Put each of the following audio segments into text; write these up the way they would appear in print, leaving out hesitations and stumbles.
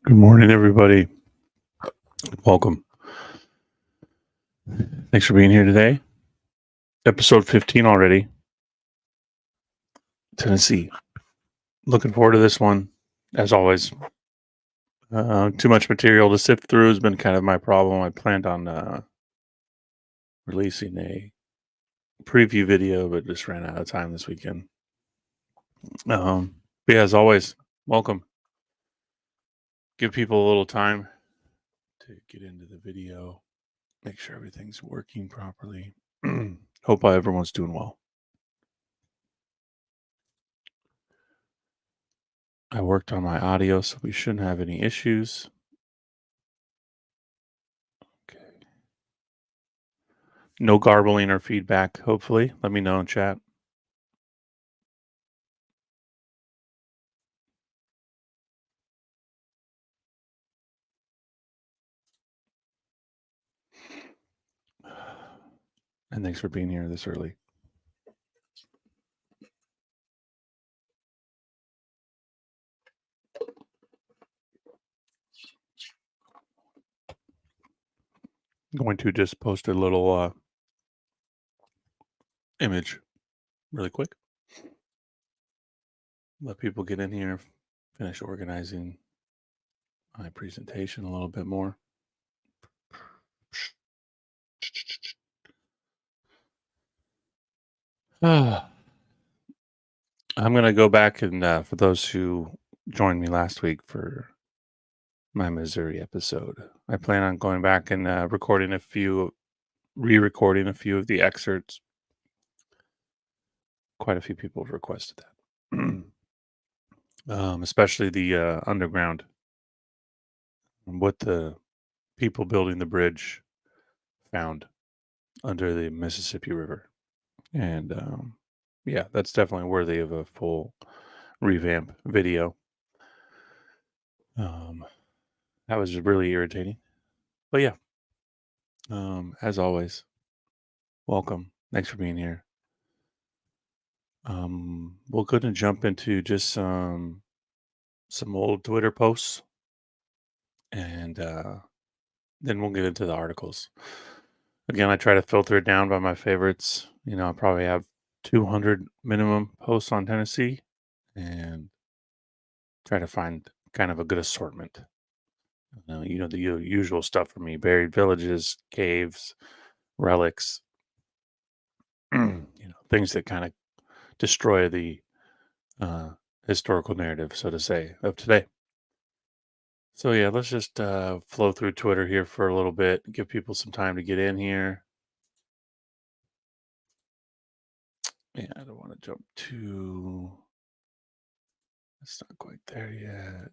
Good morning, everybody. Welcome. Thanks for being here today. Episode 15 already. Tennessee. Looking forward to this one, as always. Too much material to sift through has been kind of my problem. I planned on releasing a preview video, but just ran out of time this weekend. But yeah, as always, welcome. Give people a little time to get into the video. Make sure everything's working properly. Hope everyone's doing well. I worked on my audio, so we shouldn't have any issues. Okay. No garbling or feedback, hopefully. Let me know in chat. And thanks for being here this early. I'm going to just post a little image really quick. Let people get in here, finish organizing my presentation a little bit more. I'm going to go back and for those who joined me last week for my Missouri episode, I plan on going back and re-recording a few of the excerpts. Quite a few people have requested that. Especially the underground, what the people building the bridge found under the Mississippi River. And yeah, that's definitely worthy of a full revamp video. That was really irritating. But yeah, as always, welcome. Thanks for being here. We're going to jump into just some old Twitter posts, and then we'll get into the articles. Again, I try to filter it down by my favorites. I probably have 200 minimum posts on Tennessee, and try to find kind of a good assortment. The usual stuff for me: buried villages, caves, relics. Things that kind of destroy the historical narrative, so to say, of today. So yeah, let's just flow through Twitter here for a little bit, give people some time to get in here. Yeah, I don't want to jump too... It's not quite there yet.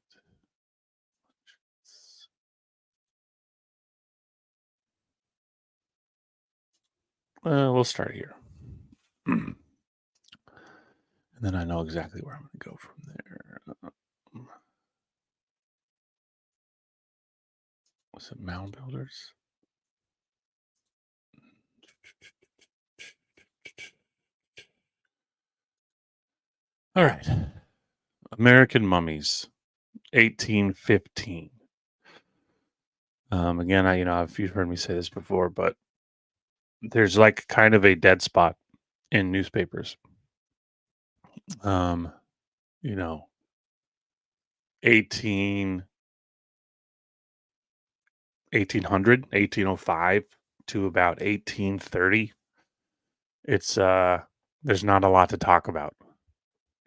We'll start here. And then I know exactly where I'm going to go from there. Was it Mound Builders? All right. American Mummies, 1815. Again, you've heard me say this before, but there's like kind of a dead spot in newspapers. 1800, 1805 to about 1830. It's there's not a lot to talk about.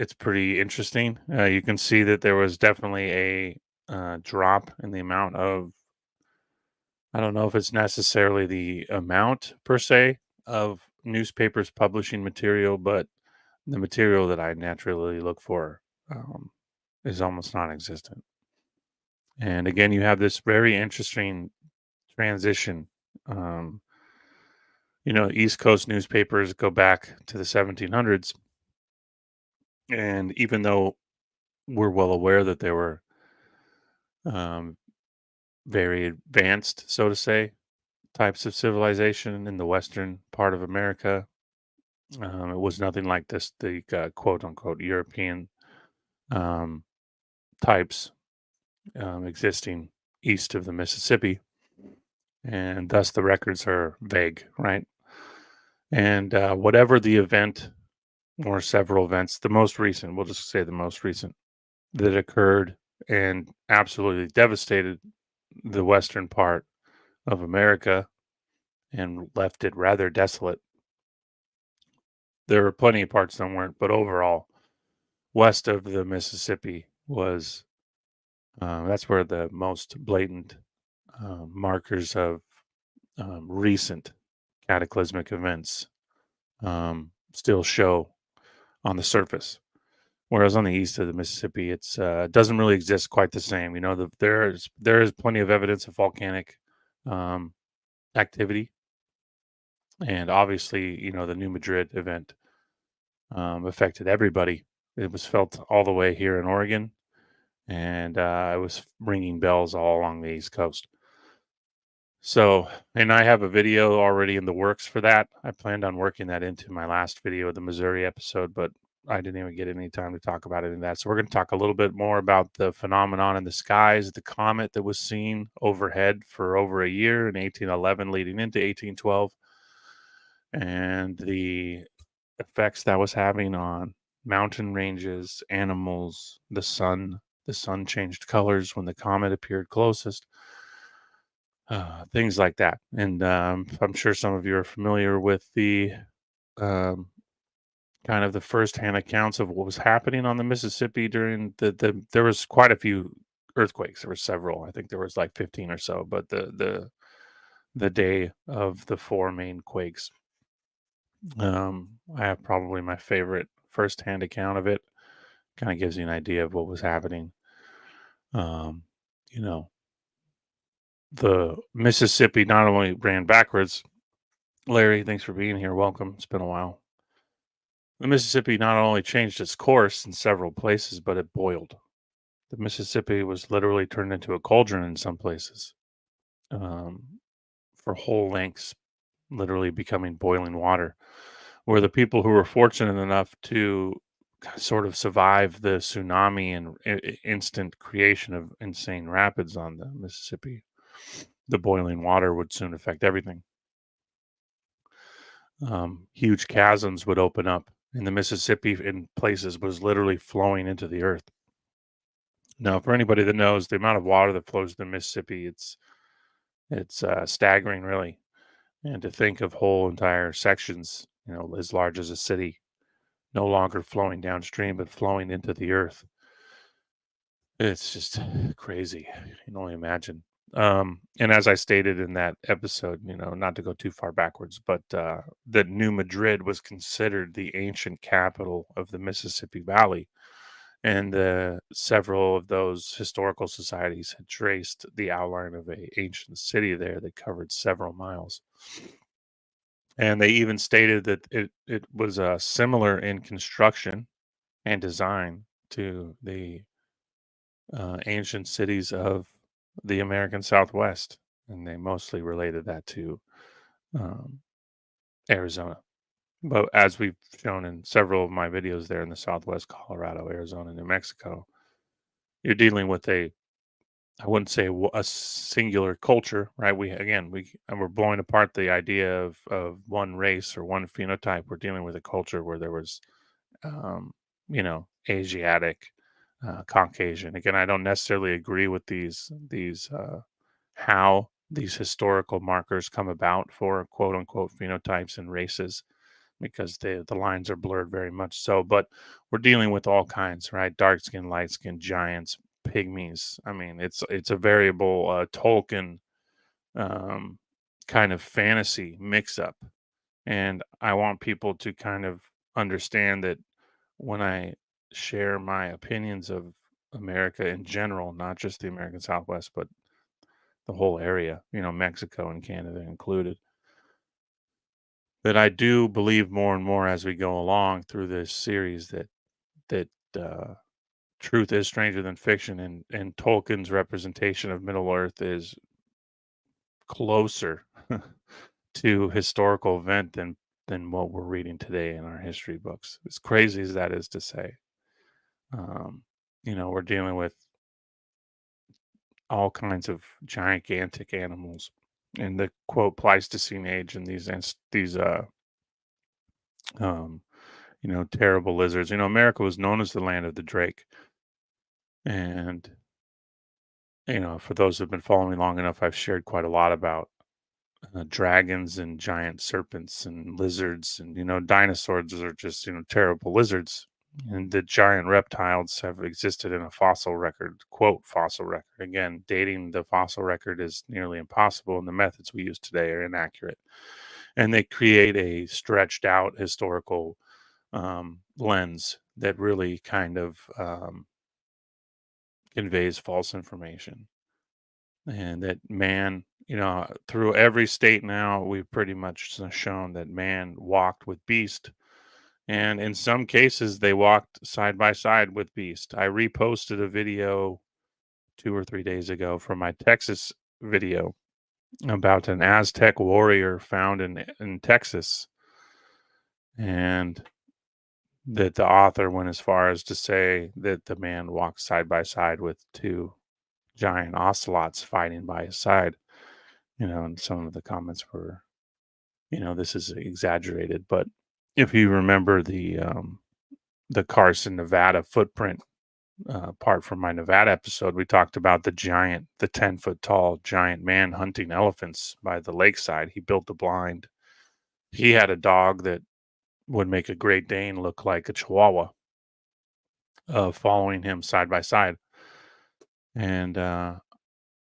It's pretty interesting. You can see that there was definitely a drop in the amount of... I don't know if it's necessarily the amount per se of newspapers publishing material, but the material that I naturally look for is almost non-existent. And again, you have this very interesting transition. East Coast newspapers go back to the 1700s. And even though we're well aware that there were very advanced, so to say, types of civilization in the western part of America, it was nothing like this, the quote unquote European types existing east of the Mississippi, and thus the records are vague, right? And whatever the event or several events, the most recent, we'll just say the most recent, that occurred and absolutely devastated the western part of America and left it rather desolate. There were plenty of parts that weren't, but overall, west of the Mississippi was that's where the most blatant markers of recent cataclysmic events still show on the surface. Whereas on the east of the Mississippi, it's doesn't really exist quite the same. You know, there is plenty of evidence of volcanic um, activity, and obviously, you know, the New Madrid event affected everybody. It was felt all the way here in Oregon, and it was ringing bells all along the East Coast. So, and I have a video already in the works for that. I planned on working that into my last video, the Missouri episode, but I didn't even get any time to talk about any of that. So, we're going to talk a little bit more about the phenomenon in the skies, the comet that was seen overhead for over a year in 1811 leading into 1812, and the effects that was having on mountain ranges, animals, the sun. The sun changed colors when the comet appeared closest, things like that. And I'm sure some of you are familiar with the um, kind of the firsthand accounts of what was happening on the Mississippi during There was quite a few earthquakes. There were several. I think there was like 15 or so. But the day of the four main quakes, I have probably my favorite firsthand account of it. Kind of gives you an idea of what was happening. Um, you know, the Mississippi not only ran backwards. Larry, thanks for being here. Welcome. It's been a while. The Mississippi not only changed its course in several places, but it boiled. The Mississippi was literally turned into a cauldron in some places, um, for whole lengths, literally becoming boiling water. Where the people who were fortunate enough to sort of survive the tsunami and instant creation of insane rapids on the Mississippi, the boiling water would soon affect everything. Huge chasms would open up, and the Mississippi in places was literally flowing into the earth. Now, for anybody that knows the amount of water that flows in the Mississippi, it's staggering, really. And to think of whole entire sections, you know, as large as a city, no longer flowing downstream but flowing into the earth, it's just crazy. You can only imagine. And as I stated in that episode, you know, not to go too far backwards, but that New Madrid was considered the ancient capital of the Mississippi Valley. And several of those historical societies had traced the outline of a ancient city there that covered several miles. And they even stated that it was similar in construction and design to the ancient cities of the American Southwest, and they mostly related that to um, Arizona. But as we've shown in several of my videos there in the Southwest, Colorado, Arizona, New Mexico, you're dealing with I wouldn't say a singular culture, right? And we're blowing apart the idea of one race or one phenotype. We're dealing with a culture where there was, um, you know, Asiatic, Caucasian. Again, I don't necessarily agree with these how these historical markers come about for quote unquote phenotypes and races, because the lines are blurred very much so. But we're dealing with all kinds, right? Dark skin, light skin, giants, pygmies. I mean, it's a variable Tolkien um, kind of fantasy mix up, and I want people to kind of understand that when I share my opinions of America in general, not just the American Southwest, but the whole area, you know, Mexico and Canada included, that I do believe more and more as we go along through this series that truth is stranger than fiction, and Tolkien's representation of Middle Earth is closer to historical event than what we're reading today in our history books. As crazy as that is to say, um, you know, we're dealing with all kinds of gigantic animals in the quote Pleistocene age, and um, terrible lizards. America was known as the land of the Drake, and for those who've been following me long enough, I've shared quite a lot about dragons and giant serpents and lizards, and dinosaurs are just terrible lizards, and the giant reptiles have existed in a fossil record, quote fossil record. Again, dating the fossil record is nearly impossible, and the methods we use today are inaccurate, and they create a stretched out historical lens that really kind of conveys false information, and that man, through every state now, we've pretty much shown that man walked with beast, and in some cases they walked side by side with beast. I reposted a video 2 or 3 days ago from my Texas video about an Aztec warrior found in Texas, and that the author went as far as to say that the man walked side by side with two giant ocelots fighting by his side. And some of the comments were, this is exaggerated. But if you remember the Carson, Nevada footprint part from my Nevada episode, we talked about the 10-foot tall giant man hunting elephants by the lakeside. He built a blind. He had a dog that would make a Great Dane look like a Chihuahua, following him side by side. And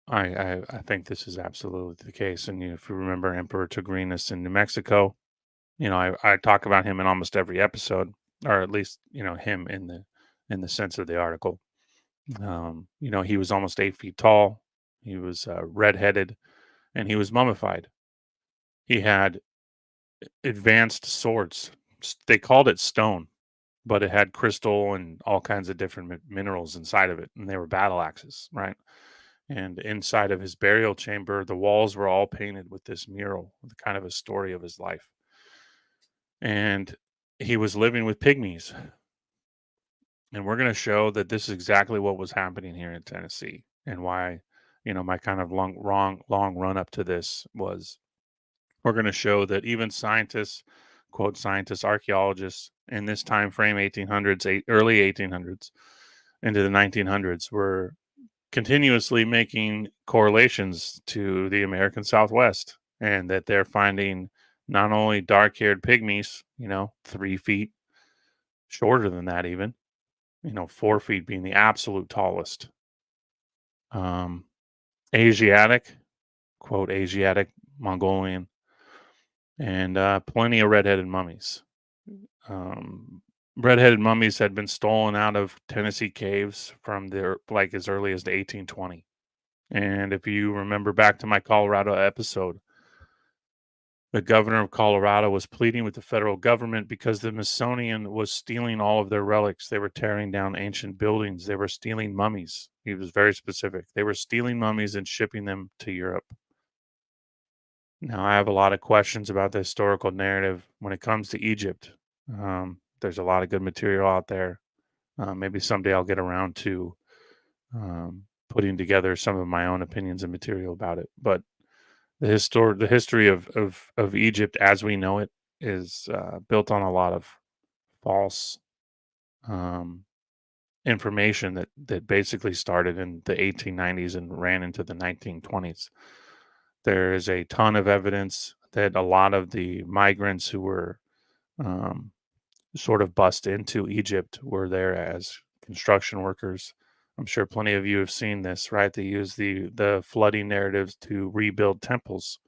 I think this is absolutely the case. And if you remember Emperor Tigrinus in New Mexico, I talk about him in almost every episode, or at least him in the sense of the article. He was almost 8 feet tall. He was redheaded, and he was mummified. He had advanced swords. They called it stone, but it had crystal and all kinds of different minerals inside of it, and they were battle axes, right? And inside of his burial chamber, the walls were all painted with this mural, with kind of a story of his life. And he was living with pygmies. And we're going to show that this is exactly what was happening here in Tennessee, and why, my kind of long run up to this was, we're going to show that even scientists, quote scientists, archaeologists in this time frame, 1800s, early 1800s into the 1900s, were continuously making correlations to the American Southwest, and that they're finding not only dark-haired pygmies, 3 feet shorter than that, even, 4 feet being the absolute tallest, Asiatic, quote Asiatic, Mongolian, and plenty of redheaded mummies. Redheaded mummies had been stolen out of Tennessee caves from there, like as early as the 1820. And if you remember back to my Colorado episode, the governor of Colorado was pleading with the federal government because the Smithsonian was stealing all of their relics. They were tearing down ancient buildings. They were stealing mummies. He was very specific. They were stealing mummies and shipping them to Europe. Now, I have a lot of questions about the historical narrative when it comes to Egypt. There's a lot of good material out there. Maybe someday I'll get around to putting together some of my own opinions and material about it. But the history of Egypt as we know it is built on a lot of false information that basically started in the 1890s and ran into the 1920s. There is a ton of evidence that a lot of the migrants who were sort of bust into Egypt were there as construction workers. I'm sure plenty of you have seen this, right? They use the flooding narratives to rebuild temples.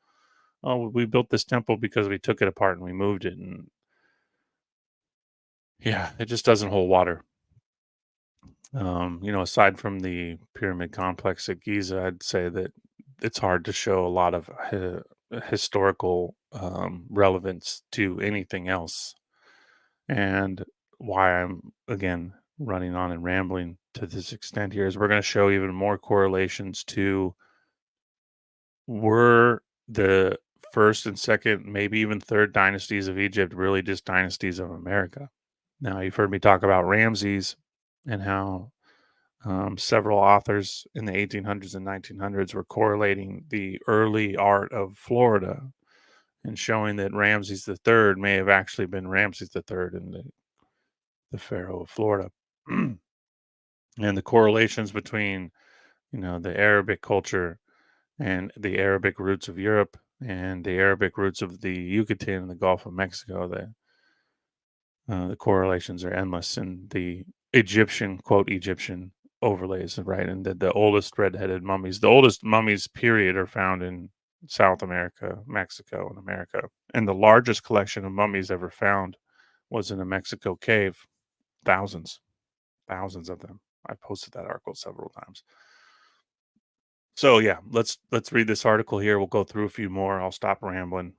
Oh, we built this temple because we took it apart and we moved it, and yeah, it just doesn't hold water. Aside from the pyramid complex at Giza, I'd say that it's hard to show a lot of historical relevance to anything else. And why I'm, again, running on and rambling to this extent here is we're going to show even more correlations to, were the first and second, maybe even third dynasties of Egypt really just dynasties of America? Now, you've heard me talk about Ramses and how Several authors in the 1800s and 1900s were correlating the early art of Florida and showing that Ramses III may have actually been Ramses III and the Pharaoh of Florida. And the correlations between, the Arabic culture and the Arabic roots of Europe and the Arabic roots of the Yucatan and the Gulf of Mexico, the correlations are endless. And the Egyptian, quote, Egyptian overlays, right? And the oldest red-headed mummies, the oldest mummies, period, are found in South America, Mexico, and America. And the largest collection of mummies ever found was in a Mexico cave. Thousands, thousands of them. I posted that article several times. So yeah, let's read this article here. We'll go through a few more. I'll stop rambling.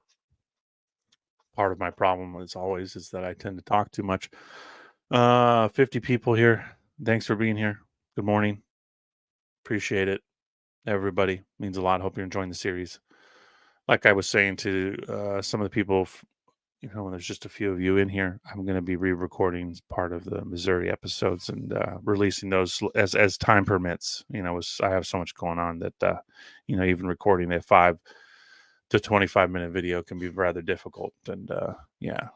Part of my problem, as always, is that I tend to talk too much. 50 people here. Thanks for being here. Good morning. Appreciate it. Everybody means a lot. Hope you're enjoying the series. Like I was saying to some of the people, when there's just a few of you in here, I'm going to be re-recording part of the Missouri episodes and releasing those as time permits. I have so much going on that even recording a 5 to 25-minute video can be rather difficult. And yeah,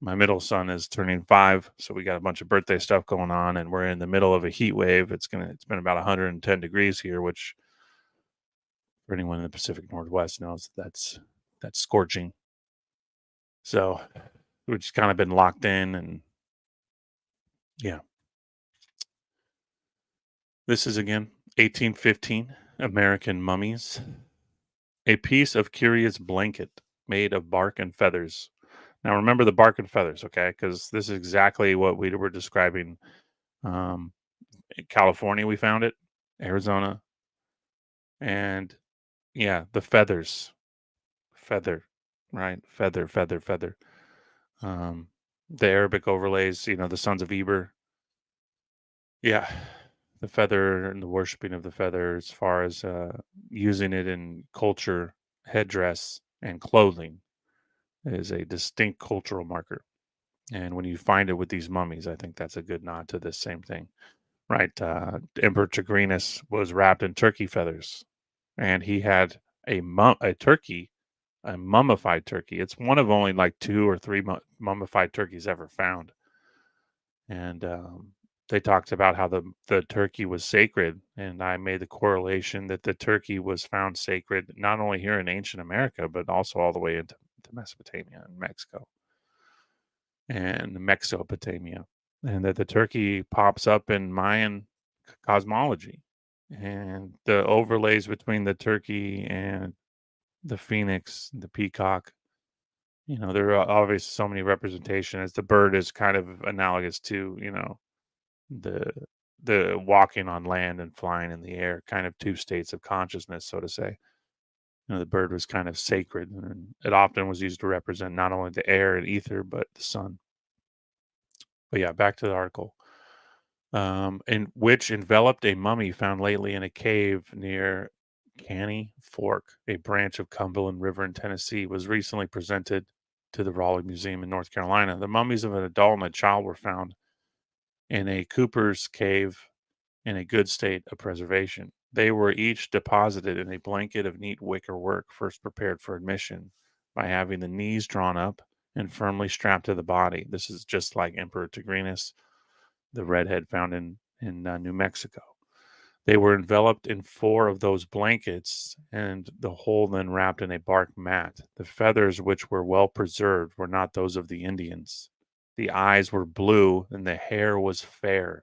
my middle son is turning 5, so we got a bunch of birthday stuff going on, and we're in the middle of a heat wave. It's been about 110 degrees here, which for anyone in the Pacific Northwest knows that's scorching. So we've just kind of been locked in, and yeah. This is again 1815 American Mummies. A piece of curious blanket made of bark and feathers. Now remember the bark and feathers, okay? Because this is exactly what we were describing. In California, we found it, Arizona, and yeah, the feathers, feather, right? Feather, feather, feather. The Arabic overlays, the sons of Eber. Yeah, the feather and the worshiping of the feather, as far as using it in culture, headdress, and clothing, is a distinct cultural marker. And when you find it with these mummies, I think that's a good nod to this same thing, right? Emperor Tigrinus was wrapped in turkey feathers, and he had a turkey, a mummified turkey. It's one of only like 2 or 3 mummified turkeys ever found. And they talked about how the turkey was sacred, and I made the correlation that the turkey was found sacred not only here in ancient America, but also all the way into Mesopotamia and Mexico and Mesopotamia, and that the turkey pops up in Mayan cosmology, and the overlays between the turkey and the phoenix, the peacock. There are obviously so many representations. The bird is kind of analogous to, the walking on land and flying in the air, kind of two states of consciousness, so to say. The bird was kind of sacred, and it often was used to represent not only the air and ether, but the sun. But yeah, back to the article. In which enveloped a mummy found lately in a cave near Caney Fork, a branch of Cumberland River in Tennessee, was recently presented to the Raleigh Museum in North Carolina. The mummies of an adult and a child were found in a Cooper's cave in a good state of preservation. They were each deposited in a blanket of neat wicker work, first prepared for admission by having the knees drawn up and firmly strapped to the body. This is just like Emperor Tigrinus, the redhead found in New Mexico. They were enveloped in 4 of those blankets, and the whole then wrapped in a bark mat. The feathers, which were well preserved, were not those of the Indians. The eyes were blue, and the hair was fair.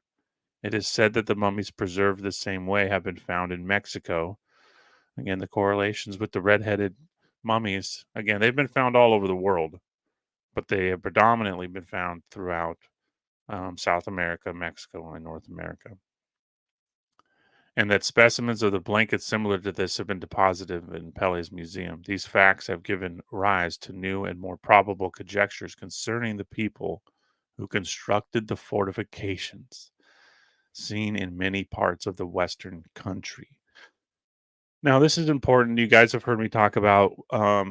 It is said that the mummies preserved the same way have been found in Mexico. Again, the correlations with the red-headed mummies, again, they've been found all over the world, but they have predominantly been found throughout South America, Mexico, and North America. And that specimens of the blanket similar to this have been deposited in Pellé's museum. These facts have given rise to new and more probable conjectures concerning the people who constructed the fortifications seen in many parts of the Western country. Now, this is important. You guys have heard me talk about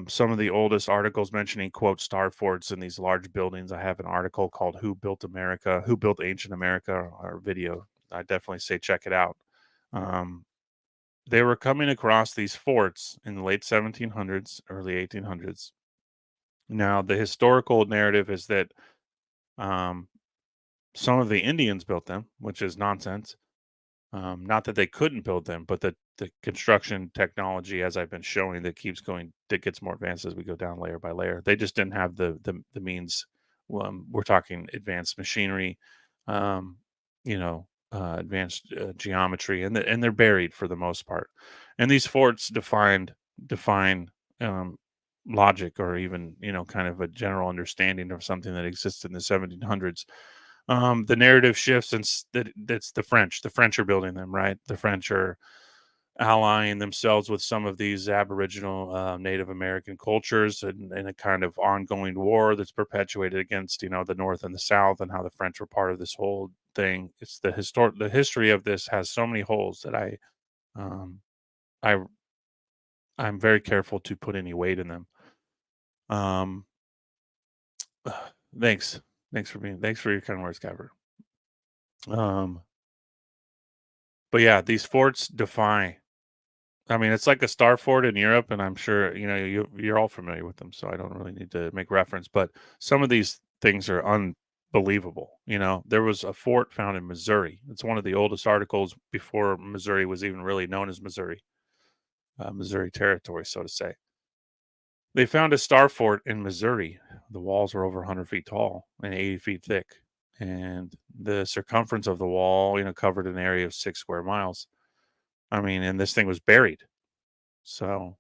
some of the oldest articles mentioning, quote, star forts in these large buildings. I have an article called Who Built America? Who Built Ancient America? Our video I definitely say check it out. Um, they were coming across these forts in the late 1700s, early 1800s. Now, the historical narrative is that um, some of the Indians built them, which is nonsense. Not that they couldn't build them, but the construction technology, as I've been showing, that keeps going, that gets more advanced as we go down layer by layer. They just didn't have the means. We're talking advanced machinery, um, advanced geometry, and they're buried for the most part. And these forts define um, logic, or even kind of a general understanding of something that existed in the 1700s. The narrative shifts, and that's the French. The French are building them, right? The French are allying themselves with some of these Aboriginal Native American cultures, in a kind of ongoing war that's perpetuated against the North and the South, and how the French were part of this whole thing. It's the history of this has so many holes that um, I I'm very careful to put any weight in them. Um, thanks, thanks for your kind words, Gabber. Um, but yeah, these forts defy. I mean, it's like a star fort in Europe, and I'm sure you're all familiar with them, so I don't really need to make reference. But some of these things are unbelievable. There was a fort found in Missouri. It's one of the oldest articles before Missouri was even really known as Missouri, Missouri Territory, so to say. They found a star fort in Missouri. The walls were over 100 feet tall and 80 feet thick, and the circumference of the wall, covered an area of 6 square miles. I mean, and this thing was buried. So,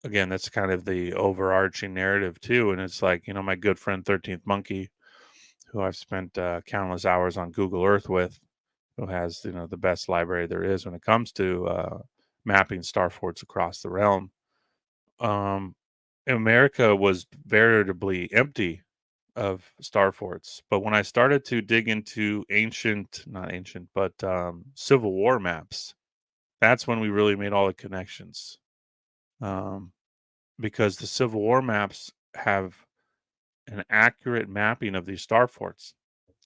again, that's kind of the overarching narrative too, and it's like, my good friend 13th Monkey, who I've spent countless hours on Google Earth with, who has the best library there is when it comes to mapping star forts across the realm. Um, America was veritably empty of star forts, but when I started to dig into not ancient, but Civil War maps, that's when we really made all the connections. Um, because the Civil War maps have an accurate mapping of these star forts,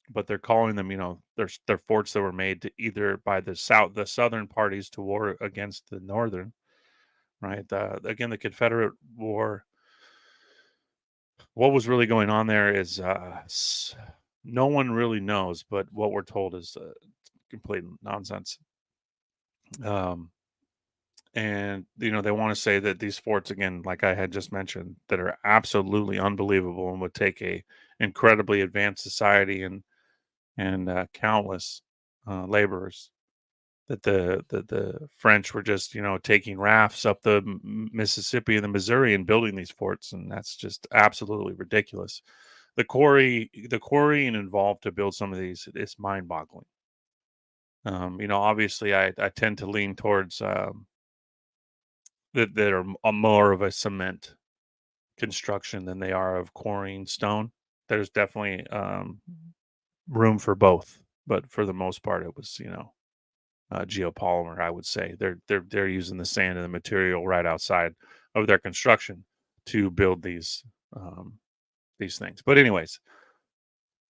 but they're calling them, they're forts that were made to either by the southern parties to war against the northern, right? Again, the Confederate War. What was really going on there is no one really knows, but what we're told is complete nonsense. Um, and they want to say that these forts, again, like I had just mentioned, that are absolutely unbelievable and would take a incredibly advanced society and countless laborers, that the French were just taking rafts up the Mississippi and the Missouri and building these forts, and that's just absolutely ridiculous. The quarrying involved to build some of these, it's mind boggling. Obviously I tend to lean towards that are more of a cement construction than they are of quarrying stone. There's definitely room for both, but for the most part, it was geopolymer. I would say they're using the sand and the material right outside of their construction to build these things. But anyways,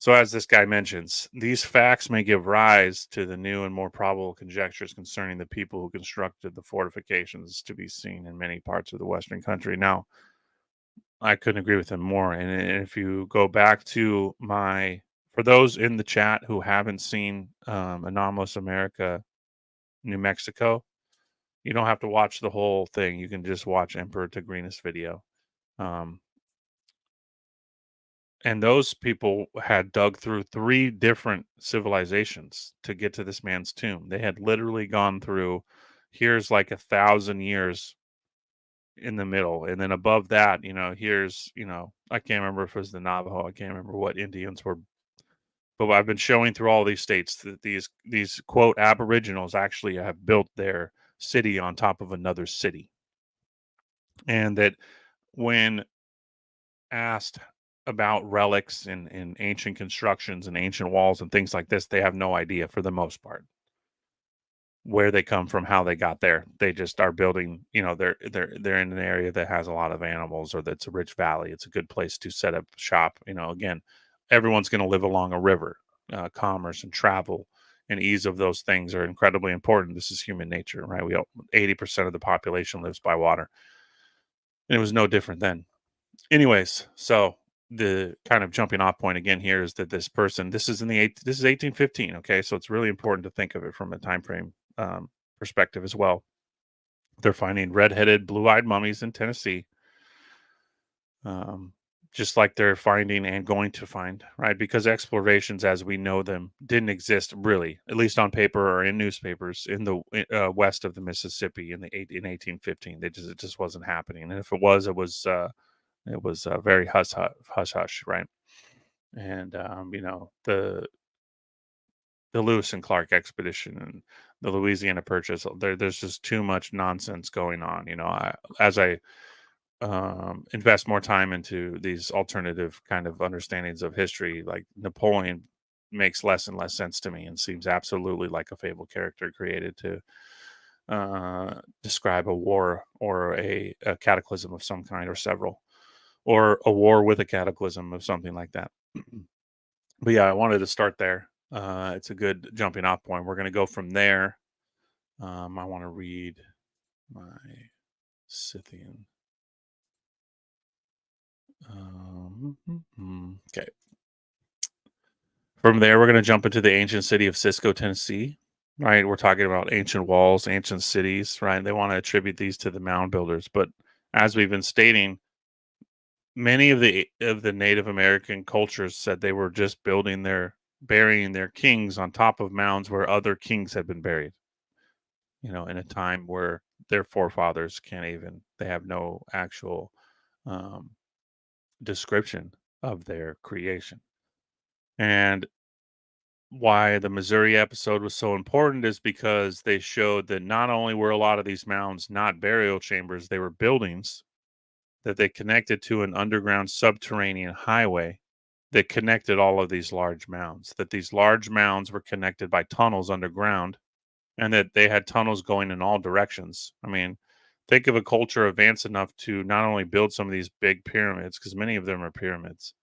so as this guy mentions, these facts may give rise to the new and more probable conjectures concerning the people who constructed the fortifications to be seen in many parts of the Western country. Now, I couldn't agree with him more. And if you go back to for those in the chat who haven't seen Anomalous America, New Mexico, you don't have to watch the whole thing. You can just watch Emperor Tigrinus video. Um, and those people had dug through 3 different civilizations to get to this man's tomb. They had literally gone through, here's like 1,000 years in the middle, and then above that, here's, I can't remember if it was the Navajo. I can't remember what Indians were, but I've been showing through all these states that these quote aboriginals actually have built their city on top of another city, and that when asked about relics and ancient constructions and ancient walls and things like this, they have no idea for the most part where they come from, how they got there. They just are building, they're in an area that has a lot of animals, or that's a rich valley. It's a good place to set up shop. Again, everyone's going to live along a river. Commerce and travel and ease of those things are incredibly important. This is human nature, right? 80% of the population lives by water, and it was no different then. Anyways, so the kind of jumping off point again here is that this person, this is 1815. Okay, so it's really important to think of it from a time frame perspective as well. They're finding redheaded, blue-eyed mummies in Tennessee, um, just like they're finding and going to find, right? Because explorations, as we know them, didn't exist really, at least on paper or in newspapers, in the west of the Mississippi in 1815. It just wasn't happening, and if it was, it was very hush hush, right? And the Lewis and Clark expedition and the Louisiana Purchase. There's just too much nonsense going on. As I invest more time into these alternative kind of understandings of history, like Napoleon makes less and less sense to me and seems absolutely like a fable character created to describe a war or a cataclysm of some kind or several, or a war with a cataclysm of something like that. But yeah, I wanted to start there. It's a good jumping off point. We're going to go from there. I want to read my Scythian. Okay. From there, we're going to jump into the ancient city of Cisco, Tennessee. Right, we're talking about ancient walls, ancient cities. Right, they want to attribute these to the mound builders, but as we've been stating, many of the Native American cultures said they were just burying their kings on top of mounds where other kings had been buried. In a time where their forefathers they have no actual um, description of their creation. And why the Missouri episode was so important is because they showed that not only were a lot of these mounds not burial chambers, they were buildings that they connected to an underground subterranean highway that connected all of these large mounds, that these large mounds were connected by tunnels underground, and that they had tunnels going in all directions. I mean, think of a culture advanced enough to not only build some of these big pyramids, because many of them are pyramids,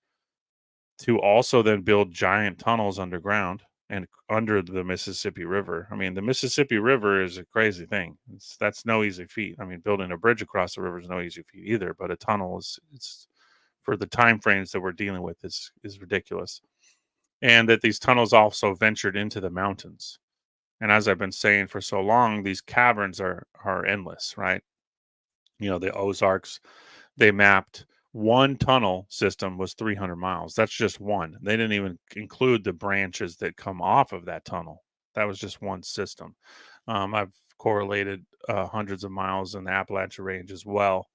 to also then build giant tunnels underground and under the Mississippi River. I mean, the Mississippi River is a crazy thing. That's no easy feat. I mean, building a bridge across the river is no easy feat either, but a tunnel it's for the time frames that we're dealing with is ridiculous. And that these tunnels also ventured into the mountains. And as I've been saying for so long, these caverns are endless, right? The Ozarks, they mapped one tunnel system was 300 miles. That's just one. They didn't even include the branches that come off of that tunnel. That was just one system. I've correlated hundreds of miles in the Appalachian Range as well,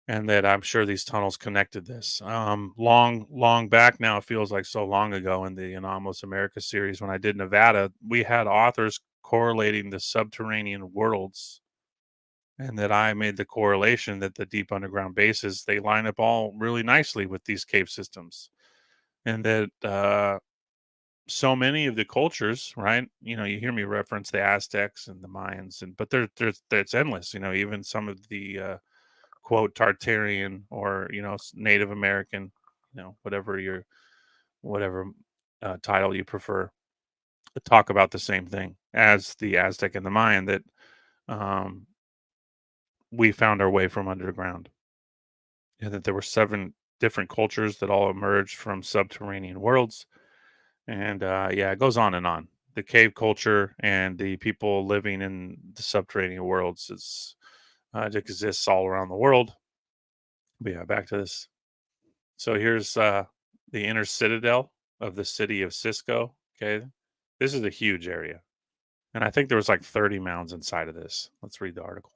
and that I'm sure these tunnels connected this. Long back now, it feels like so long ago in the Anomalous America series when I did Nevada, we had authors correlating the subterranean worlds, and that I made the correlation that the deep underground bases, they line up all really nicely with these cave systems, and that so many of the cultures, right? You hear me reference the Aztecs and the Mayans, but there's it's endless. Even some of the quote Tartarian or Native American, whatever title you prefer, talk about the same thing as the Aztec and the Mayan, that um, we found our way from underground, and that there were 7 different cultures that all emerged from subterranean worlds. And yeah, it goes on and on. The cave culture and the people living in the subterranean worlds it exists all around the world. But yeah, back to this. So here's the inner citadel of the city of Cisco. Okay, this is a huge area, and I think there was like 30 mounds inside of this. Let's read the article.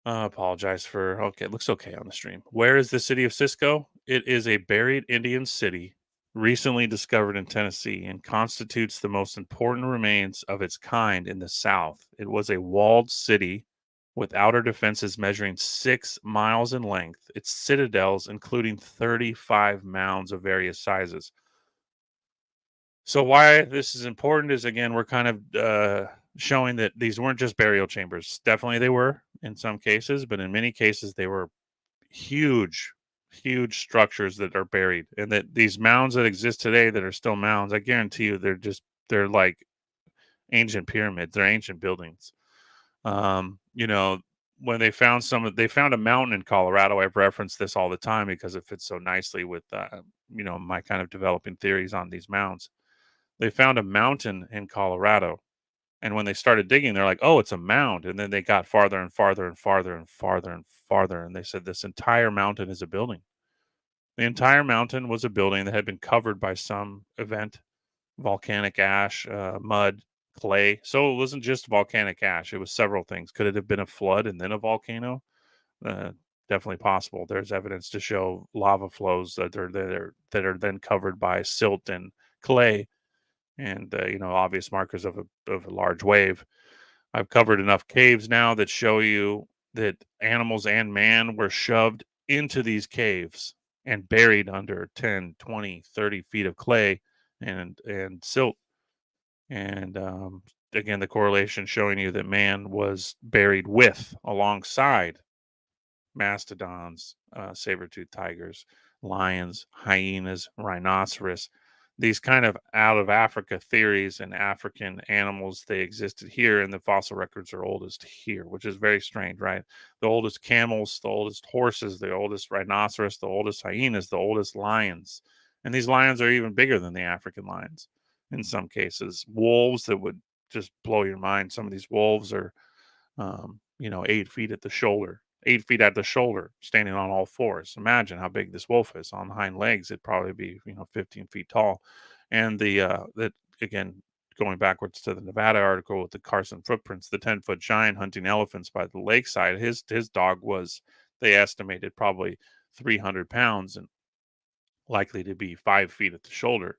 Apologize for okay. It looks okay on the stream. Where is the city of Cisco? It is a buried Indian city recently discovered in Tennessee and constitutes the most important remains of its kind in the South. It was a walled city with outer defenses measuring 6 miles in length, its citadels including 35 mounds of various sizes. So why this is important is, again, we're kind of showing that these weren't just burial chambers. Definitely they were in some cases, but in many cases they were huge, huge structures that are buried, and that these mounds that exist today that are still mounds, I guarantee you They're like ancient pyramids. They're ancient buildings. You know, when they found a mountain in Colorado. I've referenced this all the time because it fits so nicely with, you know, my kind of developing theories on these mounds. They found a mountain in Colorado. And when they started digging, they're like, oh, it's a mound. And then they got farther and farther and farther and farther and farther. And they said, this entire mountain is a building. The entire mountain was a building that had been covered by some event, volcanic ash, mud, clay. So it wasn't just volcanic ash. It was several things. Could it have been a flood and then a volcano? Uh, Definitely possible. There's evidence to show lava flows that are then covered by silt and clay, and you know, obvious markers of a large wave. I've covered enough caves now that show you that animals and man were shoved into these caves and buried under 10, 20, 30 feet of clay and silt. And again, the correlation showing you that man was buried with, alongside mastodons, saber-toothed tigers, lions, hyenas, rhinoceros. These kind of out of Africa theories and African animals, they existed here, and the fossil records are oldest here, which is very strange, right? The oldest camels, the oldest horses, the oldest rhinoceros, the oldest hyenas, the oldest lions. And these lions are even bigger than the African lions in some cases. Wolves that would just blow your mind. Some of these wolves are you know, 8 feet at the shoulder, 8 feet at the shoulder, standing on all fours. Imagine how big this wolf is on hind legs. It'd probably be, you know, 15 feet tall. And that again, going backwards to the Nevada article with the Carson footprints, the 10-foot giant hunting elephants by the lakeside. His dog was, they estimated, probably 300 pounds and likely to be 5 feet at the shoulder.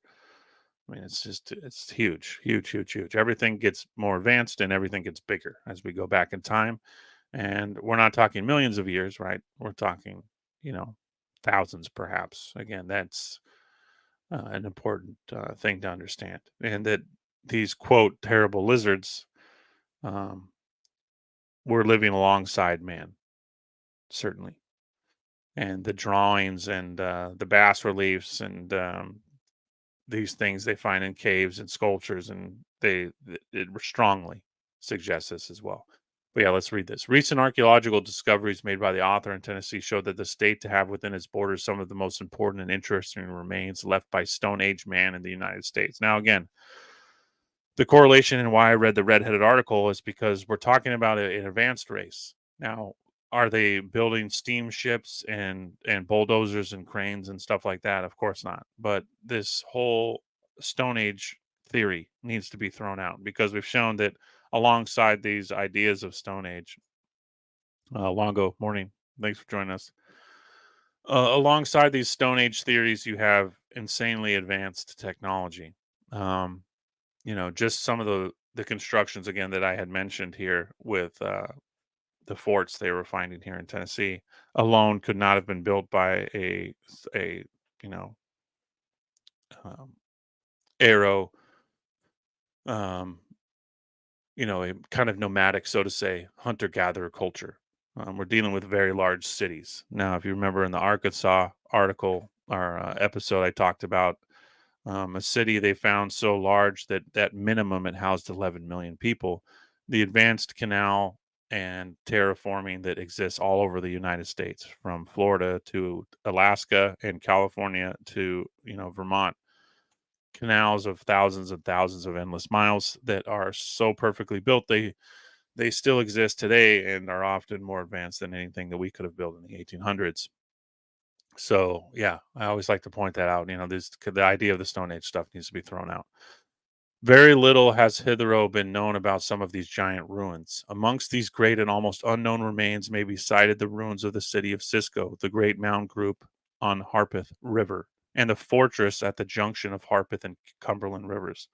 I mean, it's huge, huge, huge, huge. Everything gets more advanced and everything gets bigger as we go back in time. And we're not talking millions of years, right? We're talking, you know, thousands perhaps. Again, that's an important thing to understand. And that these, quote, terrible lizards um, were living alongside man, certainly. And the drawings and the bas reliefs and these things they find in caves and sculptures, and it strongly suggests this as well. But yeah, let's read this. Recent archaeological discoveries made by the author in Tennessee show that the state to have within its borders some of the most important and interesting remains left by Stone Age man in the United States. Now, again, the correlation and why I read the redheaded article is because we're talking about an advanced race. Now, are they building steamships and bulldozers and cranes and stuff like that? Of course not. But this whole Stone Age theory needs to be thrown out because we've shown that alongside these ideas of Stone Age, Longo, morning. Thanks for joining us. Alongside these Stone Age theories, you have insanely advanced technology. Um, you know, just some of the constructions again that I had mentioned here with the forts they were finding here in Tennessee alone could not have been built by a you know, um, arrow, um, you know, a kind of nomadic, so to say, hunter gatherer culture. We're dealing with very large cities now. If you remember in the Arkansas article or episode, I talked about a city they found so large that at minimum it housed 11 million people. The advanced canal and terraforming that exists all over the United States, from Florida to Alaska and California to, you know, Vermont, canals of thousands and thousands of endless miles that are so perfectly built they still exist today and are often more advanced than anything that we could have built in the 1800s. So yeah, I always like to point that out. You know, this the idea of the Stone Age stuff needs to be thrown out. Very little has hitherto been known about some of these giant ruins. Amongst these great and almost unknown remains may be cited the ruins of the city of Cisco, the great mound group on Harpeth River, and the fortress at the junction of Harpeth and Cumberland rivers.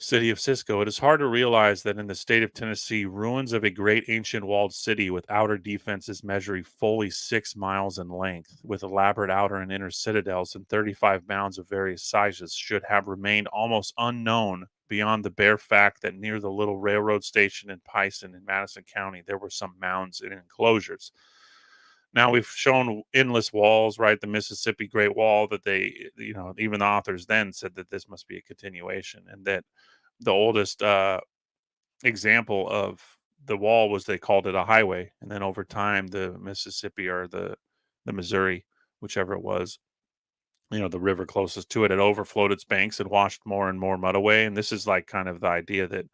City of Cisco. It is hard to realize that in the state of Tennessee, ruins of a great ancient walled city with outer defenses measuring fully 6 miles in length, with elaborate outer and inner citadels and 35 mounds of various sizes, should have remained almost unknown beyond the bare fact that near the little railroad station in Pison in Madison County, there were some mounds and enclosures. Now we've shown endless walls, right? The Mississippi Great Wall that even the authors then said that this must be a continuation, and that the oldest example of the wall was they called it a highway, and then over time the Mississippi or the Missouri, whichever it was, the river closest to it, had overflowed its banks and washed more and more mud away. And this is like kind of the idea that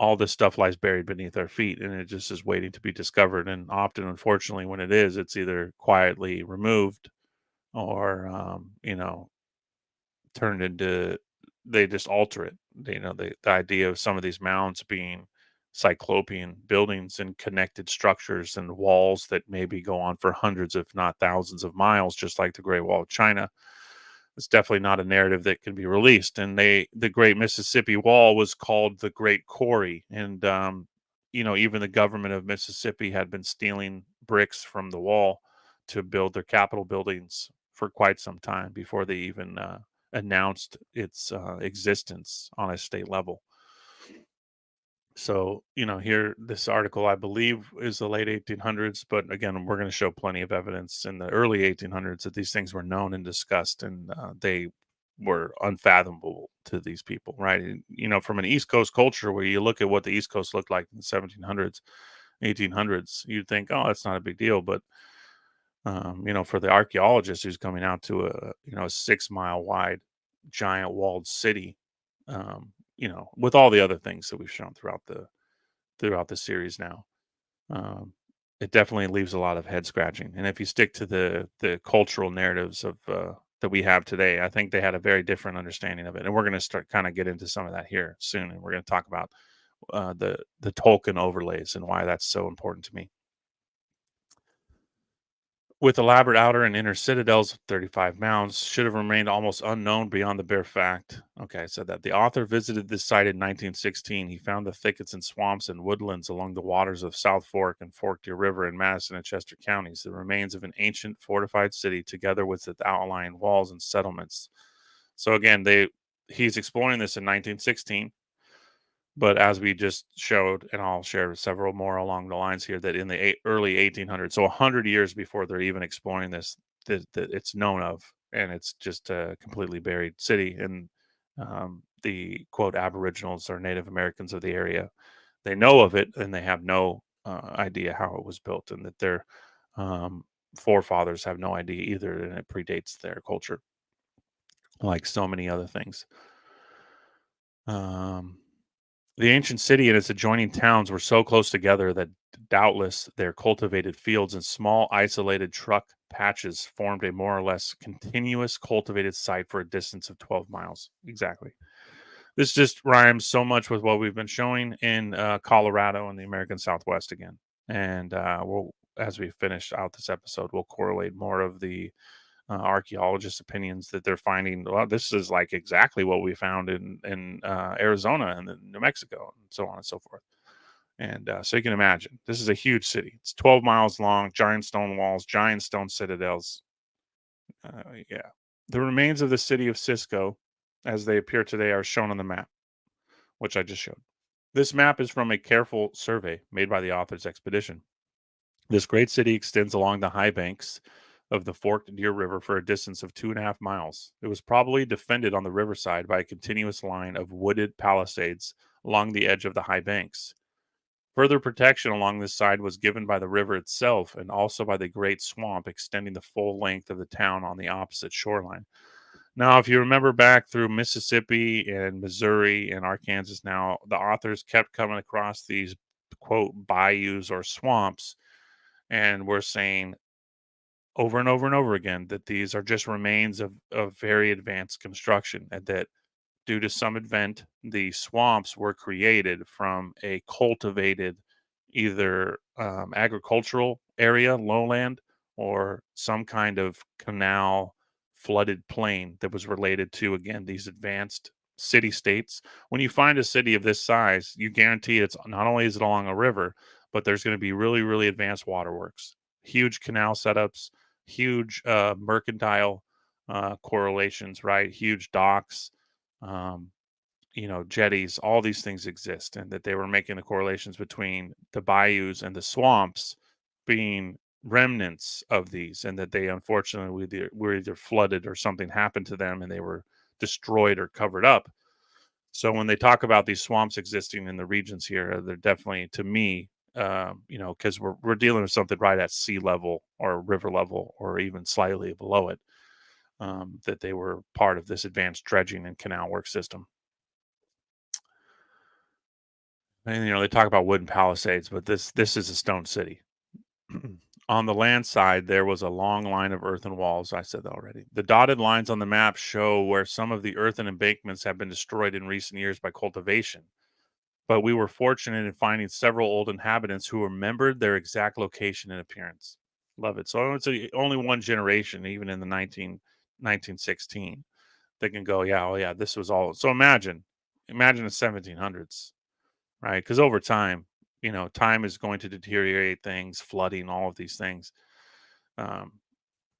all this stuff lies buried beneath our feet and it just is waiting to be discovered. And often, unfortunately, when it is, it's either quietly removed or, turned into, they just alter it. The idea of some of these mounds being cyclopean buildings and connected structures and walls that maybe go on for hundreds, if not thousands of miles, just like the Great Wall of China. It's definitely not a narrative that can be released. And the Great Mississippi Wall was called the Great Quarry. And, even the government of Mississippi had been stealing bricks from the wall to build their capitol buildings for quite some time before they even announced its existence on a state level. So, here, this article, I believe, is the late 1800s. But again, we're going to show plenty of evidence in the early 1800s that these things were known and discussed, and they were unfathomable to these people, right? And, from an East Coast culture where you look at what the East Coast looked like in the 1700s, 1800s, you'd think, oh, that's not a big deal. But, for the archaeologist who's coming out to a 6 mile wide giant walled city, with all the other things that we've shown throughout the series now. Um, it definitely leaves a lot of head scratching. And if you stick to the cultural narratives of that we have today, I think they had a very different understanding of it. And we're going to start kind of get into some of that here soon. And we're going to talk about the Tolkien overlays and why that's so important to me. With elaborate outer and inner citadels, 35 mounds should have remained almost unknown beyond the bare fact. Okay, I said that. The author visited this site in 1916. He found the thickets and swamps and woodlands along the waters of South Fork and Fork Deer River in Madison and Chester counties, the remains of an ancient fortified city, together with its outlying walls and settlements. So again, he's exploring this in 1916. But as we just showed, and I'll share several more along the lines here, that in the early 1800s, so 100 years before they're even exploring this, that it's known of, and it's just a completely buried city. And the quote Aboriginals or Native Americans of the area, they know of it, and they have no idea how it was built, and that their um, forefathers have no idea either, and it predates their culture, like so many other things. Um, The ancient city and its adjoining towns were so close together that doubtless their cultivated fields and small isolated truck patches formed a more or less continuous cultivated site for a distance of 12 miles. Exactly. This just rhymes so much with what we've been showing in Colorado and the American Southwest again. And as we finish out this episode, we'll correlate more of the archaeologists' opinions that they're finding. Well, this is like exactly what we found in Arizona and then New Mexico, and so on and so forth. And so you can imagine, this is a huge city. It's 12 miles long, giant stone walls, giant stone citadels. Yeah, the remains of the city of Cisco, as they appear today, are shown on the map, which I just showed. This map is from a careful survey made by the author's expedition. This great city extends along the high banks of the forked Deer River for a distance of 2.5 miles. It was probably defended on the riverside by a continuous line of wooded palisades along the edge of the high banks. Further protection along this side was given by the river itself and also by the great swamp extending the full length of the town on the opposite shoreline. Now, if you remember back through Mississippi and Missouri and Arkansas, now the authors kept coming across these quote bayous or swamps, and we're saying over and over and over again that these are just remains of very advanced construction, and that due to some event, the swamps were created from a cultivated either agricultural area, lowland, or some kind of canal flooded plain that was related to, again, these advanced city states. When you find a city of this size, you guarantee it's not only is it along a river, but there's going to be really, really advanced waterworks, huge canal setups, huge mercantile correlations, right? Huge docks, um, jetties, all these things exist, and that they were making the correlations between the bayous and the swamps being remnants of these, and that they unfortunately were either flooded or something happened to them and they were destroyed or covered up. So when they talk about these swamps existing in the regions here, they're definitely, to me, because we're dealing with something right at sea level or river level or even slightly below it. That they were part of this advanced dredging and canal work system. And they talk about wooden palisades, but this is a stone city. On the land side, there was a long line of earthen walls. I said that already. The dotted lines on the map show where some of the earthen embankments have been destroyed in recent years by cultivation. But we were fortunate in finding several old inhabitants who remembered their exact location and appearance. Love it. So it's only one generation, even in the 1916, they can go, yeah, oh yeah, this was all. So imagine the 1700s, right? Because over time, time is going to deteriorate things, flooding, all of these things. Um,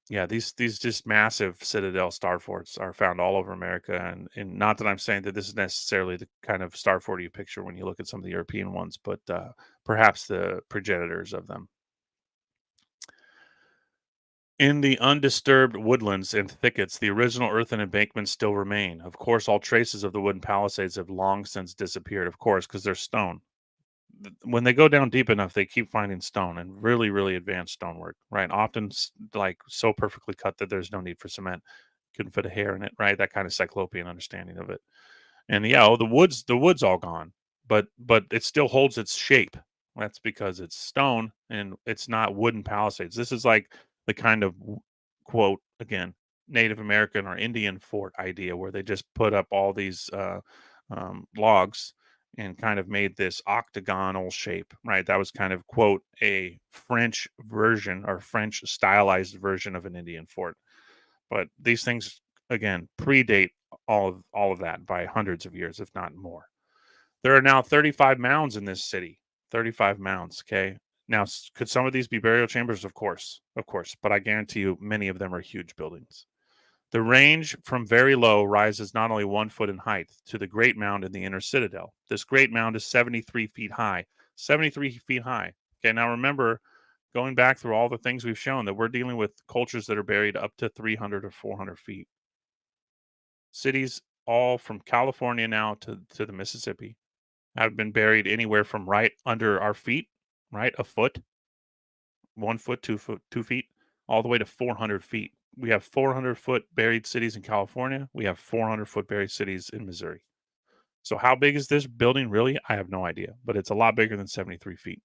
yeah, these just massive citadel star forts are found all over America, and not that I'm saying that this is necessarily the kind of star fort you picture when you look at some of the European ones, but perhaps the progenitors of them. In the undisturbed woodlands and thickets, the original earthen embankments still remain. Of course, all traces of the wooden palisades have long since disappeared, of course, because they're stone. When they go down deep enough, they keep finding stone and really, really advanced stonework, right? Often like so perfectly cut that there's no need for cement. Couldn't fit a hair in it, right? That kind of cyclopean understanding of it. And yeah, the wood's all gone, but it still holds its shape. That's because it's stone and it's not wooden palisades. This is like the kind of quote again Native American or Indian fort idea where they just put up all these logs and kind of made this octagonal shape, right? That was kind of quote a French version or French stylized version of an Indian fort. But these things again predate all of that by hundreds of years, if not more. There are now 35 mounds in this city. 35 mounds. Okay. Now, could some of these be burial chambers? Of course. But I guarantee you, many of them are huge buildings. The range from very low rises not only 1 foot in height to the Great Mound in the inner citadel. This Great Mound is 73 feet high. 73 feet high. Okay. Now remember, going back through all the things we've shown, that we're dealing with cultures that are buried up to 300 or 400 feet. Cities all from California now to the Mississippi have been buried anywhere from right under our feet, right, a foot, 1 foot, 2 foot, 2 feet, all the way to 400 feet. We have 400-foot buried cities in California. We have 400-foot buried cities in Missouri. So how big is this building really? I have no idea, but it's a lot bigger than 73 feet.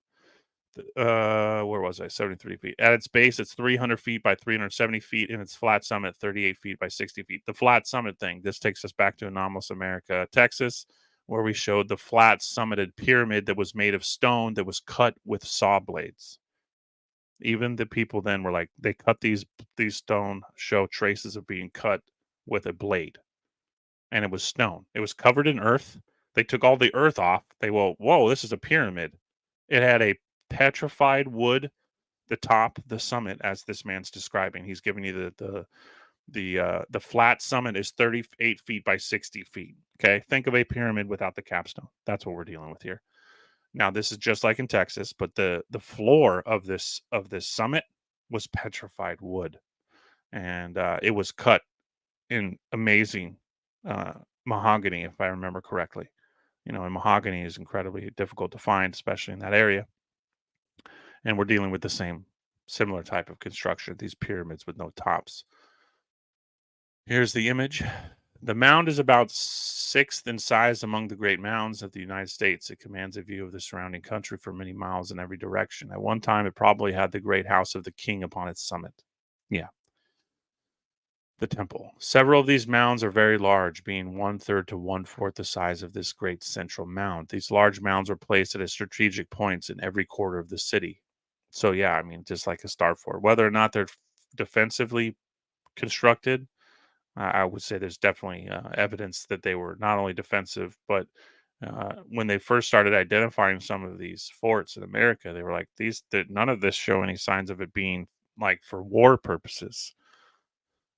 Where was I? 73 feet. At its base, it's 300 feet by 370 feet, and its flat summit, 38 feet by 60 feet. The flat summit thing, this takes us back to Anomalous America, Texas, where we showed the flat summited pyramid that was made of stone that was cut with saw blades. Even the people then were like, they cut these stone, show traces of being cut with a blade, and it was stone. It was covered in earth. They took all the earth off. They whoa, this is a pyramid. It had a petrified wood, the top, the summit, as this man's describing. He's giving you the flat summit is 38 feet by 60 feet. Okay, think of a pyramid without the capstone. That's what we're dealing with here. Now, this is just like in Texas, but the floor of this summit was petrified wood, and it was cut in amazing uh, mahogany, if I remember correctly. And mahogany is incredibly difficult to find, especially in that area. And we're dealing with the similar type of construction, these pyramids with no tops. Here's the image. The mound is about sixth in size among the great mounds of the United States. It commands a view of the surrounding country for many miles in every direction. At one time, it probably had the great house of the king upon its summit. Yeah, the temple. Several of these mounds are very large, being 1/3 to 1/4 the size of this great central mound. These large mounds were placed at strategic points in every quarter of the city. So, yeah, I mean, just like a star fort. Whether or not they're defensively constructed, I would say there's definitely evidence that they were not only defensive, but when they first started identifying some of these forts in America, they were like, none of this show any signs of it being like for war purposes.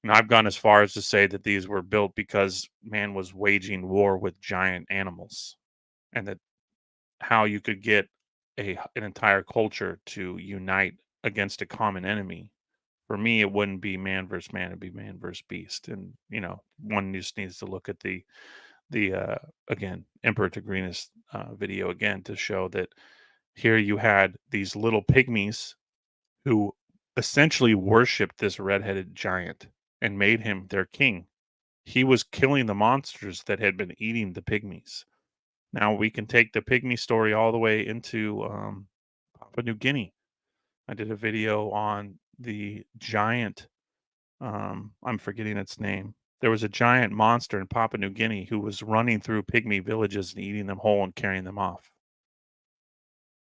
And I've gone as far as to say that these were built because man was waging war with giant animals, and that how you could get an entire culture to unite against a common enemy. For me, it wouldn't be man versus man; it'd be man versus beast. And one just needs to look at the again Emperor Tigrinus video again to show that here you had these little pygmies who essentially worshipped this red-headed giant and made him their king. He was killing the monsters that had been eating the pygmies. Now we can take the pygmy story all the way into Papua New Guinea. I did a video on the giant. I'm forgetting its name. There was a giant monster in Papua New Guinea who was running through pygmy villages and eating them whole and carrying them off.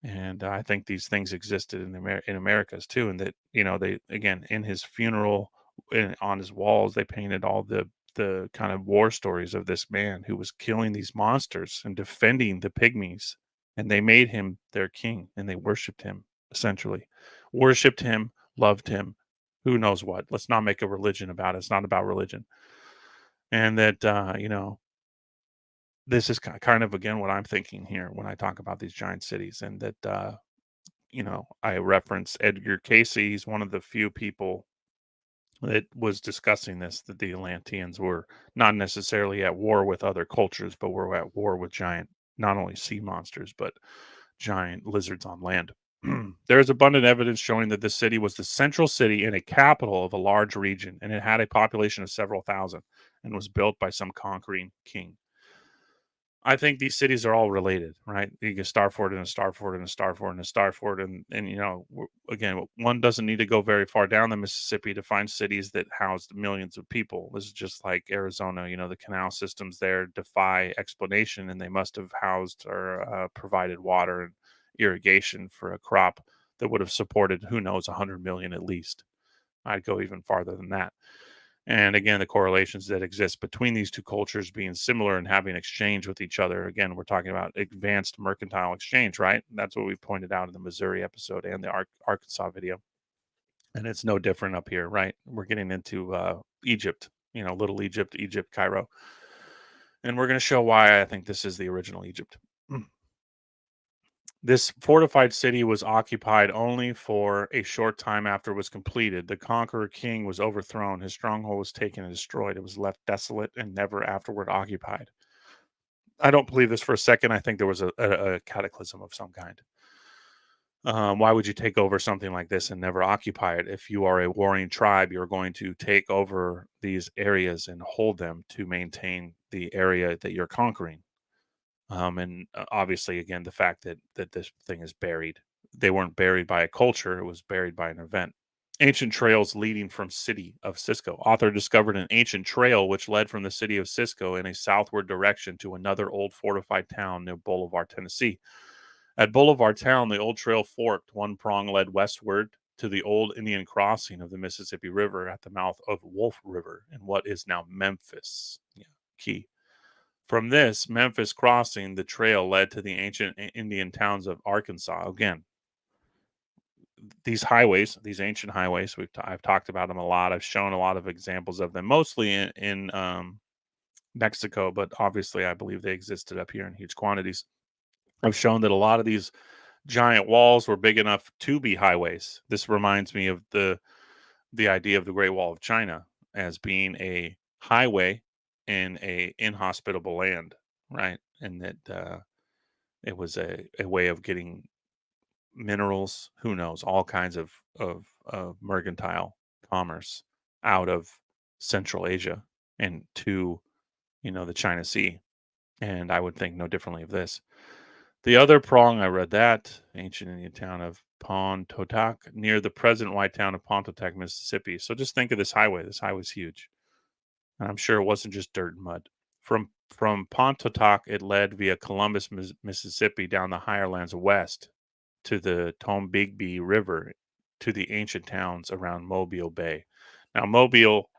And I think these things existed in Americas too, and that they again in his funeral, on his walls, they painted all the kind of war stories of this man who was killing these monsters and defending the pygmies, and they made him their king, and they worshipped him essentially, worshipped him, loved him, who knows what. Let's not make a religion about it. It's not about religion, and that this is kind of again what I'm thinking here when I talk about these giant cities, and that I reference Edgar Casey. He's one of the few people that was discussing this, that the Atlanteans were not necessarily at war with other cultures, but were at war with giant, not only sea monsters, but giant lizards on land. There is abundant evidence showing that this city was the central city and a capital of a large region, and it had a population of several thousand and was built by some conquering king. I think these cities are all related, right? You get Starford and a Starford and a Starford and a Starford, and again, one doesn't need to go very far down the Mississippi to find cities that housed millions of people. This is just like Arizona. The canal systems there defy explanation, and they must have housed or provided water and irrigation for a crop that would have supported, who knows, 100 million at least. I'd go even farther than that. And again, the correlations that exist between these two cultures being similar and having exchange with each other. Again, we're talking about advanced mercantile exchange, right? That's what we pointed out in the Missouri episode and the Arkansas video. And it's no different up here, right? We're getting into Egypt, Little Egypt, Cairo. And we're going to show why I think this is the original Egypt. This fortified city was occupied only for a short time after it was completed. The conqueror king was overthrown. His stronghold was taken and destroyed. It was left desolate and never afterward occupied. I don't believe this for a second. I think there was a cataclysm of some kind. Why would you take over something like this and never occupy it? If you are a warring tribe, you're going to take over these areas and hold them to maintain the area that you're conquering. And obviously, again, the fact that this thing is buried. They weren't buried by a culture; it was buried by an event. Ancient trails leading from city of Cisco. Author discovered an ancient trail which led from the city of Cisco in a southward direction to another old fortified town near Bolivar, Tennessee. At Bolivar town, the old trail forked. One prong led westward to the old Indian crossing of the Mississippi River at the mouth of Wolf River in what is now Memphis. Yeah, key. From this Memphis crossing, the trail led to the ancient Indian towns of Arkansas. Again, these highways, these ancient highways, I've talked about them a lot. I've shown a lot of examples of them, mostly in Mexico, but obviously I believe they existed up here in huge quantities. I've shown that a lot of these giant walls were big enough to be highways. This reminds me of the idea of the Great Wall of China as being a highway in a inhospitable land, right? And that it was a way of getting minerals, who knows, all kinds of mercantile commerce out of Central Asia and to the China Sea. And I would think no differently of this. The other prong, I read that ancient Indian town of Pontotoc near the present white town of Pontotoc, Mississippi. So just think of this highway. This highway's huge. And I'm sure it wasn't just dirt and mud. From Pontotoc, it led via Columbus, Mississippi, down the higher lands west to the Tombigbee River to the ancient towns around Mobile Bay. Now, Mobile,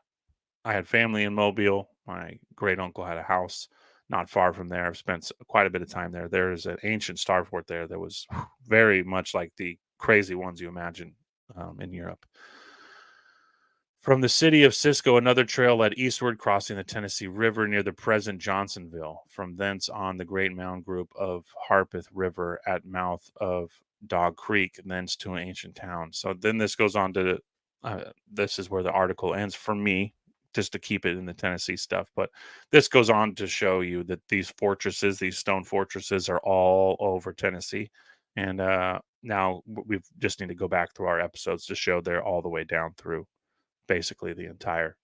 I had family in Mobile. My great uncle had a house not far from there. I've spent quite a bit of time there. There is an ancient starfort there that was very much like the crazy ones you imagine in Europe. From the city of Cisco, another trail led eastward, crossing the Tennessee River near the present Johnsonville. From thence on, the great mound group of Harpeth River at mouth of Dog Creek, and thence to an ancient town. So then this goes on to this is where the article ends for me, just to keep it in the Tennessee stuff. But this goes on to show you that these fortresses, these stone fortresses, are all over Tennessee. And now we just need to go back through our episodes to show they're all the way down through basically the entire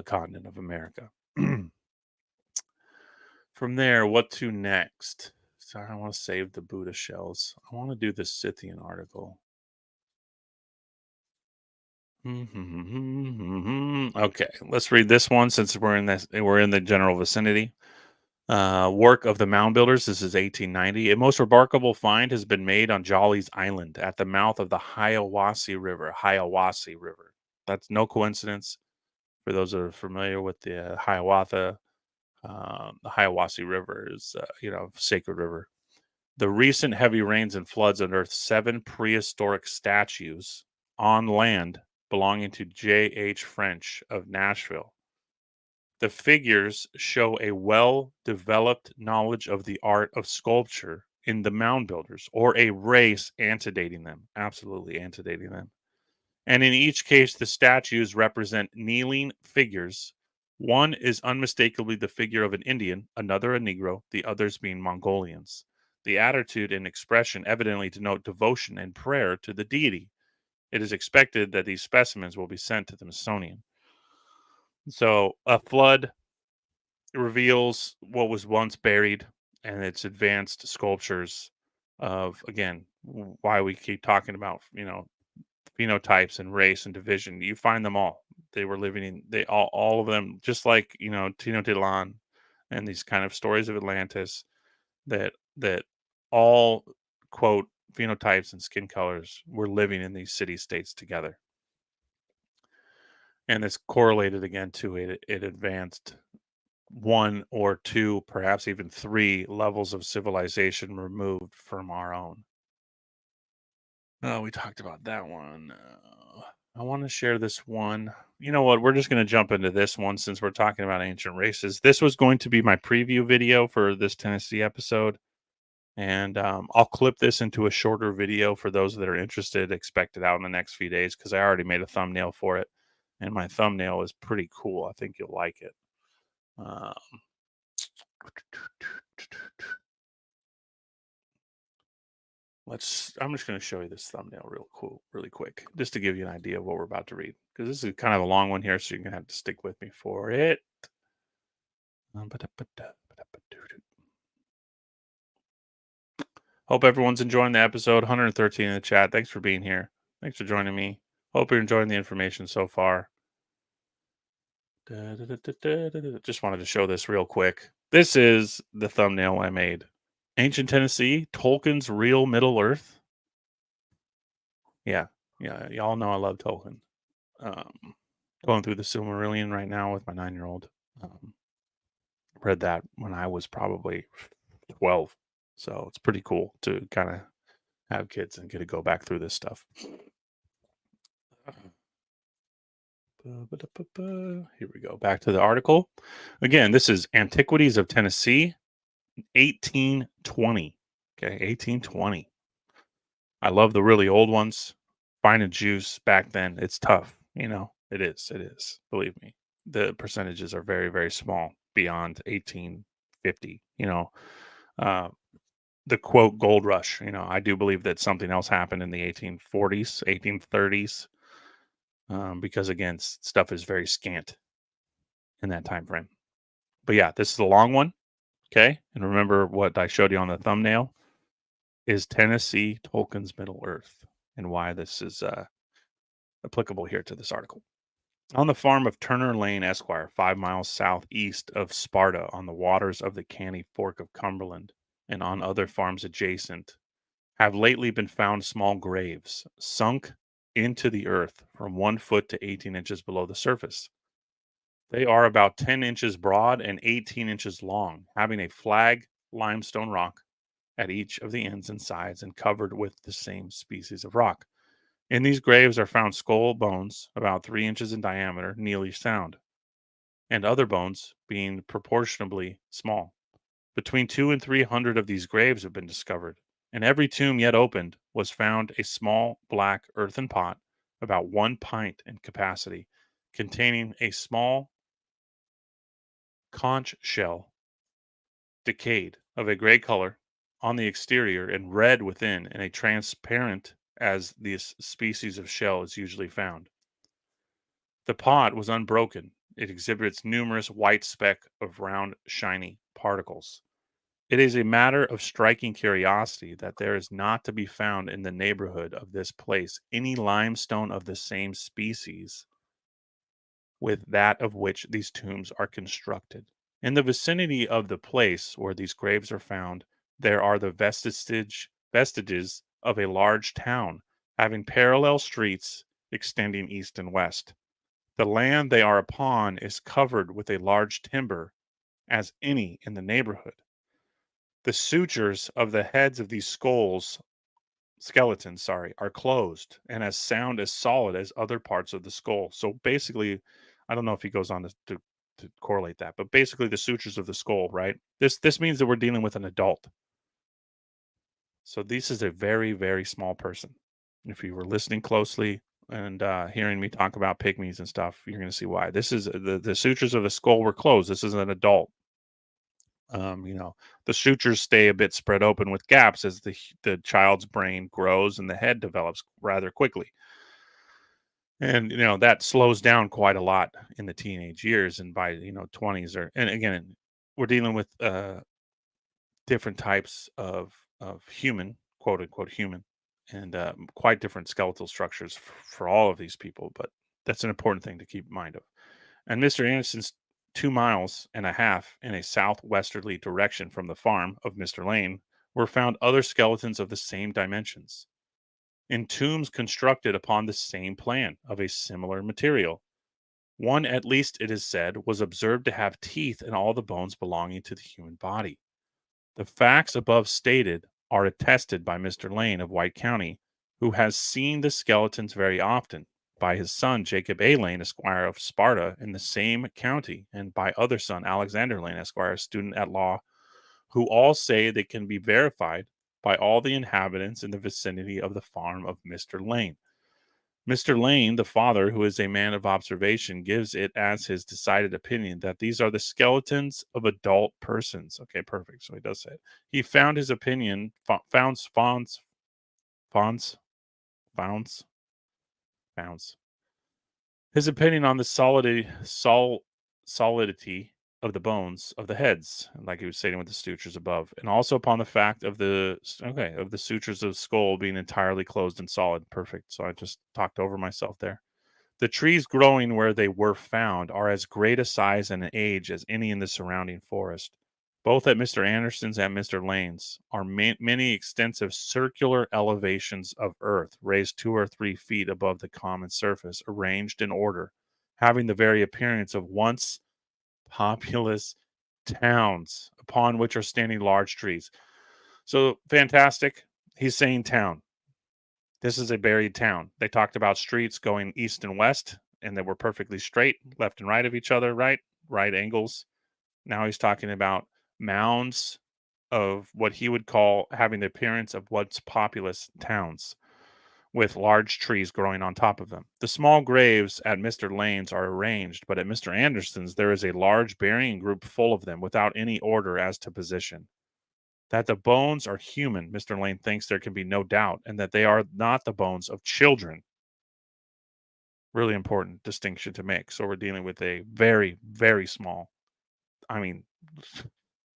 continent of America. From there, what to next? Sorry, I want to save the Buddha shells. I want to do the Scythian article. Okay, let's read this one since we're in the general vicinity. Work of the mound builders. This is 1890. A most remarkable find has been made on Jolly's Island at the mouth of the Hiawassee River. Hiawassee River. That's no coincidence. For those that are familiar with the Hiawatha, the Hiawassee River is, sacred river. The recent heavy rains and floods unearthed 7 prehistoric statues on land belonging to J.H. French of Nashville. The figures show a well-developed knowledge of the art of sculpture in the mound builders, or a race antedating them, absolutely antedating them. And in each case, the statues represent kneeling figures. One is unmistakably the figure of an Indian, another a Negro, the others being Mongolians. The attitude and expression evidently denote devotion and prayer to the deity. It is expected that these specimens will be sent to the Smithsonian. So, a flood reveals what was once buried, and it's advanced sculptures of, again, why we keep talking about, phenotypes and race and division. You find them all. They were living in all of them, just like Tenochtitlan and these kind of stories of Atlantis that all quote phenotypes and skin colors were living in these city states together. And it's correlated again to it advanced 1 or 2, perhaps even 3 levels of civilization removed from our own. Oh, we talked about that one. I want to share this one. You know what? We're just going to jump into this one since we're talking about ancient races. This was going to be my preview video for this Tennessee episode. And I'll clip this into a shorter video for those that are interested. Expect it out in the next few days because I already made a thumbnail for it. And my thumbnail is pretty cool. I think you'll like it. I'm just going to show you this thumbnail really quick, just to give you an idea of what we're about to read. Because this is kind of a long one here, so you're going to have to stick with me for it. Hope everyone's enjoying the episode. 113 in the chat. Thanks for being here. Thanks for joining me. Hope you're enjoying the information so far. Just wanted to show this real quick. This is the thumbnail I made. Ancient Tennessee, Tolkien's real Middle Earth. Yeah, y'all know I love Tolkien. Going through the Silmarillion right now with my 9-year-old. Read that when I was probably 12, so it's pretty cool to kind of have kids and get to go back through this stuff. Here we go. Back to the article. Again, this is Antiquities of Tennessee, 1820. Okay, 1820. I love the really old ones. Finding juice back then, it's tough. It is. It is. Believe me. The percentages are very, very small beyond 1850. The quote gold rush. I do believe that something else happened in the 1840s, 1830s. Because again, stuff is very scant in that time frame. But yeah, this is a long one. Okay, and remember what I showed you on the thumbnail is Tennessee, Tolkien's Middle Earth, and why this is applicable here to this article. On the farm of Turner Lane Esquire, 5 miles southeast of Sparta, on the waters of the Canny Fork of Cumberland, and on other farms adjacent, have lately been found small graves sunk into the earth from 1 foot to 18 inches below the surface. They are about 10 inches broad and 18 inches long, having a flag limestone rock at each of the ends and sides and covered with the same species of rock. In these graves are found skull bones about 3 inches in diameter, nearly sound, and other bones being proportionably small. Between 200 and 300 of these graves have been discovered, In every tomb yet opened was found a small black earthen pot, about 1 pint in capacity, containing a small conch shell, decayed, of a gray color on the exterior and red within, and a transparent as this species of shell is usually found. The pot was unbroken. It exhibits numerous white speck of round, shiny particles. It is a matter of striking curiosity that there is not to be found in the neighborhood of this place any limestone of the same species with that of which these tombs are constructed. In the vicinity of the place where these graves are found, there are the vestiges of a large town having parallel streets extending east and west. The land they are upon is covered with a large timber, as any in the neighborhood. The sutures of the heads of these skeletons, are closed and as sound as solid as other parts of the skull. So basically, I don't know if he goes on to correlate that, but basically the sutures of the skull, right? This means that we're dealing with an adult. So this is a very, very small person. If you were listening closely and hearing me talk about pygmies and stuff, you're going to see why. This is the sutures of the skull were closed. This is an adult. You know, the sutures stay a bit spread open with gaps as the child's brain grows and the head develops rather quickly. And that slows down quite a lot in the teenage years, and by 20s, or and again, we're dealing with different types of human, quote unquote human, and quite different skeletal structures for all of these people. But that's an important thing to keep in mind of. And Mr. Anderson's 2.5 miles in a southwesterly direction from the farm of Mr. Lane were found other skeletons of the same dimensions, in tombs constructed upon the same plan of a similar material. One, at least it is said, was observed to have teeth in all the bones belonging to the human body. The facts above stated are attested by Mr. Lane of White County, who has seen the skeletons very often, by his son Jacob A. Lane, Esquire of Sparta, in the same county, and by other son Alexander Lane, Esquire, student at law, who all say they can be verified by all the inhabitants in the vicinity of the farm of Mr. Lane. Mr. Lane, the father, who is a man of observation, gives it as his decided opinion that these are the skeletons of adult persons. Okay, perfect. So he does say it. He found his opinion, founds, his opinion on the solidity of the bones of the heads, like he was stating with the sutures above, and also upon the fact of the sutures of the skull being entirely closed and solid. Perfect. So I just talked over myself there. The trees growing where they were found are as great a size and an age as any in the surrounding forest. Both at Mr. Anderson's and Mr. Lane's are many extensive circular elevations of earth raised 2 or 3 feet above the common surface, arranged in order, having the very appearance of once populous towns, upon which are standing large trees. So fantastic. He's saying town. This is a buried town. They talked about streets going east and west, and they were perfectly straight, left and right of each other, right angles. Now he's talking about mounds of what he would call having the appearance of once populous towns, with large trees growing on top of them. The small graves at Mr. Lane's are arranged, but at Mr. Anderson's there is a large burying group full of them without any order as to position. That the bones are human, Mr. Lane thinks there can be no doubt, and that they are not the bones of children. Really important distinction to make. So we're dealing with a very, very small. I mean,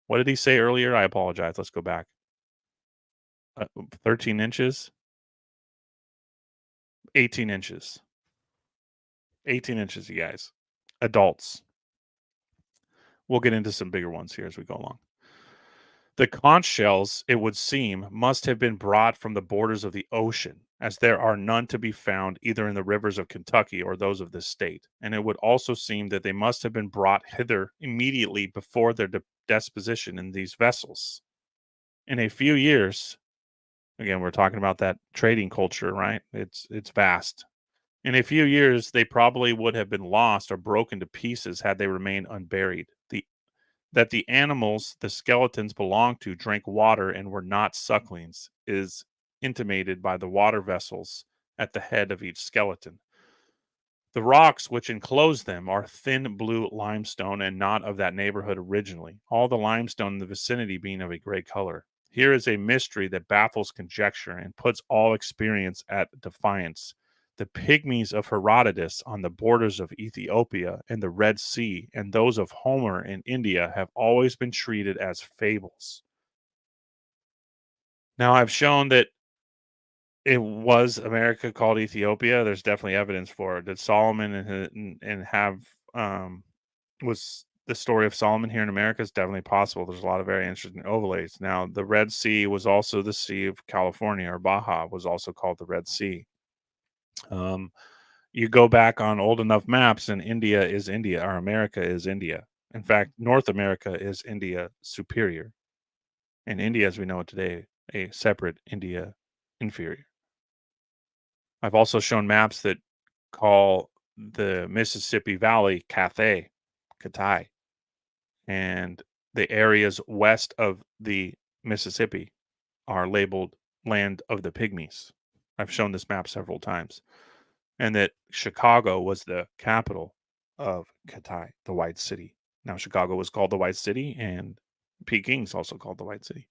what did he say earlier? I apologize. Let's go back. 13 inches, 18 inches. 18 inches, you guys. Adults. We'll get into some bigger ones here as we go along. The conch shells, it would seem, must have been brought from the borders of the ocean, as there are none to be found either in the rivers of Kentucky or those of this state. And it would also seem that they must have been brought hither immediately before their disposition in these vessels. In a few years, again, we're talking about that trading culture, right? It's vast. In a few years, they probably would have been lost or broken to pieces had they remained unburied. That the animals the skeletons belonged to drank water and were not sucklings is intimated by the water vessels at the head of each skeleton. The rocks which enclose them are thin blue limestone and not of that neighborhood originally, all the limestone in the vicinity being of a gray color. Here is a mystery that baffles conjecture and puts all experience at defiance. The pygmies of Herodotus on the borders of Ethiopia and the Red Sea, and those of Homer in India, have always been treated as fables. Now, I've shown that it was America called Ethiopia. There's definitely evidence for it. Did Solomon and have was the story of Solomon here in America is definitely possible. There's a lot of very interesting overlays. Now, the Red Sea was also the Sea of California, or Baja was also called the Red Sea. You go back on old enough maps, and India is India, or America is India. In fact, North America is India superior, and India, as we know it today, a separate India inferior. I've also shown maps that call the Mississippi Valley Cathay, and the areas west of the Mississippi are labeled Land of the Pygmies. I've shown this map several times, and that Chicago was the capital of Cathay, the White City. Now, Chicago was called the White City, and Peking's also called the White City.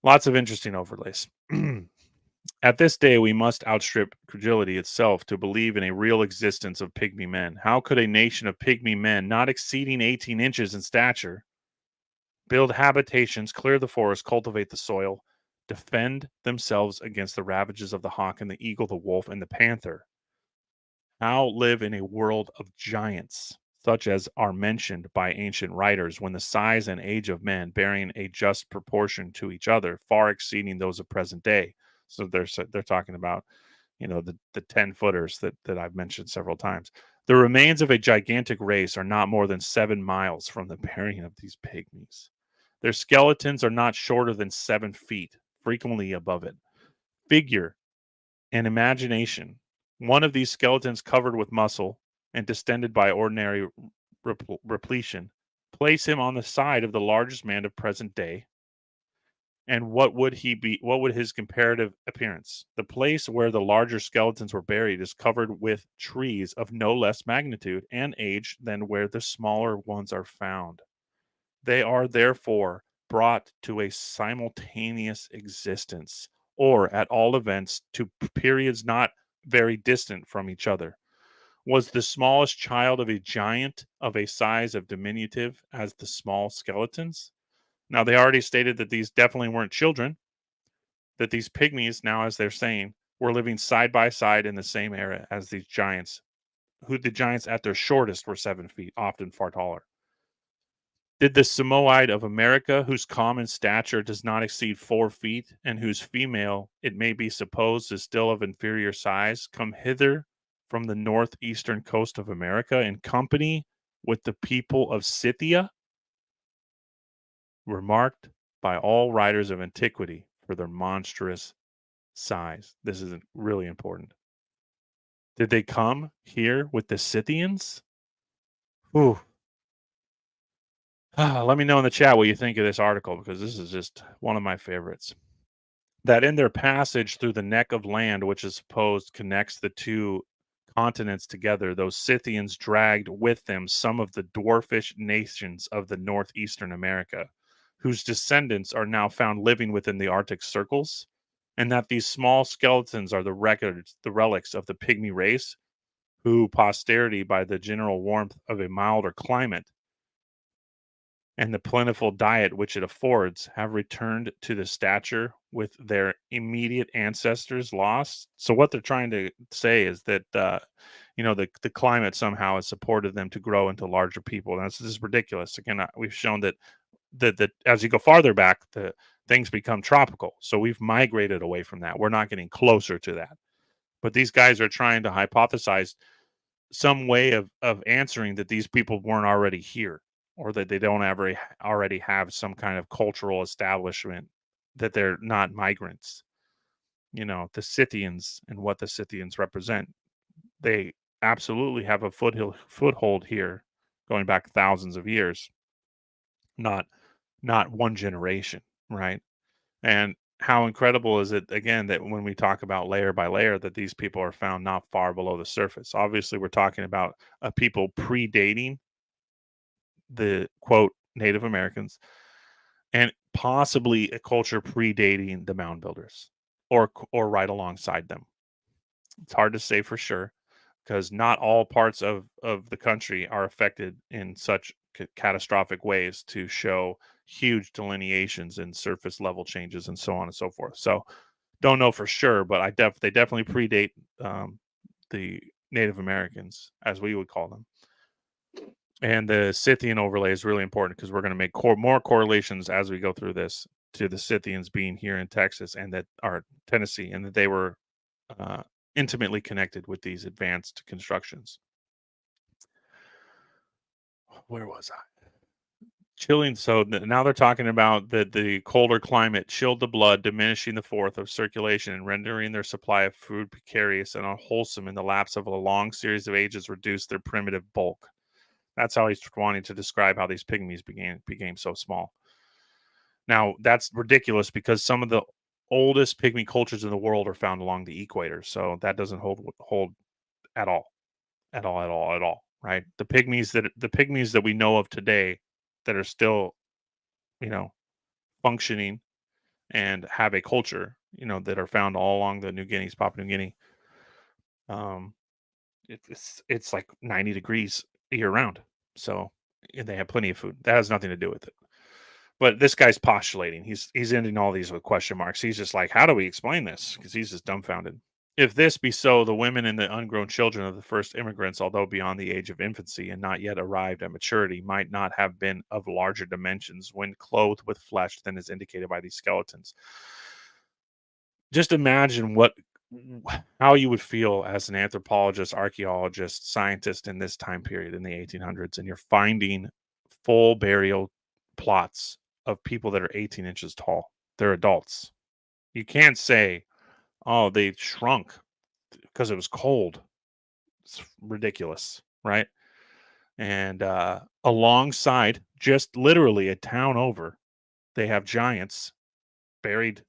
Lots of interesting overlays. At this day, we must outstrip credulity itself to believe in a real existence of pygmy men. How could a nation of pygmy men, not exceeding 18 inches in stature, build habitations, clear the forest, cultivate the soil, defend themselves against the ravages of the hawk and the eagle, the wolf, and the panther? How live in a world of giants, such as are mentioned by ancient writers, when the size and age of men, bearing a just proportion to each other, far exceeding those of present day? So they're talking about, the 10-footers that I've mentioned several times. The remains of a gigantic race are not more than 7 miles from the bearing of these pygmies. Their skeletons are not shorter than 7 feet, frequently above it. Figure and imagination one of these skeletons covered with muscle and distended by ordinary repletion. Place him on the side of the largest man of present day, and what would he be? What would his comparative appearance? The place where the larger skeletons were buried is covered with trees of no less magnitude and age than where the smaller ones are found. They are therefore brought to a simultaneous existence, or at all events to periods not very distant from each other. Was the smallest child of a giant of a size of diminutive as the small skeletons? Now, they already stated that these definitely weren't children, that these pygmies, now as they're saying, were living side by side in the same era as these giants, who the giants at their shortest were 7 feet, often far taller. Did the Samoyed of America, whose common stature does not exceed 4 feet, and whose female, it may be supposed, is still of inferior size, come hither from the northeastern coast of America in company with the people of Scythia, remarked by all writers of antiquity for their monstrous size? This is really important. Did they come here with the Scythians? Ooh. Let me know in the chat what you think of this article, because this is just one of my favorites. That in their passage through the neck of land, which is supposed connects the two continents together, those Scythians dragged with them some of the dwarfish nations of the northeastern America, whose descendants are now found living within the Arctic circles, and that these small skeletons are the relics of the pygmy race, who posterity, by the general warmth of a milder climate and the plentiful diet which it affords, have returned to the stature with their immediate ancestors lost. So what they're trying to say is that the climate somehow has supported them to grow into larger people. And this is ridiculous. Again, we've shown that as you go farther back, the things become tropical. So we've migrated away from that. We're not getting closer to that. But these guys are trying to hypothesize some way of answering that these people weren't already here, or that they don't ever already have some kind of cultural establishment, that they're not migrants. The Scythians and what the Scythians represent, they absolutely have a foothold here, going back thousands of years, not one generation, right? And how incredible is it, again, that when we talk about layer by layer, that these people are found not far below the surface? Obviously, we're talking about a people predating the quote Native Americans, and possibly a culture predating the mound builders, or right alongside them. It's hard to say for sure because not all parts of the country are affected in such catastrophic ways to show huge delineations and surface level changes and so on and so forth. So don't know for sure, but they definitely predate um, the Native Americans, as we would call them. And the Scythian overlay is really important because we're going to make more correlations as we go through this to the Scythians being here in Texas and that are Tennessee, and that they were uh, intimately connected with these advanced constructions. Where was I? Chilling. So now they're talking about that the colder climate chilled the blood, diminishing the fourth of circulation and rendering their supply of food precarious and unwholesome in the lapse of a long series of ages, reduced their primitive bulk. That's how he's wanting to describe how these pygmies became so small. Now that's ridiculous because some of the oldest pygmy cultures in the world are found along the equator, so that doesn't hold at all, at all. Right? The pygmies that we know of today that are still, you know, functioning and have a culture, that are found all along the New Guineas, Papua New Guinea. Um, it's like 90 degrees year round, so and they have plenty of food. That has nothing to do with it. But this guy's postulating. He's ending all these with question marks. He's just like, how do we explain this? Because he's just dumbfounded. If this be so, the women and the ungrown children of the first immigrants, although beyond the age of infancy and not yet arrived at maturity, might not have been of larger dimensions when clothed with flesh than is indicated by these skeletons. Just imagine how you would feel as an anthropologist, archaeologist, scientist in this time period in the 1800s, and you're finding full burial plots of people that are 18 inches tall. They're adults. You can't say, oh, they shrunk because it was cold. It's ridiculous, right? And alongside, just literally a town over, they have giants buried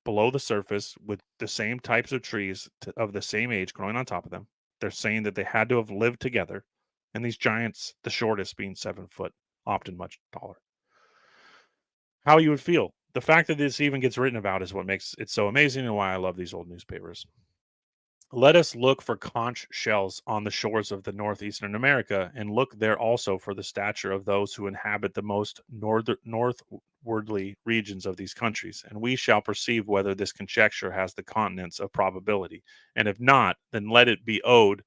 below the surface with the same types of trees of the same age growing on top of them. They're saying that they had to have lived together. And these giants, the shortest being 7 foot, often much taller. How you would feel. The fact that this even gets written about is what makes it so amazing and why I love these old newspapers. Let us look for conch shells on the shores of the northeastern America, and look there also for the stature of those who inhabit the most northwardly regions of these countries, and we shall perceive whether this conjecture has the continence of probability. And if not, then let it be owed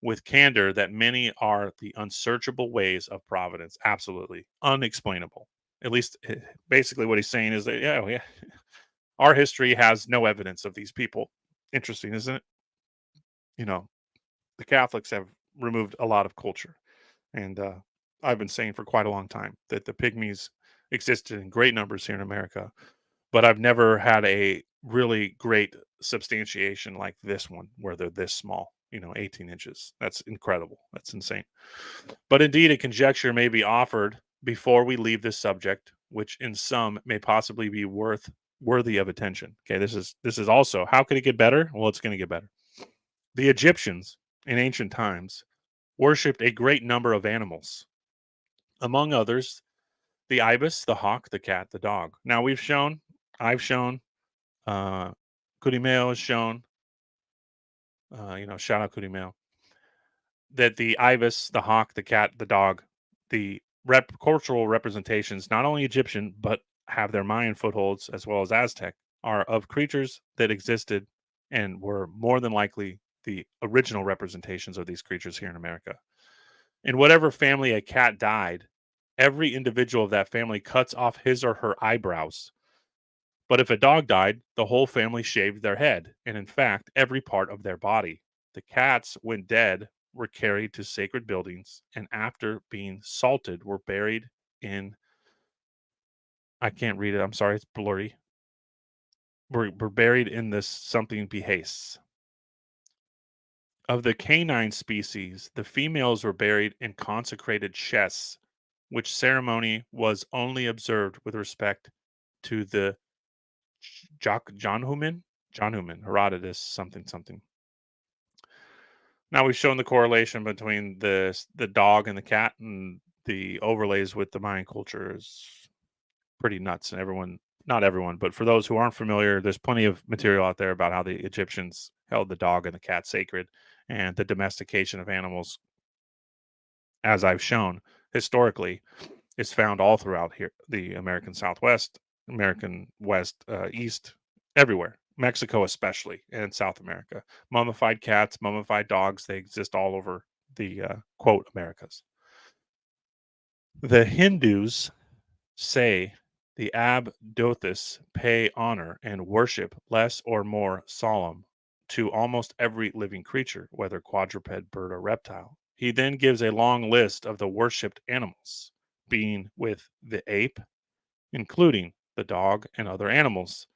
with candor that many are the unsearchable ways of providence, absolutely unexplainable. At least, basically, what he's saying is that, yeah, our history has no evidence of these people. Interesting, isn't it? You know, the Catholics have removed a lot of culture. And I've been saying for quite a long time that the pygmies existed in great numbers here in America, but I've never had a really great substantiation like this one, where they're this small, 18 inches. That's incredible. That's insane. But indeed, a conjecture may be offered before we leave this subject, which in some may possibly be worthy of attention. Okay, this is also, how could it get better? Well, it's going to get better. The Egyptians in ancient times worshipped a great number of animals, among others, the ibis, the hawk, the cat, the dog. Now I've shown, uh, Kudimeo has shown, shout out Kudimeo, that the ibis, the hawk, the cat, the dog, the cultural representations, not only Egyptian, but have their Mayan footholds as well as Aztec, are of creatures that existed and were more than likely the original representations of these creatures here in America. In whatever family a cat died, every individual of that family cuts off his or her eyebrows. But if a dog died, the whole family shaved their head, and in fact, every part of their body. The cats, when dead, were carried to sacred buildings, and after being salted, were buried in. I can't read it. I'm sorry, it's blurry. Were buried in this something behastes. Of the canine species, the females were buried in consecrated chests, which ceremony was only observed with respect to the John Human, Herodotus, something something. Now we've shown the correlation between the dog and the cat, and the overlays with the Mayan culture is pretty nuts. And everyone, not everyone, but for those who aren't familiar, there's plenty of material out there about how the Egyptians held the dog and the cat sacred, and the domestication of animals, as I've shown historically, is found all throughout here, the American Southwest, American West, East, everywhere. Mexico, especially, and South America. Mummified cats, mummified dogs, they exist all over the quote Americas. The Hindus say the Abdothis pay honor and worship less or more solemn to almost every living creature, whether quadruped, bird, or reptile. He then gives a long list of the worshipped animals, being with the ape, including the dog and other animals.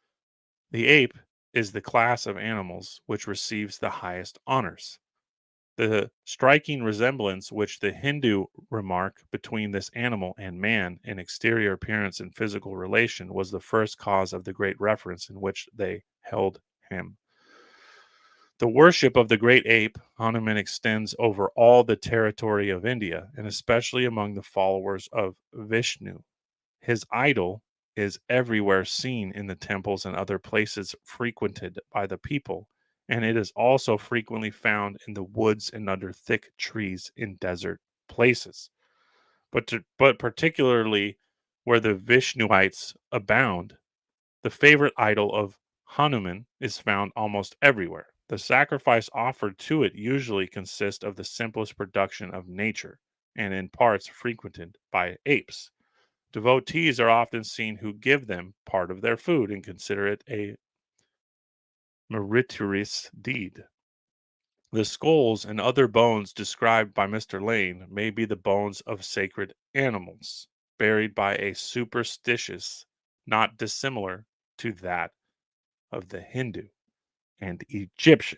The ape is the class of animals which receives the highest honors. The striking resemblance which the Hindu remark between this animal and man in exterior appearance and physical relation was the first cause of the great reverence in which they held him. The worship of the great ape, Hanuman, extends over all the territory of India, and especially among the followers of Vishnu. His idol is everywhere seen in the temples and other places frequented by the people, and it is also frequently found in the woods and under thick trees in desert places. But particularly where the Vishnuites abound, the favorite idol of Hanuman is found almost everywhere. The sacrifice offered to it usually consists of the simplest production of nature, and in parts frequented by apes. Devotees are often seen who give them part of their food and consider it a meritorious deed. The skulls and other bones described by Mr. Lane may be the bones of sacred animals, buried by a superstitious not dissimilar to that of the Hindu and Egyptian.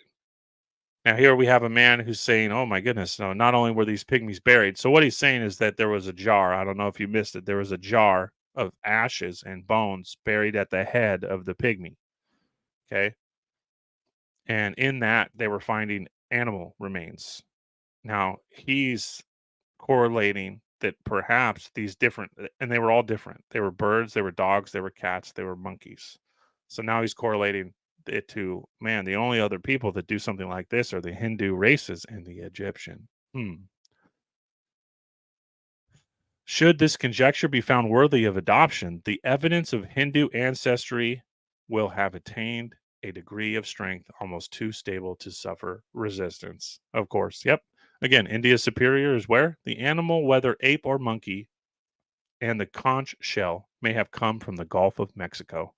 Now, here we have a man who's saying, oh my goodness, no, not only were these pygmies buried. So, what he's saying is that there was a jar. I don't know if you missed it. There was a jar of ashes and bones buried at the head of the pygmy. Okay. And in that, they were finding animal remains. Now, he's correlating that perhaps these different, and they were all different. They were birds, they were dogs, they were cats, they were monkeys. So now he's correlating it to, man, the only other people that do something like this are the Hindu races and the Egyptian. Should this conjecture be found worthy of adoption, the evidence of Hindu ancestry will have attained a degree of strength almost too stable to suffer resistance. Of course, yep. Again, India's superior is where? The animal, whether ape or monkey, and the conch shell may have come from the Gulf of Mexico.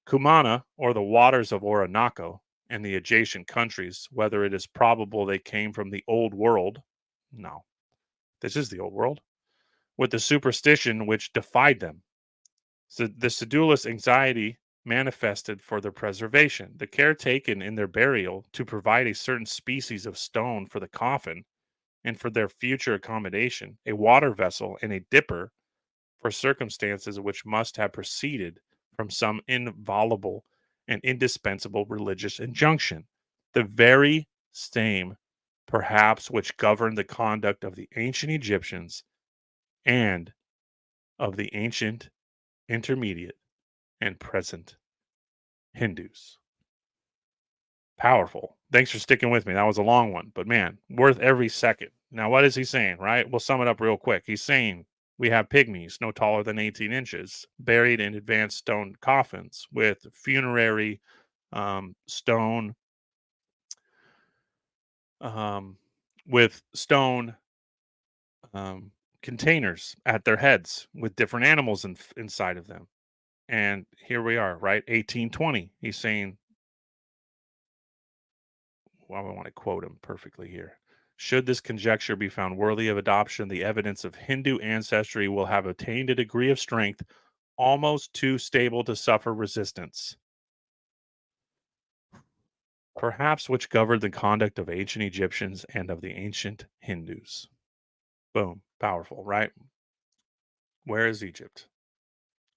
Cumana, or the waters of Orinoco, and the adjacent countries, whether it is probable they came from the Old World. No, this is the Old World, with the superstition which defied them. So the sedulous anxiety manifested for their preservation, the care taken in their burial to provide a certain species of stone for the coffin, and for their future accommodation, a water vessel and a dipper for circumstances which must have proceeded from some inviolable and indispensable religious injunction, the very same, perhaps, which governed the conduct of the ancient Egyptians and of the ancient, intermediate, and present Hindus. Powerful. Thanks for sticking with me. That was a long one, but man, worth every second. Now, what is he saying, right? We'll sum it up real quick. He's saying we have pygmies no taller than 18 inches, buried in advanced stone coffins with funerary stone, um, with stone containers at their heads with different animals inside of them. And here we are, right? 1820. He's saying, well, I want to quote him perfectly here. Should this conjecture be found worthy of adoption, the evidence of Hindu ancestry will have attained a degree of strength almost too stable to suffer resistance, perhaps which governed the conduct of ancient Egyptians and of the ancient Hindus. Boom. Powerful, right? Where is Egypt?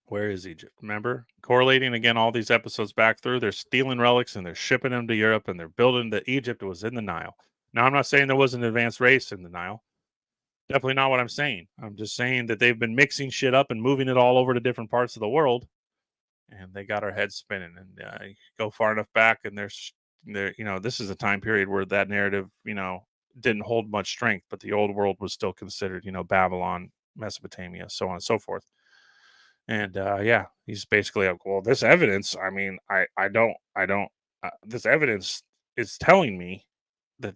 Where is Egypt? Remember? Correlating again all these episodes back through. They're stealing relics and they're shipping them to Europe and they're building that Egypt was in the Nile. Now, I'm not saying there was an advanced race in the Nile. Definitely not what I'm saying. I'm just saying that they've been mixing shit up and moving it all over to different parts of the world, and they got our heads spinning. And you go far enough back, and this is a time period where that narrative, didn't hold much strength, but the old world was still considered, Babylon, Mesopotamia, so on and so forth. And yeah, he's basically like, well, this evidence. I mean, I don't. This evidence is telling me that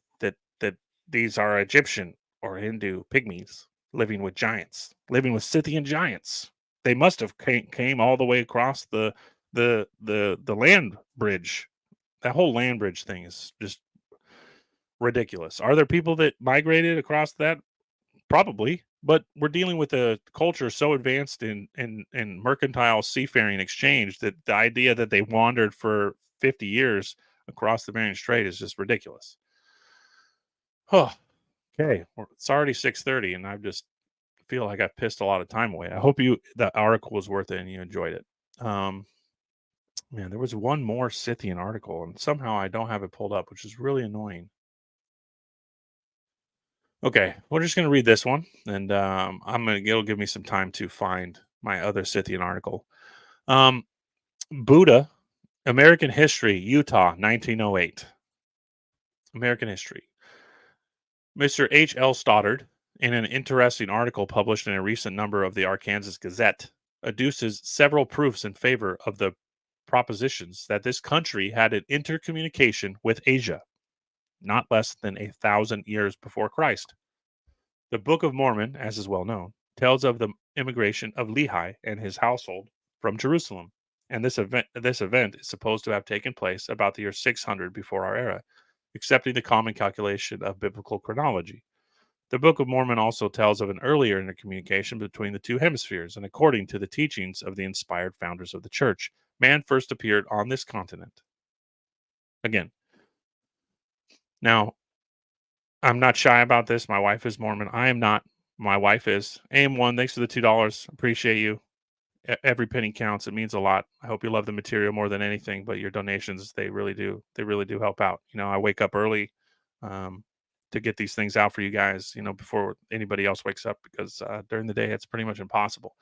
these are Egyptian or Hindu pygmies living with giants, living with Scythian giants. They must have came all the way across the land bridge. That whole land bridge thing is just ridiculous. Are there people that migrated across that? Probably, but we're dealing with a culture so advanced in mercantile seafaring exchange that the idea that they wandered for 50 years across the Bering Strait is just ridiculous. Oh, okay. Well, it's already 6:30, and I just feel like I've pissed a lot of time away. I hope the article was worth it and you enjoyed it. Um, Man, there was one more Scythian article, and somehow I don't have it pulled up, which is really annoying. Okay, we're just gonna read this one, and it'll give me some time to find my other Scythian article. Um, Buddha, American History, Utah, 1908. American History. Mr. H. L. Stoddard, in an interesting article published in a recent number of the Arkansas Gazette, adduces several proofs in favor of the propositions that this country had an intercommunication with Asia, not less than 1,000 years before Christ. The Book of Mormon, as is well known, tells of the immigration of Lehi and his household from Jerusalem, and this event is supposed to have taken place about the year 600 before our era, accepting the common calculation of biblical chronology. The Book of Mormon also tells of an earlier intercommunication between the two hemispheres, and according to the teachings of the inspired founders of the church, man first appeared on this continent. Again, now I'm not shy about this. My wife is Mormon. I am not. My wife is. AM1, thanks for the $2. Appreciate you. Every penny counts. It means a lot. I hope you love the material more than anything, but your donations, they really do. They really do help out. I wake up early um, to get these things out for you guys, before anybody else wakes up because during the day, it's pretty much impossible.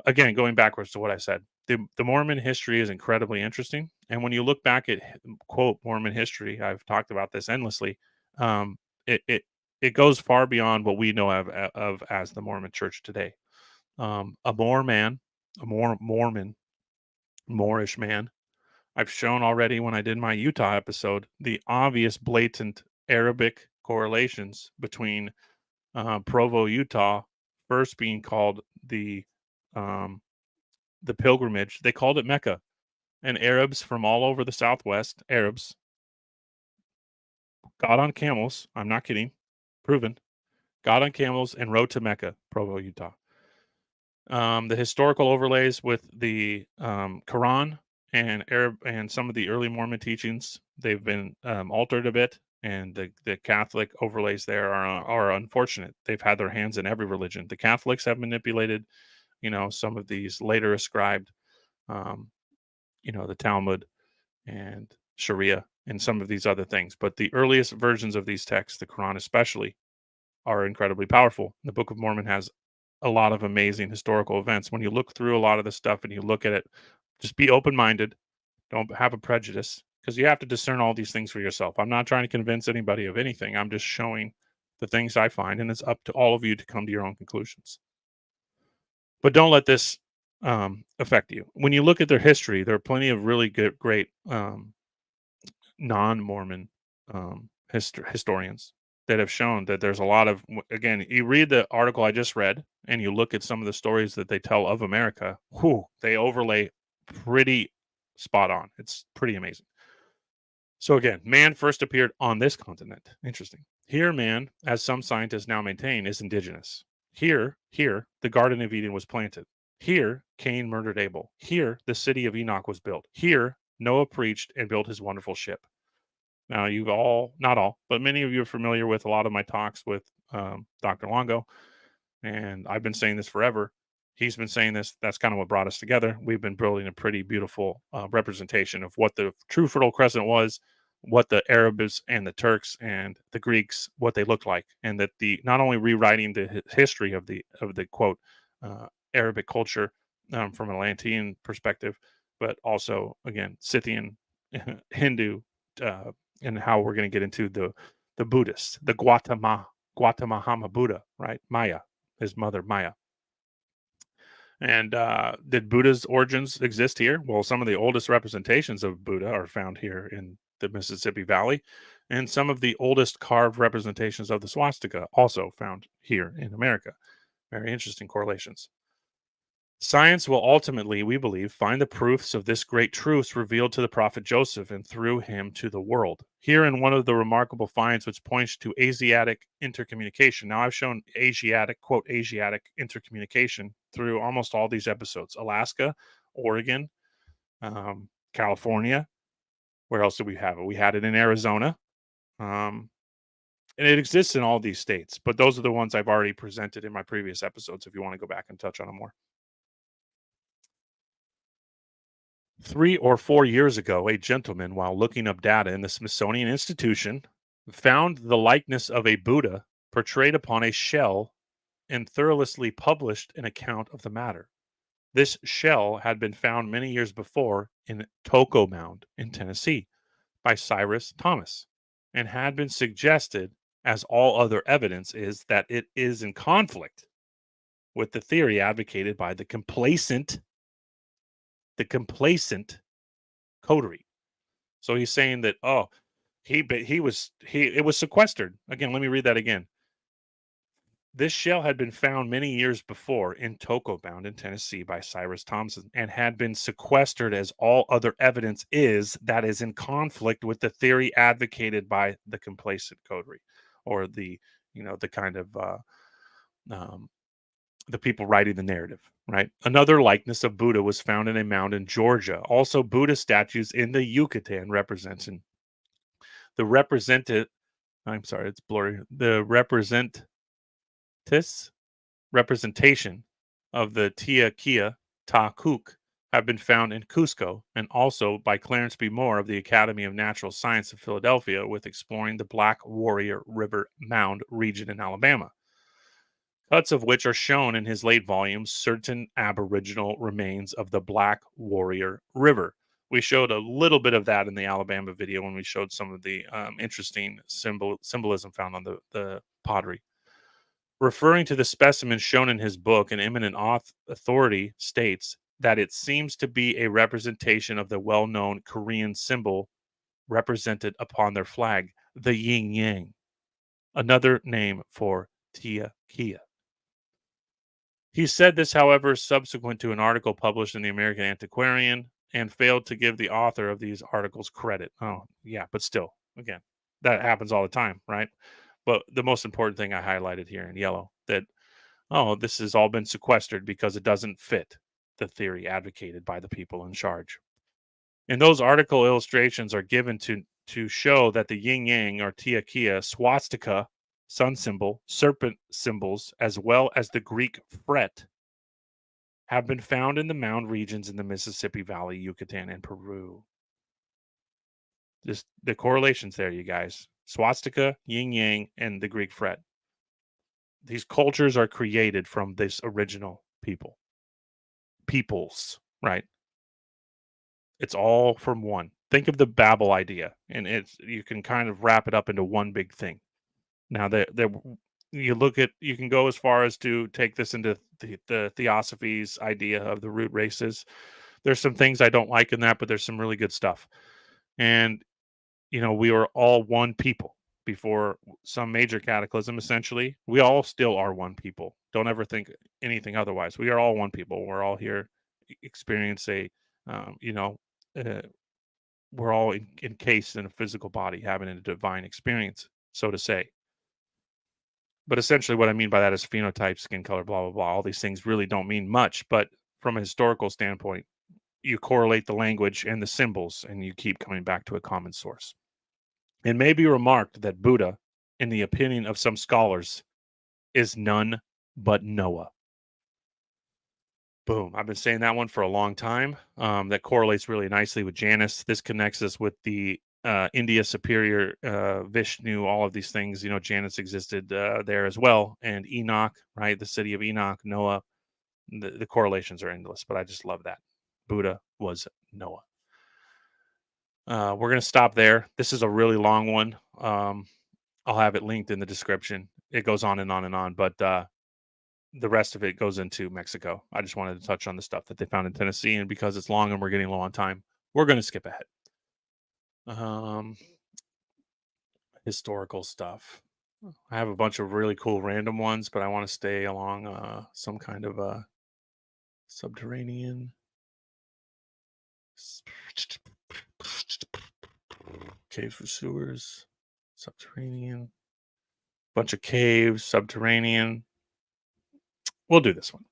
Again, going backwards to what I said, the Mormon history is incredibly interesting. And when you look back at, quote, Mormon history, I've talked about this endlessly. Um, it goes far beyond what we know of as the Mormon Church today. A Mormon, Moorish man. I've shown already when I did my Utah episode the obvious, blatant Arabic correlations between Provo, Utah, first being called um, the pilgrimage. They called it Mecca, and Arabs from all over the Southwest, Arabs, got on camels. I'm not kidding, proven. Got on camels and rode to Mecca, Provo, Utah. The historical overlays with the Quran and Arab and some of the early Mormon teachings, they've been altered a bit, and the Catholic overlays there are unfortunate. They've had their hands in every religion. The Catholics have manipulated, some of these later ascribed, um, the Talmud and Sharia and some of these other things. But the earliest versions of these texts, the Quran especially, are incredibly powerful. The Book of Mormon has a lot of amazing historical events. When you look through a lot of the stuff and you look at it, just be open minded. Don't have a prejudice because you have to discern all these things for yourself. I'm not trying to convince anybody of anything. I'm just showing the things I find, and it's up to all of you to come to your own conclusions. But don't let this affect you. When you look at their history, there are plenty of really good, great non-Mormon historians that have shown that there's a lot of, again, you read the article I just read and you look at some of the stories that they tell of America, they overlay pretty spot on. It's pretty amazing. So again, man first appeared on this continent. Interesting. Here, man, as some scientists now maintain, is indigenous. Here, the Garden of Eden was planted. Here, Cain murdered Abel. Here, the city of Enoch was built. Here, Noah preached and built his wonderful ship. Now, not all, but many of you are familiar with a lot of my talks with Dr. Longo, and I've been saying this forever. He's been saying this. That's kind of what brought us together. We've been building a pretty beautiful representation of what the true Fertile Crescent was, what the Arabs and the Turks and the Greeks, what they looked like, and that the not only rewriting the history of the quote Arabic culture from an Atlantean perspective, but also again Scythian, Hindu, and how we're going to get into the Buddhists, the Gautama Buddha, right? Maya, his mother Maya. And did Buddha's origins exist here? Well, some of the oldest representations of Buddha are found here in the Mississippi Valley, and some of the oldest carved representations of the swastika also found here in America. Very interesting correlations. Science will ultimately, we believe, find the proofs of this great truth revealed to the prophet Joseph and through him to the world. Here in one of the remarkable finds which points to Asiatic intercommunication. Now, I've shown Asiatic, quote, Asiatic intercommunication through almost all these episodes. Alaska, Oregon, California. Where else do we have it? We had it in Arizona. And it exists in all these states, but those are the ones I've already presented in my previous episodes if you want to go back and touch on them more. 3 or 4 years ago, a gentleman, while looking up data in the Smithsonian Institution, found the likeness of a Buddha portrayed upon a shell and thoroughly published an account of the matter. This shell had been found many years before in Toko Mound in Tennessee by Cyrus Thomas and had been suggested, as all other evidence is, that it is in conflict with the theory advocated by the complacent coterie. So he's saying that it was sequestered. Again, let me read that again. This shell had been found many years before in Toko Mound in Tennessee by Cyrus Thompson and had been sequestered, as all other evidence is, that is in conflict with the theory advocated by the complacent coterie, or the kind of the people writing the narrative, right? Another likeness of Buddha was found in a mound in Georgia. Also, Buddha statues in the Yucatan representing the represented. I'm sorry, it's blurry. The representation of the Tia Kia Ta Cook have been found in Cusco, and also by Clarence B. Moore of the Academy of Natural Science of Philadelphia with exploring the Black Warrior River Mound region in Alabama. Cuts of which are shown in his late volumes, Certain Aboriginal Remains of the Black Warrior River. We showed a little bit of that in the Alabama video when we showed some of the interesting symbolism found on the pottery. Referring to the specimen shown in his book, an eminent authority states that it seems to be a representation of the well-known Korean symbol represented upon their flag, the yin yang, another name for Tia Kia. He said this, however, subsequent to an article published in the American Antiquarian, and failed to give the author of these articles credit. Oh, yeah, but still, again, that happens all the time, right? But the most important thing I highlighted here in yellow, that, this has all been sequestered because it doesn't fit the theory advocated by the people in charge. And those article illustrations are given to show that the yin yang or Tia Kia, swastika, sun symbol, serpent symbols, as well as the Greek fret, have been found in the mound regions in the Mississippi Valley, Yucatan, and Peru. Just the correlations there, you guys. Swastika, yin yang, and the Greek fret. These cultures are created from this original peoples, right? It's all from one. Think of the Babel idea, and you can kind of wrap it up into one big thing. Now, you can go as far as to take this into the Theosophy's idea of the root races. There's some things I don't like in that, but there's some really good stuff. And, we were all one people before some major cataclysm, essentially. We all still are one people. Don't ever think anything otherwise. We are all one people. We're all here experience we're all encased in a physical body, having a divine experience, so to say. But essentially what I mean by that is phenotype, skin color, blah, blah, blah. All these things really don't mean much. But from a historical standpoint, you correlate the language and the symbols, and you keep coming back to a common source. It may be remarked that Buddha, in the opinion of some scholars, is none but Noah. Boom. I've been saying that one for a long time. That correlates really nicely with Janus. This connects us with the India Superior, Vishnu, all of these things. Janus existed there as well. And Enoch, right? The city of Enoch, Noah. The correlations are endless, but I just love that. Buddha was Noah. We're going to stop there. This is a really long one. I'll have it linked in the description. It goes on and on and on, but the rest of it goes into Mexico. I just wanted to touch on the stuff that they found in Tennessee, and because it's long and we're getting low on time, we're going to skip ahead. Historical stuff. I have a bunch of really cool random ones, but I want to stay along some kind of subterranean caves for sewers, subterranean, bunch of caves, subterranean. We'll do this one.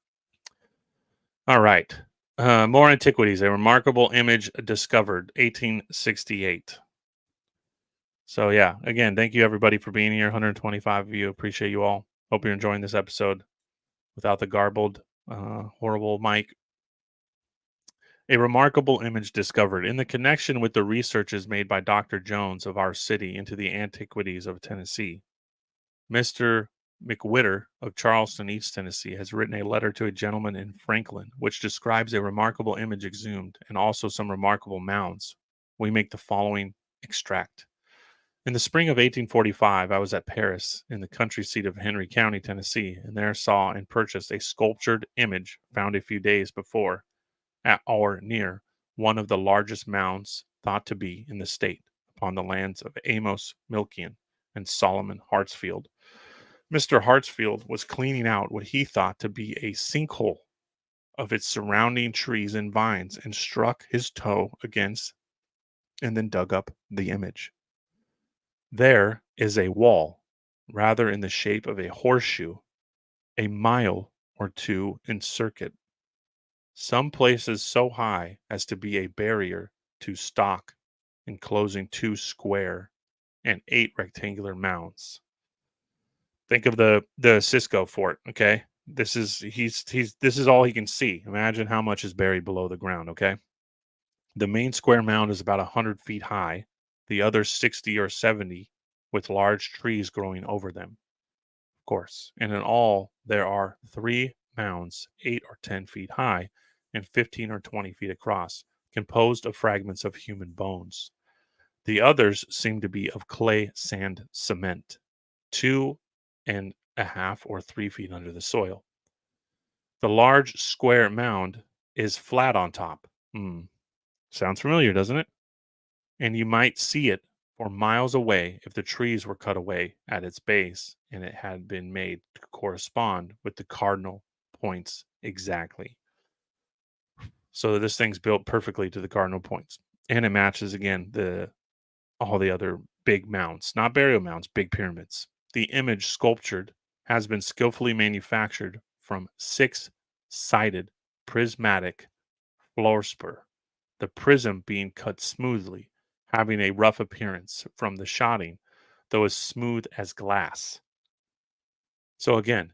All right. More antiquities. A remarkable image discovered, 1868. So yeah, again, thank you everybody for being here. 125 of you. Appreciate you all. Hope you're enjoying this episode without the garbled, horrible mic. A remarkable image discovered in the connection with the researches made by Dr. Jones of our city into the antiquities of Tennessee. Mr. McWhitter of Charleston, East Tennessee, has written a letter to a gentleman in Franklin, which describes a remarkable image exhumed and also some remarkable mounds. We make the following extract. In the spring of 1845, I was at Paris, in the country seat of Henry County, Tennessee, and there saw and purchased a sculptured image found a few days before at or near one of the largest mounds thought to be in the state upon the lands of Amos Milkian and Solomon Hartsfield. Mr. Hartsfield was cleaning out what he thought to be a sinkhole of its surrounding trees and vines and struck his toe against and then dug up the image. There is a wall, rather in the shape of a horseshoe, a mile or two in circuit, some places so high as to be a barrier to stock, enclosing 2 square and 8 rectangular mounds. Think of the Cisco fort, okay? This is this is all he can see. Imagine how much is buried below the ground, okay? The main square mound is about 100 feet high, the other 60 or 70 with large trees growing over them, of course. And in all, there are 3 mounds, 8 or 10 feet high and 15 or 20 feet across, composed of fragments of human bones. The others seem to be of clay, sand, cement, 2.5 or 3 feet under the soil. The large square mound is flat on top. Sounds familiar, doesn't it? And you might see it for miles away if the trees were cut away at its base and it had been made to correspond with the cardinal points exactly. So this thing's built perfectly to the cardinal points. And it matches again all the other big mounds, not burial mounds, big pyramids. The image sculptured has been skillfully manufactured from 6-sided prismatic fluorspar, the prism being cut smoothly, having a rough appearance from the shotting, though as smooth as glass. So again,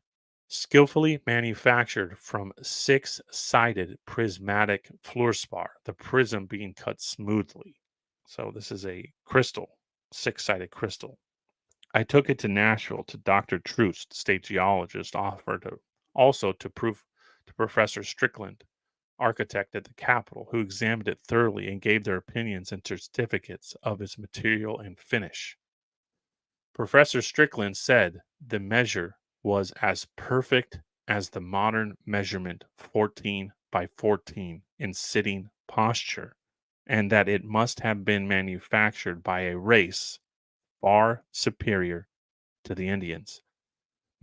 skillfully manufactured from 6-sided prismatic fluorspar, the prism being cut smoothly. So this is a crystal, 6-sided crystal. I took it to Nashville to Dr. Troost, state geologist, also to Professor Strickland, architect at the Capitol, who examined it thoroughly and gave their opinions and certificates of its material and finish. Professor Strickland said the measure was as perfect as the modern measurement 14 by 14 in sitting posture, and that it must have been manufactured by a race far superior to the Indians.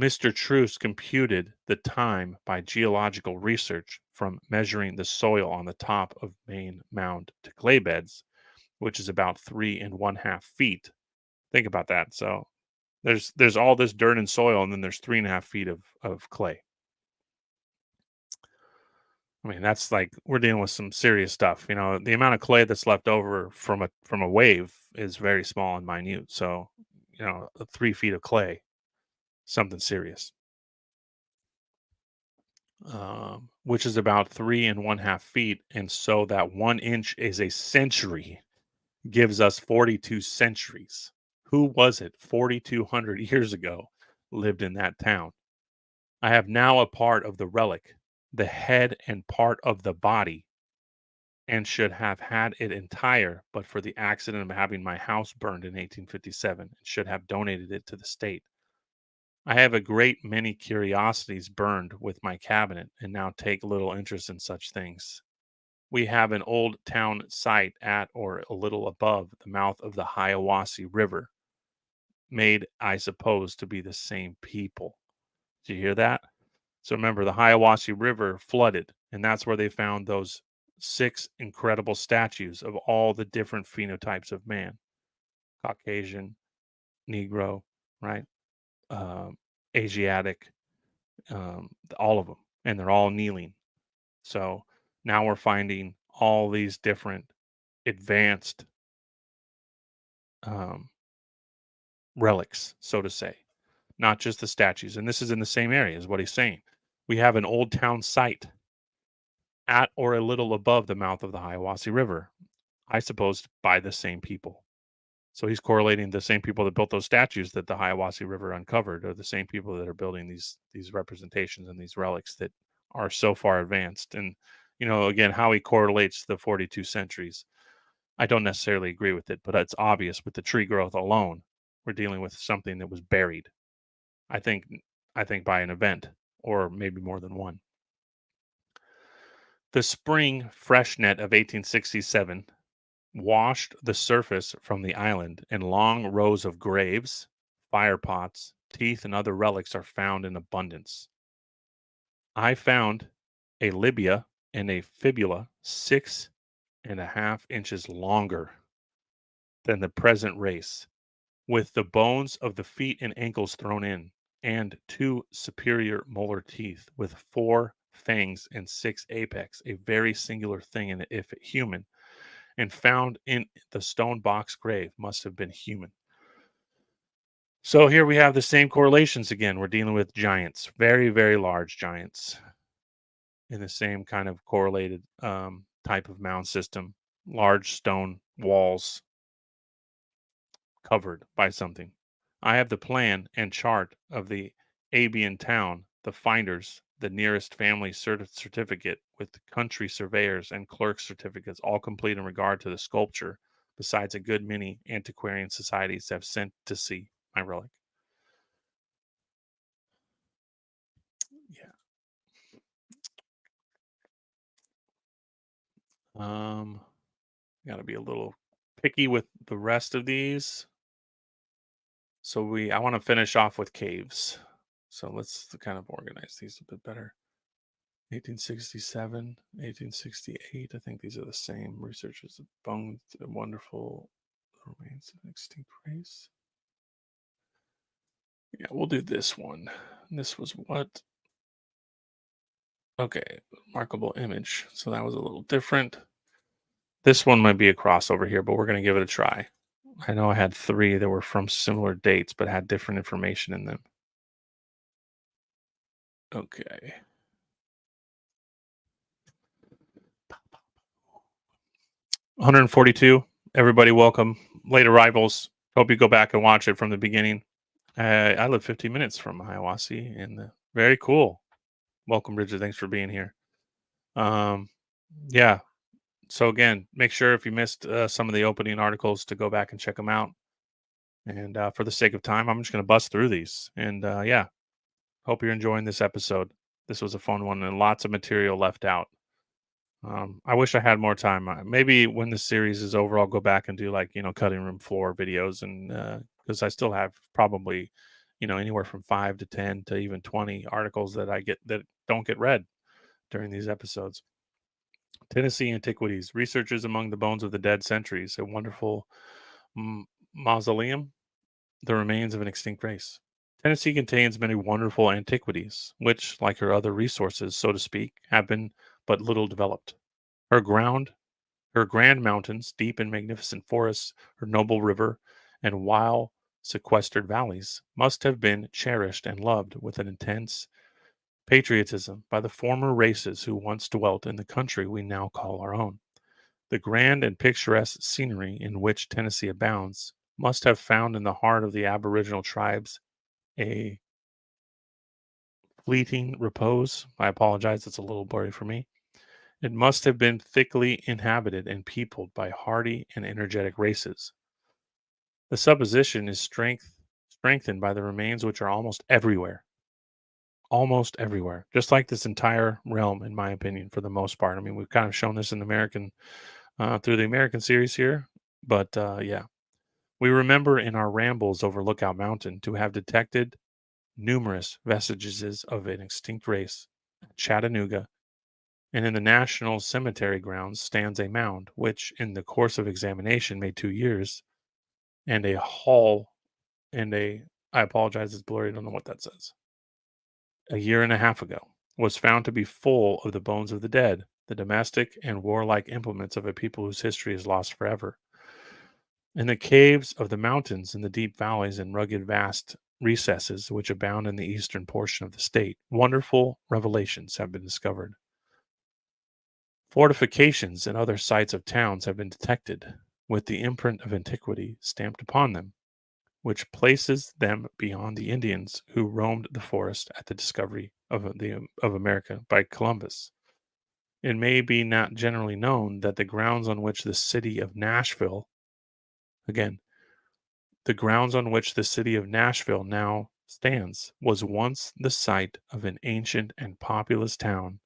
Mr. Truce computed the time by geological research from measuring the soil on the top of main mound to clay beds, which is about 3.5 feet. Think about that. So there's all this dirt and soil, and then there's 3.5 feet of clay. I mean, that's like we're dealing with some serious stuff. The amount of clay that's left over from a wave is very small and minute. So, 3 feet of clay, something serious. which is about 3.5 feet. And so that 1 inch is a century, gives us 42 centuries. Who was it 4,200 years ago lived in that town? I have now a part of the relic, the head and part of the body, and should have had it entire, but for the accident of having my house burned in 1857, and should have donated it to the state. I have a great many curiosities burned with my cabinet, and now take little interest in such things. We have an old town site at or a little above the mouth of the Hiawassee River, made, I suppose, to be the same people. Did you hear that? So remember, the Hiawassee River flooded, and that's where they found those 6 incredible statues of all the different phenotypes of man: Caucasian, Negro, right? Um, Asiatic, all of them. And they're all kneeling. So now we're finding all these different advanced um, relics, so to say, not just the statues. And this is in the same area, is what he's saying. We have an old town site at or a little above the mouth of the Hiawassee River, I suppose by the same people. So he's correlating the same people that built those statues that the Hiawassee River uncovered are the same people that are building these representations and these relics that are so far advanced. And again, how he correlates the 42 centuries, I don't necessarily agree with it, but it's obvious with the tree growth alone, we're dealing with something that was buried. I think I think by an event or maybe more than one. The spring freshet of 1867 washed the surface from the island, and long rows of graves, fire pots, teeth, and other relics are found in abundance. I found a labia and a fibula 6.5 inches longer than the present race, with the bones of the feet and ankles thrown in, and two superior molar teeth with 4 fangs and 6 apex, a very singular thing, and if human, and found in the stone box grave, must have been human. So here we have the same correlations again. We're dealing with giants, very, very large giants in the same kind of correlated type of mound system, large stone walls covered by something. I have the plan and chart of the Abian town, the finders, the nearest family certificate with the country surveyors and clerks certificates, all complete in regard to the sculpture, besides a good many antiquarian societies have sent to see my relic. Yeah. Got to be a little picky with the rest of these. So I want to finish off with caves. So let's kind of organize these a bit better. 1867, 1868. I think these are the same. Researchers of bones, a wonderful remains of an extinct race. Yeah, we'll do this one. This was what? Okay, remarkable image. So that was a little different. This one might be a crossover here, but we're going to give it a try. I know I had three that were from similar dates, but had different information in them. Okay. 142. Everybody, welcome. Late arrivals. Hope you go back and watch it from the beginning. I live 15 minutes from Hiawassee, and very cool. Welcome, Bridget. Thanks for being here. Yeah. So again, make sure if you missed some of the opening articles to go back and check them out. And for the sake of time, I'm just going to bust through these. And yeah, hope you're enjoying this episode. This was a fun one and lots of material left out. I wish I had more time. Maybe when the series is over, I'll go back and do like cutting room floor videos, and because I still have probably anywhere from 5 to 10 to even 20 articles that I get that don't get read during these episodes. Tennessee Antiquities: Researchers among the bones of the dead centuries. A wonderful mausoleum, the remains of an extinct race. Tennessee contains many wonderful antiquities, which, like her other resources, so to speak, have been but little developed. Her grand mountains, deep and magnificent forests, her noble river, and wild sequestered valleys must have been cherished and loved with an intense Patriotism by the former races who once dwelt in the country we now call our own. The grand and picturesque scenery in which Tennessee abounds must have found in the heart of the Aboriginal tribes a fleeting repose. I apologize, it's a little blurry for me. It must have been thickly inhabited and peopled by hardy and energetic races. The supposition is strengthened by the remains which are almost everywhere, just like this entire realm, in my opinion, for the most part. I mean, we've kind of shown this in the American through the American series here, but yeah, we remember in our rambles over Lookout Mountain to have detected numerous vestiges of an extinct race at Chattanooga, and in the National Cemetery grounds stands a mound, which, in the course of examination, made 2 years, and a hall and a I apologize, it's blurry. I don't know what that says. A year and a half ago, was found to be full of the bones of the dead, the domestic and warlike implements of a people whose history is lost forever. In the caves of the mountains, in the deep valleys and rugged vast recesses which abound in the eastern portion of the state, wonderful revelations have been discovered. Fortifications and other sites of towns have been detected, with the imprint of antiquity stamped upon them, which places them beyond the Indians who roamed the forest at the discovery of America by Columbus. It may be not generally known that the grounds on which the city of Nashville, again, the grounds on which the city of Nashville now stands, was once the site of an ancient and populous town,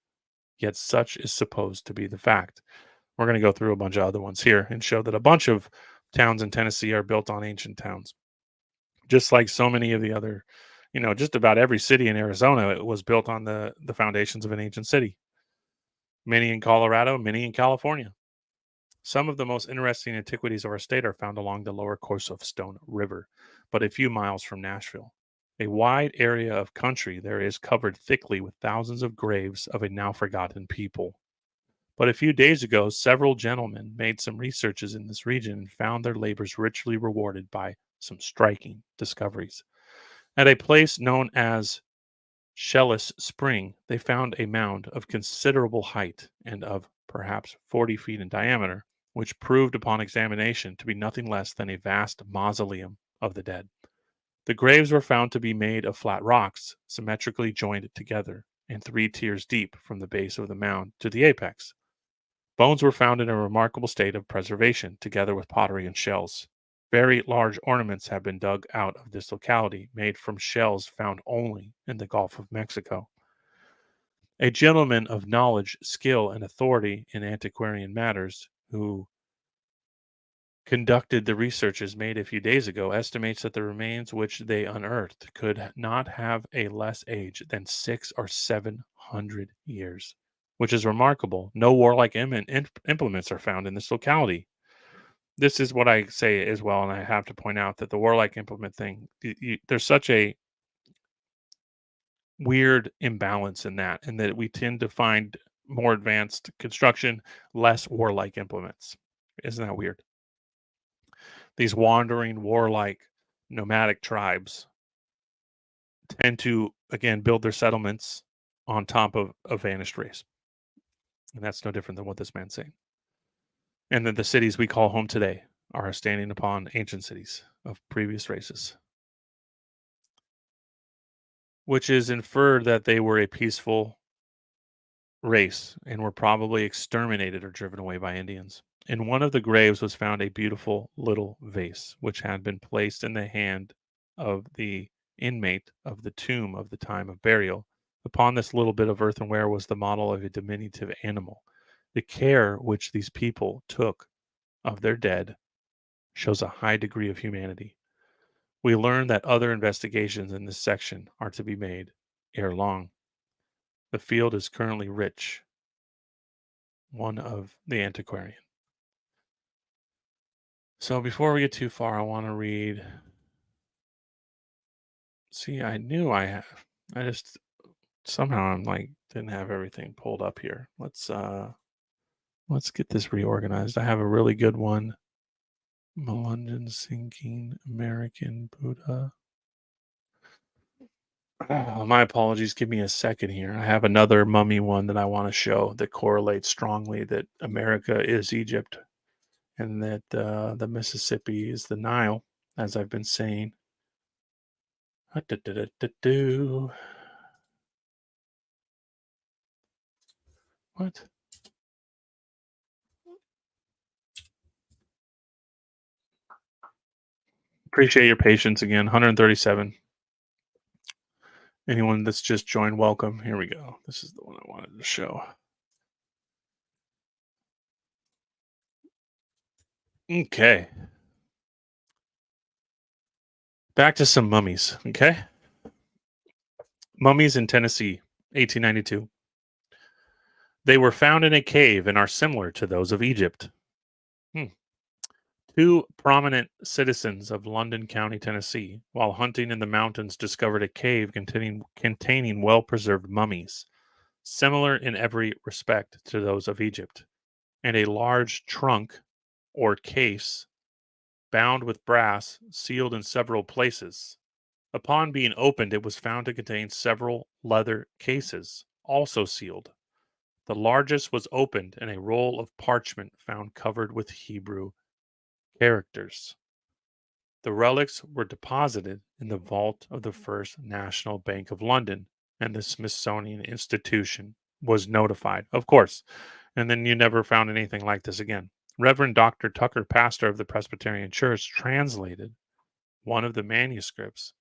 yet such is supposed to be the fact. We're going to go through a bunch of other ones here and show that a bunch of towns in Tennessee are built on ancient towns. Just like so many of the other, just about every city in Arizona, it was built on the foundations of an ancient city. Many in Colorado, many in California. Some of the most interesting antiquities of our state are found along the lower course of Stone River, but a few miles from Nashville. A wide area of country there is covered thickly with thousands of graves of a now forgotten people. But a few days ago, several gentlemen made some researches in this region and found their labors richly rewarded by some striking discoveries. At a place known as Shellis Spring, they found a mound of considerable height and of perhaps 40 feet in diameter, which proved upon examination to be nothing less than a vast mausoleum of the dead. The graves were found to be made of flat rocks, symmetrically joined together, and 3 tiers deep from the base of the mound to the apex. Bones were found in a remarkable state of preservation, together with pottery and shells. Very large ornaments have been dug out of this locality, made from shells found only in the Gulf of Mexico. A gentleman of knowledge, skill, and authority in antiquarian matters, who conducted the researches made a few days ago, estimates that the remains which they unearthed could not have a less age than 600 or 700 years, which is remarkable. No warlike implements are found in this locality. This is what I say as well, and I have to point out that the warlike implement thing, there's such a weird imbalance in that, and that we tend to find more advanced construction, less warlike implements. Isn't that weird? These wandering, warlike, nomadic tribes tend to, again, build their settlements on top of a vanished race. And that's no different than what this man's saying. And that the cities we call home today are standing upon ancient cities of previous races, which is inferred that they were a peaceful race and were probably exterminated or driven away by Indians. In one of the graves was found a beautiful little vase, which had been placed in the hand of the inmate of the tomb of the time of burial. Upon this little bit of earthenware was the model of a diminutive animal. The care which these people took of their dead shows a high degree of humanity. We learn that other investigations in this section are to be made ere long. The field is currently rich. One of the antiquarian. So before we get too far, I want to read. See, I knew I have. I just somehow I'm like didn't have everything pulled up here. Let's get this reorganized. I have a really good one. Melungeons sinking American Buddha. My apologies. Give me a second here. I have another mummy one that I want to show that correlates strongly that America is Egypt and that the Mississippi is the Nile, as I've been saying. Ah-da-da-da-da-do. What? Appreciate your patience again. 137. Anyone that's just joined, welcome. Here we go. This is the one I wanted to show. Okay. Back to some mummies. Okay. Mummies in Tennessee, 1892. They were found in a cave and are similar to those of Egypt. Hmm. Two prominent citizens of London County, Tennessee, while hunting in the mountains, discovered a cave containing well preserved mummies, similar in every respect to those of Egypt, and a large trunk or case bound with brass, sealed in several places. Upon being opened, it was found to contain several leather cases, also sealed. The largest was opened, and a roll of parchment found covered with Hebrew characters. The relics were deposited in the vault of the First National Bank of London, and the Smithsonian Institution was notified, of course. And then you never found anything like this again. Reverend Dr. Tucker, pastor of the Presbyterian Church, translated one of the manuscripts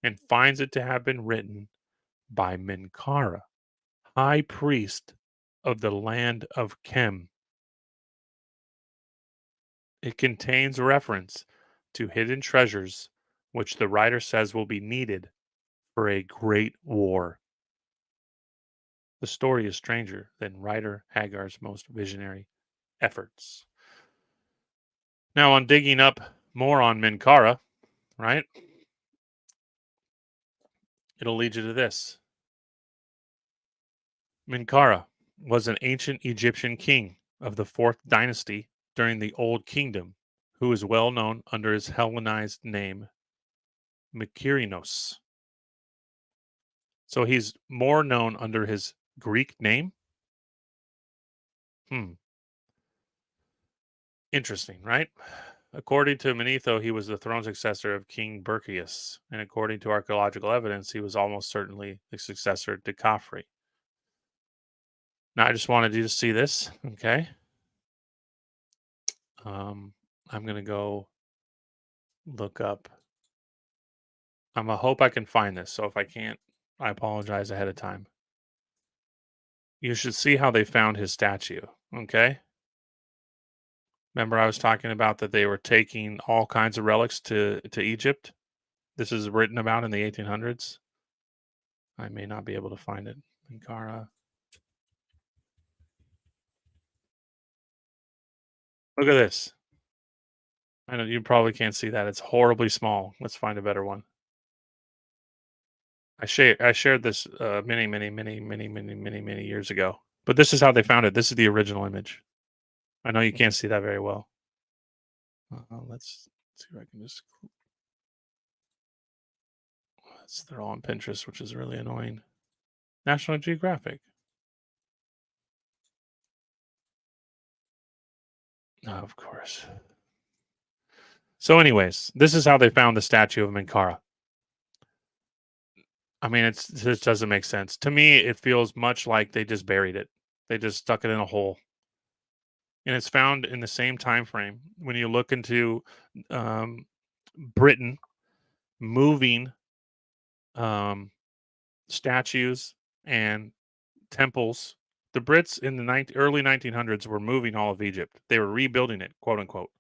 and finds it to have been written by Menkara, high priest of the land of Kem. It contains reference to hidden treasures which the writer says will be needed for a great war. The story is stranger than writer Hagar's most visionary efforts. Now, on digging up more on Menkara, right, it'll lead you to this. Menkara was an ancient Egyptian king of the 4th dynasty during the Old Kingdom, who is well known under his Hellenized name, Mykerinos. So he's more known under his Greek name. Interesting, right? According to Manetho, he was the throne successor of King Berkius, and according to archaeological evidence, he was almost certainly the successor to Khafre. Now, I just wanted you to see this, okay? I'm gonna go look up. I'm gonna hope I can find this. So if I can't, I apologize ahead of time. You should see how they found his statue, okay? Remember, I was talking about that they were taking all kinds of relics to Egypt. This is written about in the 1800s. I may not be able to find it. Ankara. Look at this. I know you probably can't see that. It's horribly small. Let's find a better one. I shared this many years ago. But this is how they found it. This is the original image. I know you can't see that very well. Let's see if I can just. They're all on Pinterest, which is really annoying. National Geographic. Oh, of course. So, anyways, this is how they found the statue of Menkara. I mean, it just doesn't make sense. To me, it feels much like they just buried it. They just stuck it in a hole. And it's found in the same time frame. When you look into um, Britain moving um, statues and temples, the Brits in the early 1900s were moving all of Egypt. They were rebuilding it, quote unquote.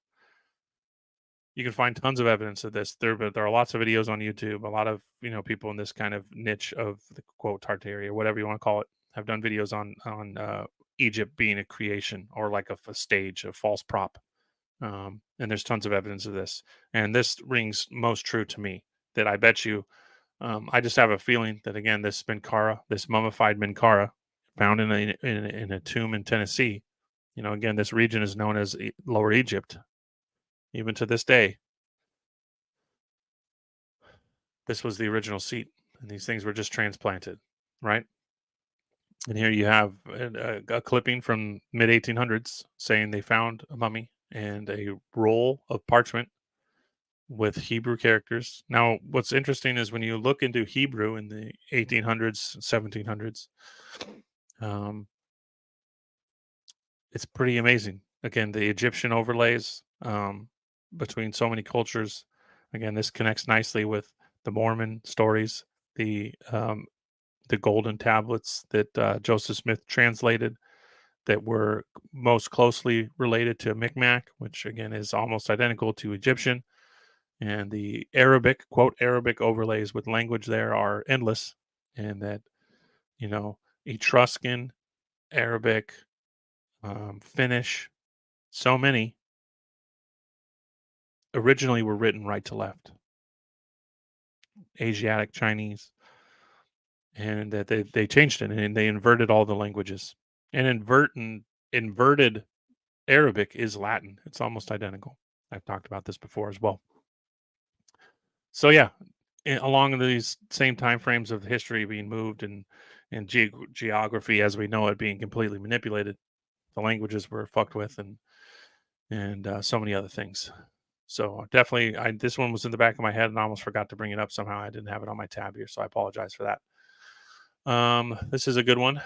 You can find tons of evidence of this. There are lots of videos on YouTube. A lot of people in this kind of niche of the quote Tartaria, whatever you want to call it, have done videos on Egypt being a creation or like a stage, a false prop. And there's tons of evidence of this. And this rings most true to me. That I bet you, I just have a feeling that again, this Menkara, this mummified Menkara, found in a tomb in Tennessee. Again, this region is known as Lower Egypt, even to this day. This was the original seat. and these things were just transplanted, right? And here you have a clipping from mid 1800s saying they found a mummy and a roll of parchment with Hebrew characters. Now, what's interesting is when you look into Hebrew in the 1800s, 1700s, um, it's pretty amazing. Again, the Egyptian overlays between so many cultures. Again, this connects nicely with the Mormon stories, the golden tablets that Joseph Smith translated that were most closely related to Micmac, which again is almost identical to Egyptian. And the Arabic, quote, Arabic overlays with language there are endless. And that, you know, Etruscan, Arabic, Finnish, so many originally were written right to left, Asiatic, Chinese, and that they changed it and they inverted all the languages. And inverted Arabic is Latin. It's almost identical. I've talked about this before as well. So yeah, along these same time frames of history being moved and geography as we know it being completely manipulated, the languages were fucked with and so many other things. So definitely, this one was in the back of my head and I almost forgot to bring it up somehow. I didn't have it on my tab here, so I apologize for that. This is a good one.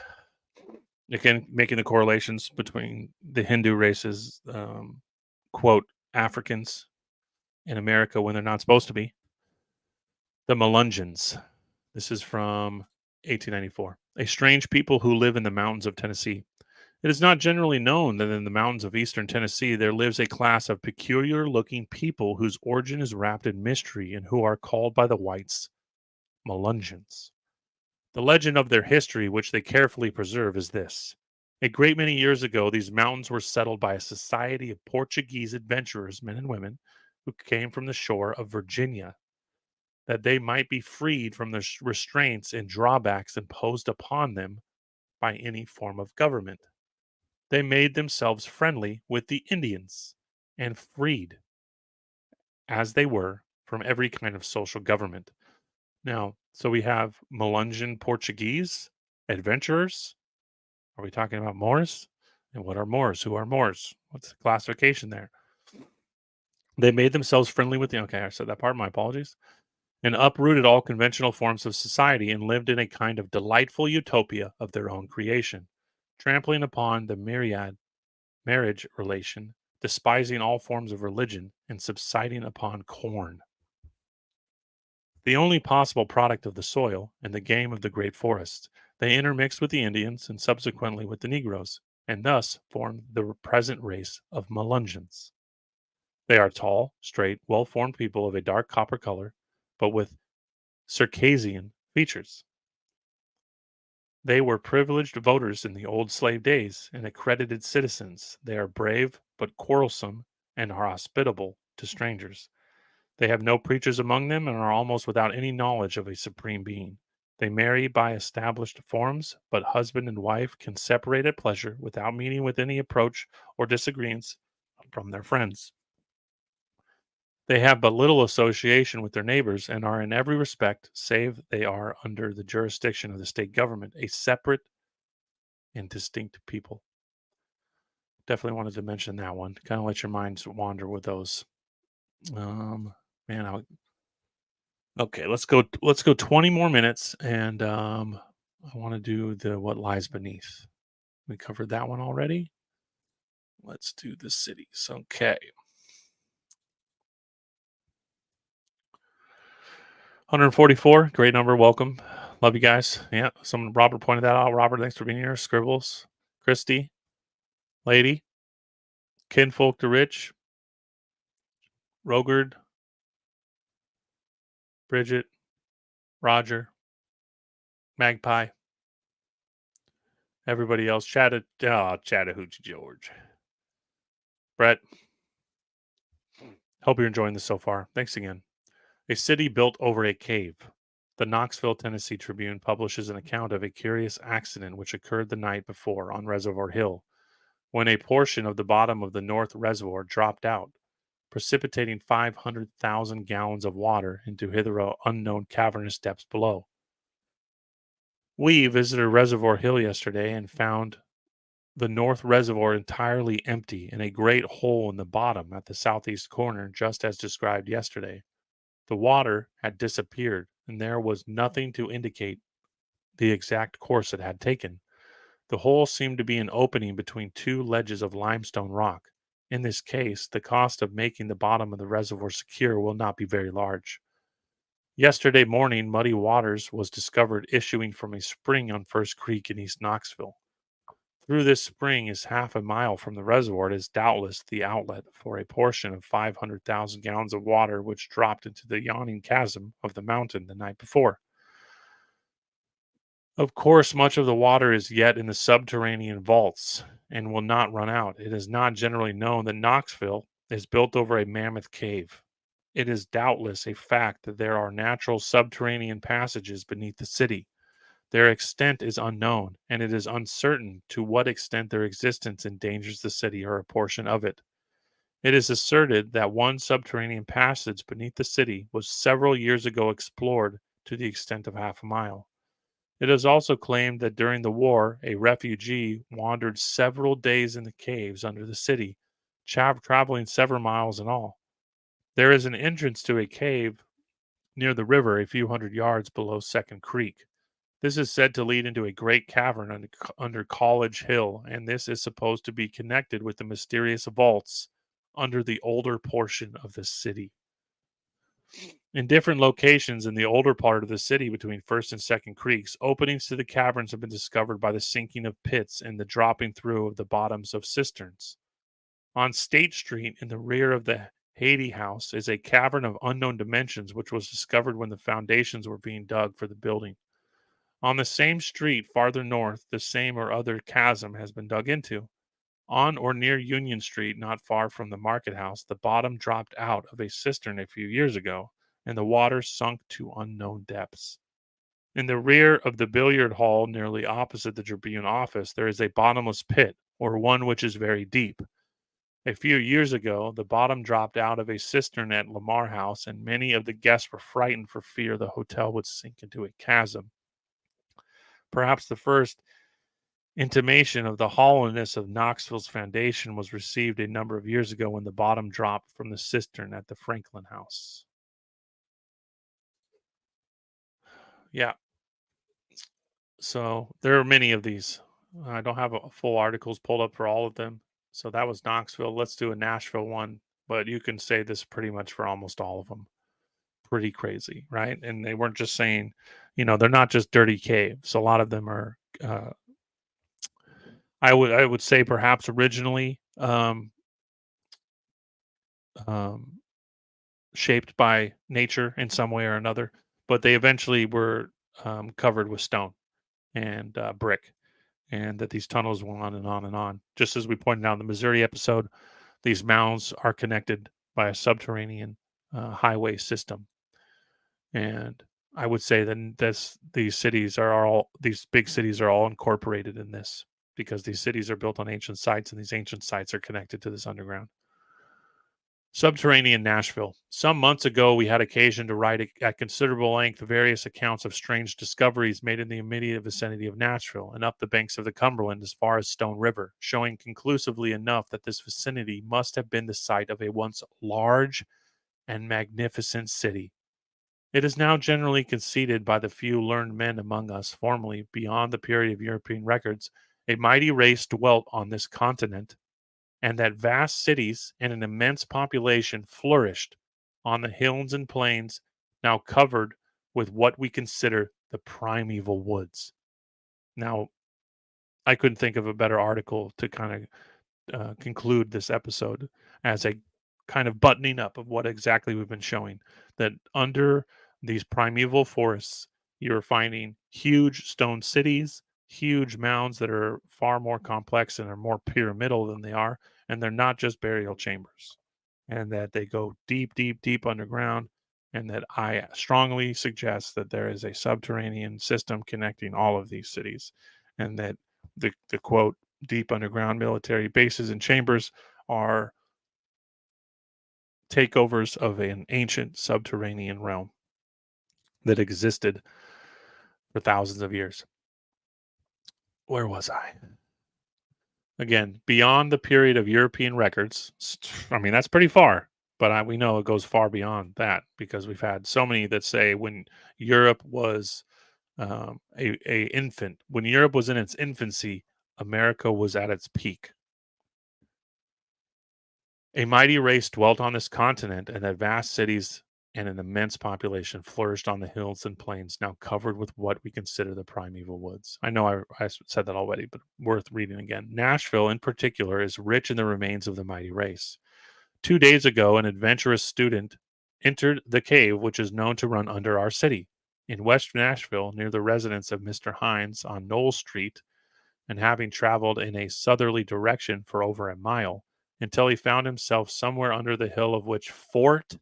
Again, making the correlations between the Hindu races, quote, Africans in America when they're not supposed to be. The Melungeons. This is from 1894. A strange people who live in the mountains of Tennessee. It is not generally known that in the mountains of eastern Tennessee there lives a class of peculiar looking people whose origin is wrapped in mystery and who are called by the whites Melungeons. The legend of their history, which they carefully preserve, is this. A great many years ago, these mountains were settled by a society of Portuguese adventurers, men and women, who came from the shore of Virginia, that they might be freed from the restraints and drawbacks imposed upon them by any form of government. They made themselves friendly with the Indians and freed, as they were, from every kind of social government. Now, so we have Melungeon Portuguese adventurers. Are we talking about Moors? And what are Moors? Who are Moors? What's the classification there? They made themselves friendly with the. Okay, I said that part. My apologies. And uprooted all conventional forms of society and lived in a kind of delightful utopia of their own creation, trampling upon the myriad marriage relation, despising all forms of religion, and subsiding upon corn, the only possible product of the soil and the game of the great forests. They intermixed with the Indians and subsequently with the Negroes, and thus formed the present race of Melungeons. They are tall, straight, well-formed people of a dark copper color, but with Circassian features. They were privileged voters in the old slave days and accredited citizens. They are brave but quarrelsome and are hospitable to strangers. They have no preachers among them and are almost without any knowledge of a supreme being. They marry by established forms, but husband and wife can separate at pleasure without meeting with any approach or disagreements from their friends. They have but little association with their neighbors and are in every respect, save they are under the jurisdiction of the state government, a separate and distinct people. Definitely wanted to mention that one. Kind of let your minds wander with those. Man, okay, let's go. Let's go 20 more minutes, and I want to do the what lies beneath. We covered that one already. Let's do the cities. Okay. 144, great number. Welcome. Love you guys. Yeah, Robert pointed that out. Robert, thanks for being here. Scribbles, Christy, Lady, Kinfolk the Rich, Rogard, Bridget, Roger, Magpie, everybody else. Chattahoochee George, Brett. Hope you're enjoying this so far. Thanks again. A city built over a cave. The Knoxville, Tennessee Tribune publishes an account of a curious accident which occurred the night before on Reservoir Hill, when a portion of the bottom of the North Reservoir dropped out, precipitating 500,000 gallons of water into hitherto unknown cavernous depths below. We visited Reservoir Hill yesterday and found the North Reservoir entirely empty and a great hole in the bottom at the southeast corner, just as described yesterday. The water had disappeared, and there was nothing to indicate the exact course it had taken. The hole seemed to be an opening between two ledges of limestone rock. In this case, the cost of making the bottom of the reservoir secure will not be very large. Yesterday morning, muddy waters was discovered issuing from a spring on First Creek in East Knoxville. Through this spring is half a mile from the reservoir. It is doubtless the outlet for a portion of 500,000 gallons of water which dropped into the yawning chasm of the mountain the night before. Of course, much of the water is yet in the subterranean vaults and will not run out. It is not generally known that Knoxville is built over a mammoth cave. It is doubtless a fact that there are natural subterranean passages beneath the city. Their extent is unknown, and it is uncertain to what extent their existence endangers the city or a portion of it. It is asserted that one subterranean passage beneath the city was several years ago explored to the extent of half a mile. It is also claimed that during the war, a refugee wandered several days in the caves under the city, traveling several miles in all. There is an entrance to a cave near the river a few hundred yards below Second Creek. This is said to lead into a great cavern under College Hill, and this is supposed to be connected with the mysterious vaults under the older portion of the city. In different locations in the older part of the city between First and Second Creeks, openings to the caverns have been discovered by the sinking of pits and the dropping through of the bottoms of cisterns. On State Street, in the rear of the Haiti House, is a cavern of unknown dimensions which was discovered when the foundations were being dug for the building. On the same street farther north, the same or other chasm has been dug into. On or near Union Street, not far from the market house, the bottom dropped out of a cistern a few years ago, and the water sunk to unknown depths. In the rear of the billiard hall, nearly opposite the Tribune office, there is a bottomless pit, or one which is very deep. A few years ago, the bottom dropped out of a cistern at Lamar House, and many of the guests were frightened for fear the hotel would sink into a chasm. Perhaps the first intimation of the hollowness of Knoxville's foundation was received a number of years ago when the bottom dropped from the cistern at the Franklin House. Yeah, so there are many of these. I don't have full articles pulled up for all of them. So that was Knoxville. Let's do a Nashville one, but you can say this pretty much for almost all of them. Pretty crazy, right? And they weren't just saying, they're not just dirty caves. A lot of them are. I would say perhaps originally um, shaped by nature in some way or another, but they eventually were covered with stone and brick, and that these tunnels went on and on and on. Just as we pointed out in the Missouri episode, these mounds are connected by a subterranean highway system, and I would say that these big cities are all incorporated in this because these cities are built on ancient sites, and these ancient sites are connected to this underground. Subterranean Nashville. Some months ago, we had occasion to write at considerable length various accounts of strange discoveries made in the immediate vicinity of Nashville and up the banks of the Cumberland as far as Stone River, showing conclusively enough that this vicinity must have been the site of a once large and magnificent city. It is now generally conceded by the few learned men among us, formerly, beyond the period of European records, a mighty race dwelt on this continent, and that vast cities and an immense population flourished on the hills and plains now covered with what we consider the primeval woods. Now, I couldn't think of a better article to kind of conclude this episode as a kind of buttoning up of what exactly we've been showing, that under these primeval forests, you're finding huge stone cities, huge mounds that are far more complex and are more pyramidal than they are. And they're not just burial chambers, and that they go deep, deep, deep underground. And that I strongly suggest that there is a subterranean system connecting all of these cities, and that the quote, deep underground military bases and chambers are takeovers of an ancient subterranean realm that existed for thousands of years. Where was I? Again, beyond the period of European records. I mean, that's pretty far, but we know it goes far beyond that because we've had so many that say when Europe was a infant, when Europe was in its infancy, America was at its peak. A mighty race dwelt on this continent, and that vast cities and an immense population flourished on the hills and plains now covered with what we consider the primeval woods. I know I said that already, but worth reading again. Nashville, in particular, is rich in the remains of the mighty race. 2 days ago, an adventurous student entered the cave which is known to run under our city. In West Nashville, near the residence of Mr. Hines on Knoll Street, and having traveled in a southerly direction for over a mile, until he found himself somewhere under the hill of which Fort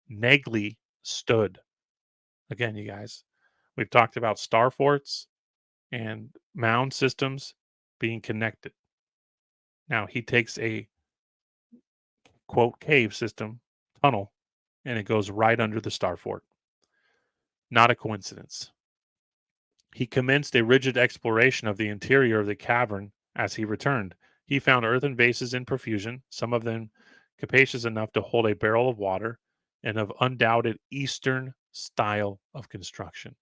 Negley stood. Again, you guys, we've talked about star forts and mound systems being connected. Now he takes a quote cave system tunnel and it goes right under the star fort. Not a coincidence. He commenced a rigid exploration of the interior of the cavern as he returned. He found earthen vases in profusion, some of them capacious enough to hold a barrel of water, and of undoubted Eastern style of construction.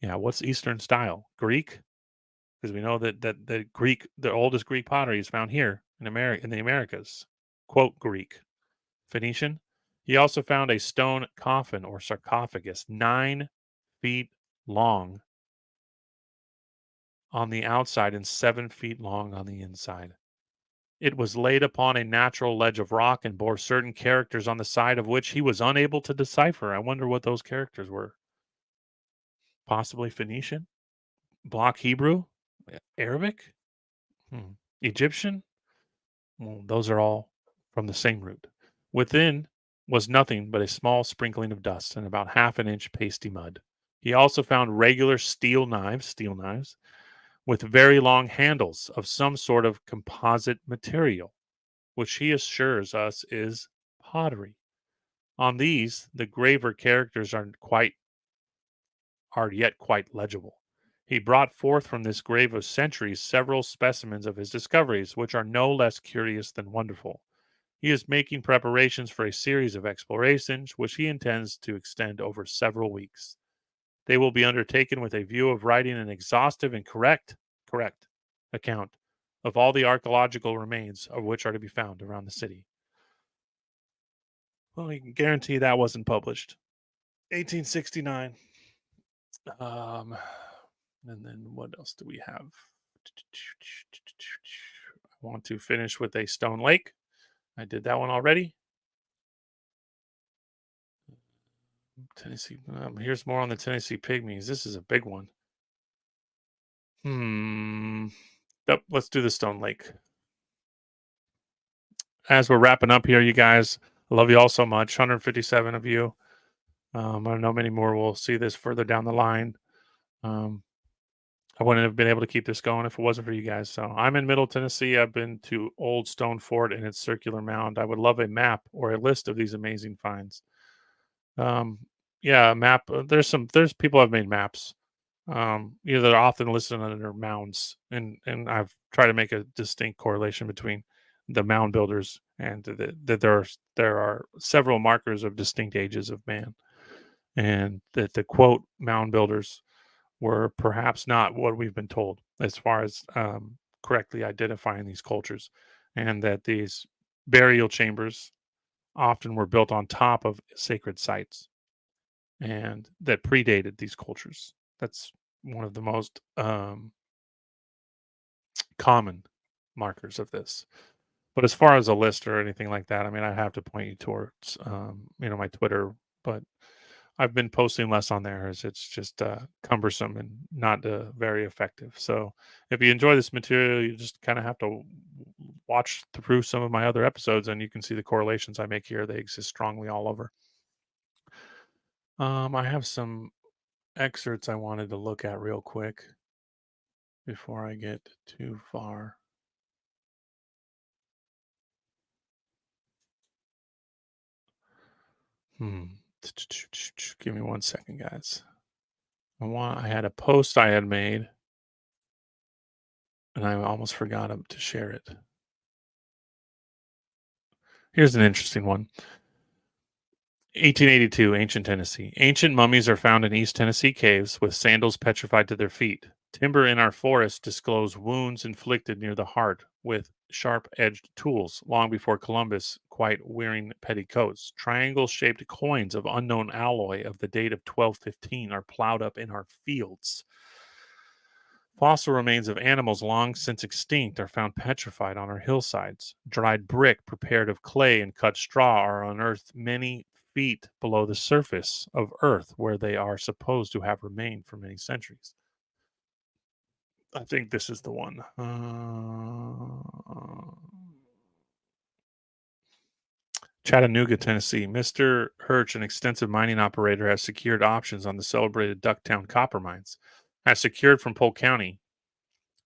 Yeah, what's Eastern style? Greek? Because we know that the oldest Greek pottery is found here in the Americas. Quote Greek. Phoenician. He also found a stone coffin or sarcophagus 9 feet long on the outside and 7 feet long on the inside. It was laid upon a natural ledge of rock and bore certain characters on the side of which he was unable to decipher. I wonder what those characters were. Possibly Phoenician? Block Hebrew? Arabic? Hmm. Egyptian? Well, those are all from the same root. Within was nothing but a small sprinkling of dust and about half an inch pasty mud. He also found regular steel knives, with very long handles of some sort of composite material, which he assures us is pottery. On these, the graver characters are yet quite legible. He brought forth from this grave of centuries several specimens of his discoveries, which are no less curious than wonderful. He is making preparations for a series of explorations, which he intends to extend over several weeks. They will be undertaken with a view of writing an exhaustive and correct account of all the archaeological remains of which are to be found around the city. Well, you can guarantee that wasn't published. 1869. Um, and then what else do we have? I want to finish with a Stone Lake. I did that one already. Tennessee. Here's more on the Tennessee Pygmies. This is a big one. Yep, let's do the Stone Lake. As we're wrapping up here, you guys, I love you all so much. 157 of you. I know many more will see this further down the line. I wouldn't have been able to keep this going if it wasn't for you guys. So I'm in Middle Tennessee. I've been to Old Stone Fort and its circular mound. I would love a map or a list of these amazing finds. Um, yeah, a map. There's people have made maps. They're often listed under mounds, and I've tried to make a distinct correlation between the mound builders and that there are several markers of distinct ages of man, and that the quote mound builders were perhaps not what we've been told as far as correctly identifying these cultures, and that these burial chambers often were built on top of sacred sites and that predated these cultures. That's one of the most common markers of this. But as far as a list or anything like that, I mean, I have to point you towards, my Twitter, but I've been posting less on there as it's just cumbersome and not very effective. So if you enjoy this material, you just kind of have to watch through some of my other episodes and you can see the correlations I make here. They exist strongly all over. I have some excerpts I wanted to look at real quick before I get too far. Give me 1 second, guys. I had a post I had made and I almost forgot to share it. Here's an interesting one. 1882, ancient Tennessee. Ancient mummies are found in East Tennessee caves with sandals petrified to their feet. Timber in our forests disclose wounds inflicted near the heart with sharp edged tools long before Columbus quite wearing petticoats. Triangle shaped coins of unknown alloy of the date of 1215 are plowed up in our fields. Fossil remains of animals long since extinct are found petrified on our hillsides. Dried brick prepared of clay and cut straw are unearthed many feet below the surface of Earth, where they are supposed to have remained for many centuries. I think this is the one. Chattanooga, Tennessee. Mr. Hirsch, an extensive mining operator, has secured options on the celebrated Ducktown copper mines. As secured from Polk County,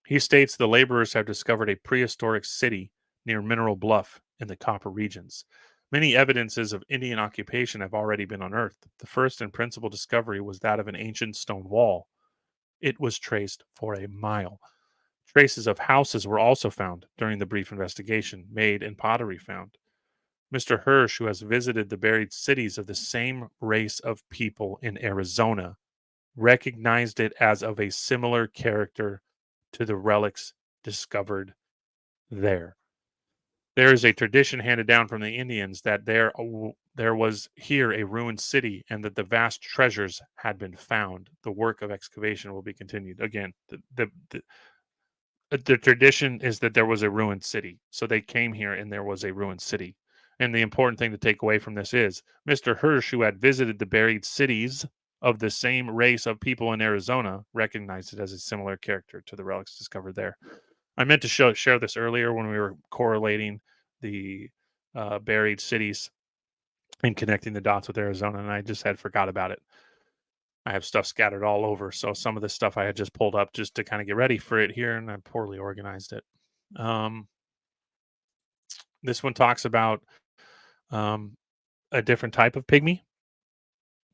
he states the laborers have discovered a prehistoric city near Mineral Bluff in the copper regions. Many evidences of Indian occupation have already been unearthed. The first and principal discovery was that of an ancient stone wall. It was traced for a mile. Traces of houses were also found during the brief investigation, made and pottery found. Mr. Hirsch, who has visited the buried cities of the same race of people in Arizona, recognized it as of a similar character to the relics discovered there. There is a tradition handed down from the Indians that there was here a ruined city and that the vast treasures had been found. The work of excavation will be continued. Again, the tradition is that there was a ruined city. So they came here and there was a ruined city. And the important thing to take away from this is Mr. Hirsch, who had visited the buried cities of the same race of people in Arizona, recognized it as a similar character to the relics discovered there. I meant to share this earlier when we were correlating the buried cities and connecting the dots with Arizona, and I just had forgot about it. I have stuff scattered all over, so some of this stuff I had just pulled up just to kind of get ready for it here, and I poorly organized it. Um, this one talks about um, a different type of pygmy.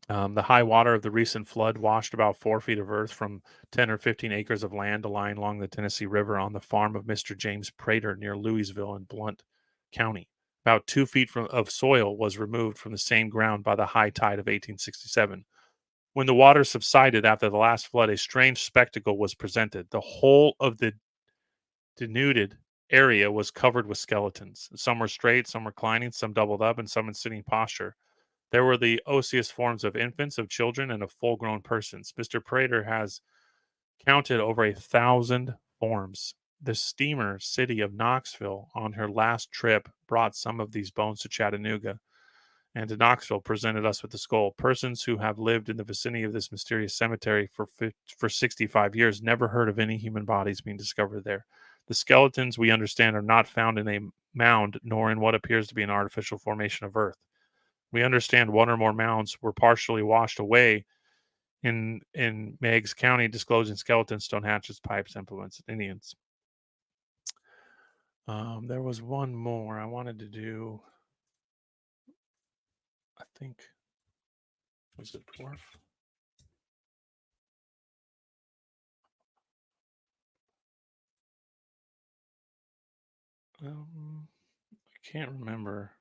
The high water of the recent flood washed about 4 feet of earth from 10 or 15 acres of land lying along the Tennessee River on the farm of Mr. James Prater near Louisville in Blount County. About 2 feet of soil was removed from the same ground by the high tide of 1867. When the water subsided after the last flood, a strange spectacle was presented. The whole of the denuded area was covered with skeletons. Some were straight, some reclining, some doubled up, and some in sitting posture. There were the osseous forms of infants, of children, and of full grown persons. Mr. Prater has counted over 1,000 forms. The steamer city of Knoxville, on her last trip, brought some of these bones to Chattanooga and to Knoxville, presented us with the skull. Persons who have lived in the vicinity of this mysterious cemetery for 65 years never heard of any human bodies being discovered there. The skeletons, we understand, are not found in a mound nor in what appears to be an artificial formation of earth. We understand one or more mounds were partially washed away in Meigs County, disclosing skeletons, stone hatchets, pipes, implements, and Indians. There was one more I wanted to do. I think was it dwarf? I can't remember.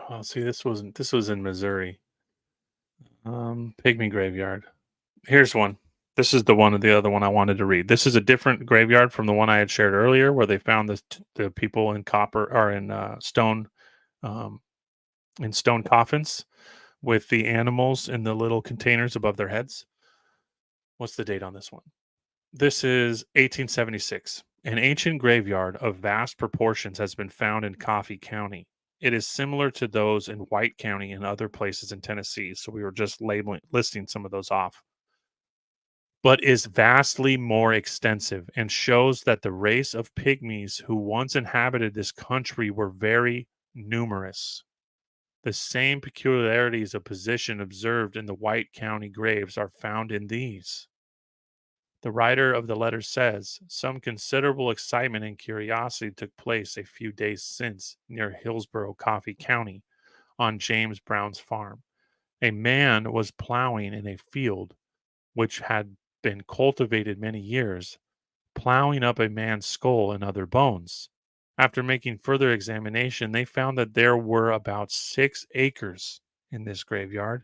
Oh, see, this was in Missouri. Pygmy Graveyard. Here's one. This is the other one I wanted to read. This is a different graveyard from the one I had shared earlier, where they found the people in copper or um, in stone coffins with the animals in the little containers above their heads. What's the date on this one? This is 1876. An ancient graveyard of vast proportions has been found in Coffee County. It is similar to those in White County and other places in Tennessee, so we were just listing some of those off, but is vastly more extensive and shows that the race of pygmies who once inhabited this country were very numerous. The same peculiarities of position observed in the White County graves are found in these. The writer of the letter says some considerable excitement and curiosity took place a few days since near Hillsborough, Coffee County, on James Brown's farm. A man was plowing in a field which had been cultivated many years, plowing up a man's skull and other bones. After making further examination, they found that there were about 6 acres in this graveyard.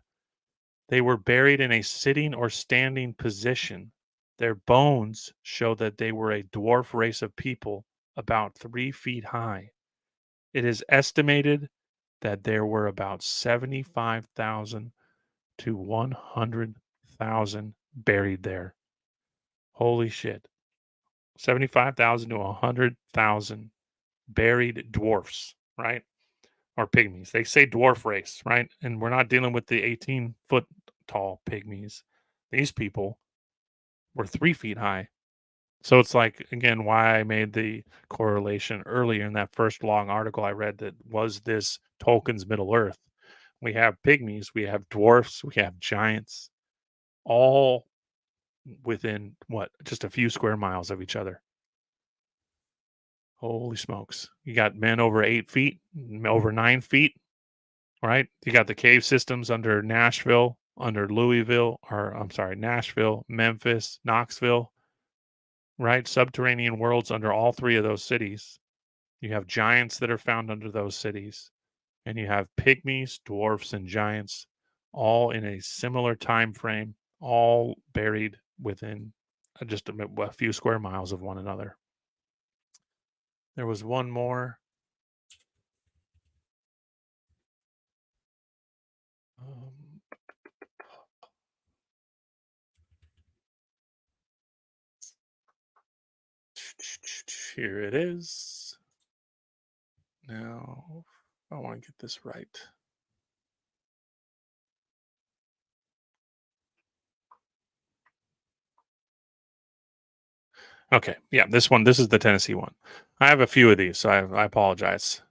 They were buried in a sitting or standing position. Their bones show that they were a dwarf race of people about 3 feet high. It is estimated that there were about 75,000 to 100,000 buried there. Holy shit. 75,000 to 100,000 buried dwarfs, right? Or pygmies. They say dwarf race, right? And we're not dealing with the 18-foot tall pygmies. These people were 3 feet high. So it's like, again, why I made the correlation earlier in that first long article I read that was this Tolkien's Middle Earth. We have pygmies, we have dwarfs, we have giants, all within what, just a few square miles of each other. Holy smokes. You got men over 8 feet, over 9 feet, right? You got the cave systems under Nashville, under Louisville, or I'm sorry, Nashville, Memphis, Knoxville, right? Subterranean worlds under all three of those cities. You have giants that are found under those cities, and you have pygmies, dwarfs, and giants, all in a similar time frame, all buried within just a few square miles of one another. There was one more. Um, Here it is. Now, I want to get this right. Okay, yeah, this is the Tennessee one. I have a few of these, so I apologize.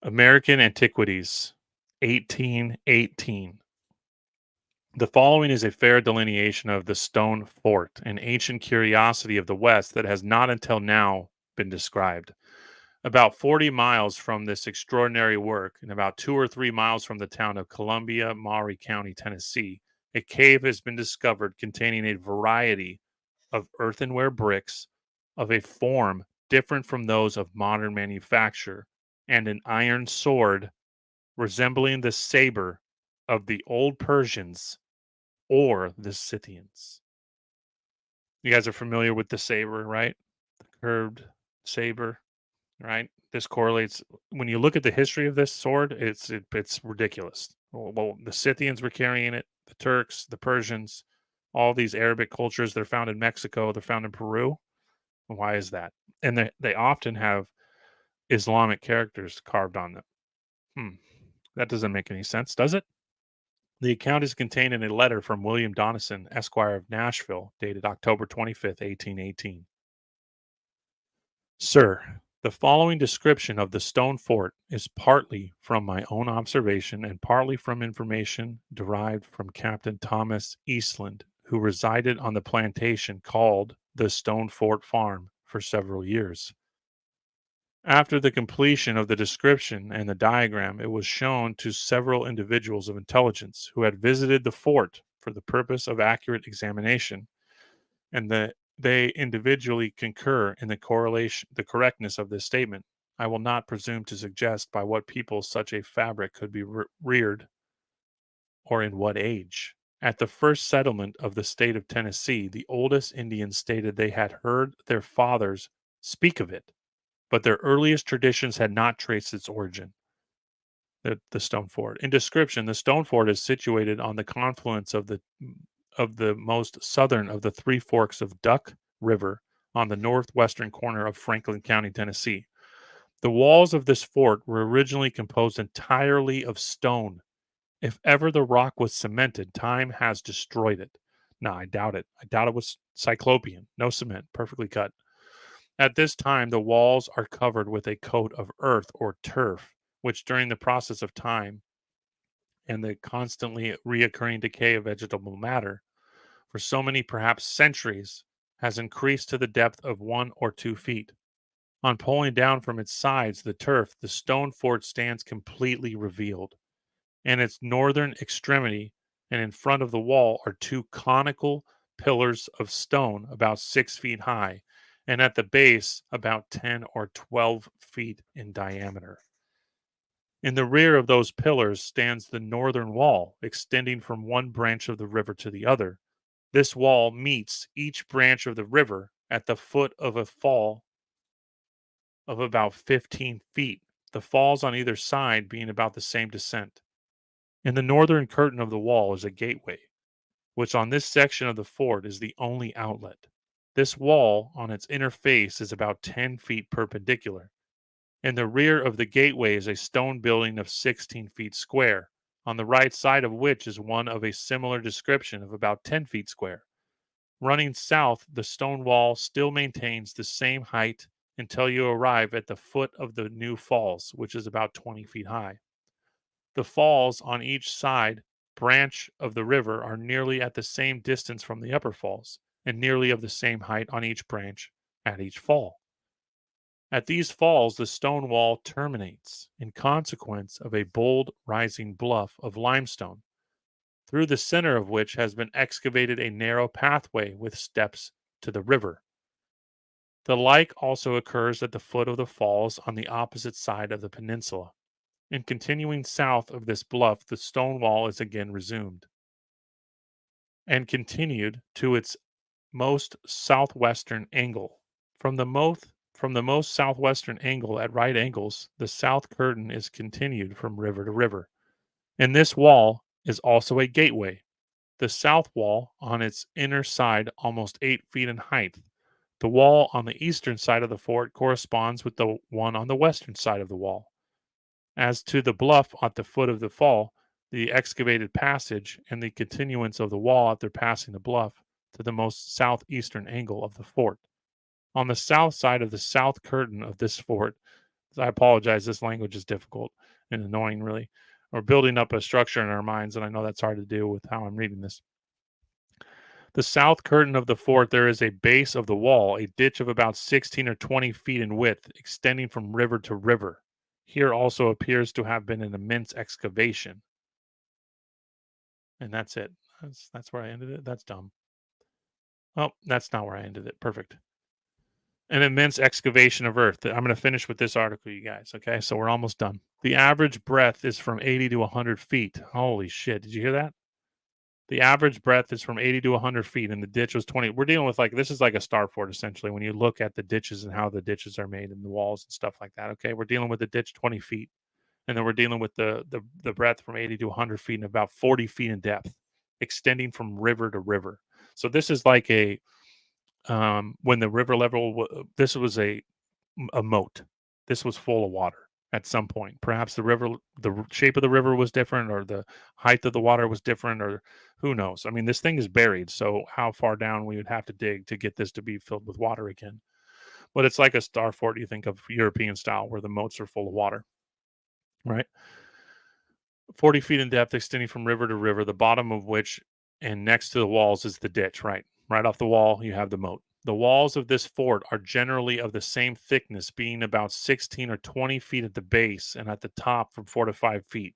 American Antiquities, 1818. The following is a fair delineation of the stone fort, an ancient curiosity of the West that has not until now been described. About 40 miles from this extraordinary work, and about 2 or 3 miles from the town of Columbia, Maury County, Tennessee, a cave has been discovered containing a variety of earthenware bricks of a form different from those of modern manufacture, and an iron sword resembling the saber of the old Persians or the Scythians. You guys are familiar with the saber, right? The curved saber, right? This correlates when you look at the history of this sword. It's ridiculous. Well, the Scythians were carrying it, the Turks, the Persians, all these Arabic cultures. They're found in Mexico. They're found in Peru. Why is that? And they often have Islamic characters carved on them. Hmm. That doesn't make any sense, does it? The account is contained in a letter from William Donison, Esquire of Nashville, dated October 25th, 1818. Sir, the following description of the stone fort is partly from my own observation and partly from information derived from Captain Thomas Eastland, who resided on the plantation called the Stone Fort Farm for several years. After the completion of the description and the diagram, it was shown to several individuals of intelligence who had visited the fort for the purpose of accurate examination, and that they individually concur in the correctness of this statement. I will not presume to suggest by what people such a fabric could be reared or in what age. At the first settlement of the state of Tennessee, the oldest Indians stated they had heard their fathers speak of it, but their earliest traditions had not traced its origin. The stone fort. In description, the stone fort is situated on the confluence of the most southern of the three forks of Duck River on the northwestern corner of Franklin County, Tennessee. The walls of this fort were originally composed entirely of stone. If ever the rock was cemented, time has destroyed it. No, I doubt it. I doubt it was cyclopean. No cement, perfectly cut. At this time, the walls are covered with a coat of earth or turf, which during the process of time and the constantly reoccurring decay of vegetable matter for so many, perhaps centuries, has increased to the depth of 1 or 2 feet. On pulling down from its sides the turf, the stone fort stands completely revealed. and its northern extremity, and in front of the wall are two conical pillars of stone about 6 feet high, and at the base about 10 or 12 feet in diameter. In the rear of those pillars stands the northern wall, extending from one branch of the river to the other. This wall meets each branch of the river at the foot of a fall of about 15 feet, the falls on either side being about the same descent. In the northern curtain of the wall is a gateway, which on this section of the fort is the only outlet. This wall on its inner face is about 10 feet perpendicular. In the rear of the gateway is a stone building of 16 feet square, on the right side of which is one of a similar description of about 10 feet square. Running south, the stone wall still maintains the same height until you arrive at the foot of the new falls, which is about 20 feet high. The falls on each side branch of the river are nearly at the same distance from the upper falls, and nearly of the same height on each branch at each fall. At these falls, the stone wall terminates in consequence of a bold rising bluff of limestone, through the center of which has been excavated a narrow pathway with steps to the river. The like also occurs at the foot of the falls on the opposite side of the peninsula. In continuing south of this bluff, the stone wall is again resumed and continued to its most southwestern angle. From the most southwestern angle at right angles, the south curtain is continued from river to river. In this wall is also a gateway, the south wall on its inner side almost 8 feet in height. The wall on the eastern side of the fort corresponds with the one on the western side of the wall. As to the bluff at the foot of the fall, the excavated passage and the continuance of the wall after passing the bluff to the most southeastern angle of the fort. On the south side of the south curtain of this fort, I apologize, this language is difficult and annoying, really. We're building up a structure in our minds, and I know that's hard to do with how I'm reading this. The south curtain of the fort, there is a base of the wall, a ditch of about 16 or 20 feet in width, extending from river to river. Here also appears to have been an immense excavation. And that's it. That's where I ended it. That's dumb. Oh, that's not where I ended it. Perfect. An immense excavation of earth. I'm going to finish with this article, you guys. Okay, so we're almost done. The average breadth is from 80 to 100 feet. Holy shit. Did you hear that? The average breadth is from 80 to 100 feet, and the ditch was 20. We're dealing with this is like a star fort, essentially, when you look at the ditches and how the ditches are made and the walls and stuff like that. Okay, we're dealing with the ditch 20 feet, and then we're dealing with the breadth from 80 to 100 feet and about 40 feet in depth, extending from river to river. So this is like when the river level, this was a moat. This was full of water at some point. Perhaps the shape of the river was different, or the height of the water was different, or who knows? I mean, this thing is buried, so how far down we would have to dig to get this to be filled with water again. But it's like a star fort, you think of European style, where the moats are full of water, right? 40 feet in depth, extending from river to river, the bottom of which and next to the walls is the ditch, right? Right off the wall, you have the moat. The walls of this fort are generally of the same thickness, being about 16 or 20 feet at the base and at the top from 4 to 5 feet.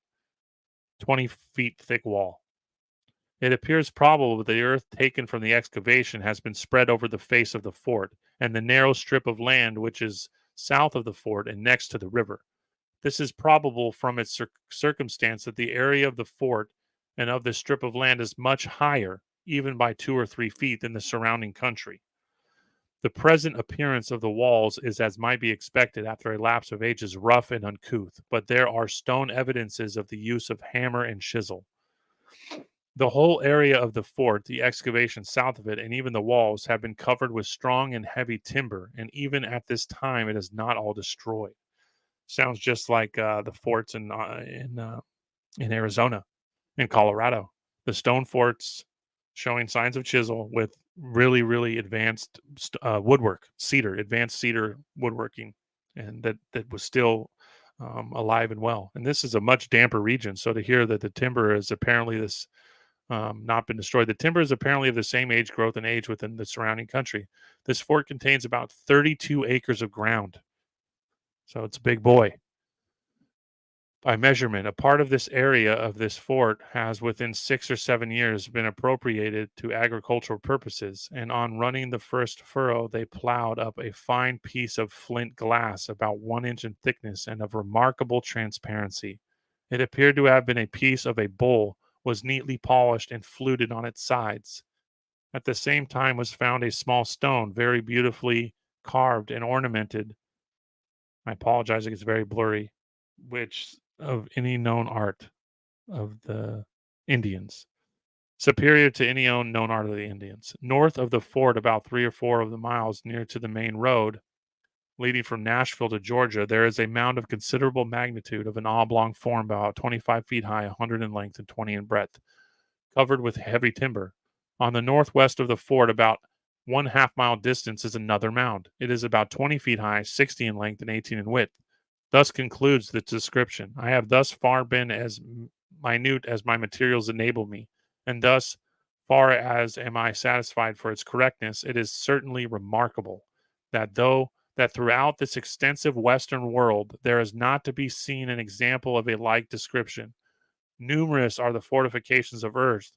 20 feet thick wall. It appears probable that the earth taken from the excavation has been spread over the face of the fort and the narrow strip of land which is south of the fort and next to the river. This is probable from its circumstance that the area of the fort and of this strip of land is much higher, even by 2 or 3 feet, than the surrounding country. The present appearance of the walls is, as might be expected after a lapse of ages, rough and uncouth, but there are stone evidences of the use of hammer and chisel. The whole area of the fort, the excavation south of it, and even the walls have been covered with strong and heavy timber, and even at this time it is not all destroyed. Sounds just like the forts in Arizona, in Colorado. The stone forts showing signs of chisel with really, really advanced woodwork, advanced cedar woodworking, and that was still alive and well. And this is a much damper region, so to hear that the timber is apparently not been destroyed. The timber is apparently of the same age, growth, and age within the surrounding country. This fort contains about 32 acres of ground, so it's a big boy. By measurement, a part of this area of this fort has within 6 or 7 years been appropriated to agricultural purposes, and on running the first furrow, they plowed up a fine piece of flint glass about 1 inch in thickness and of remarkable transparency. It appeared to have been a piece of a bull, was neatly polished and fluted on its sides. At the same time was found a small stone, very beautifully carved and ornamented. I apologize, it gets very blurry, which of any known art of the Indians, superior to any known art of the Indians. North of the fort, about 3 or 4 of the miles near to the main road leading from Nashville to Georgia, there is a mound of considerable magnitude of an oblong form about 25 feet high, 100 in length, and 20 in breadth, covered with heavy timber. On the northwest of the fort, about 1/2 mile distance, is another mound. It is about 20 feet high, 60 in length, and 18 in width. Thus concludes the description. I have thus far been as minute as my materials enable me, and thus far as am I satisfied for its correctness. It is certainly remarkable that throughout this extensive western world there is not to be seen an example of a like description. Numerous are the fortifications of earth,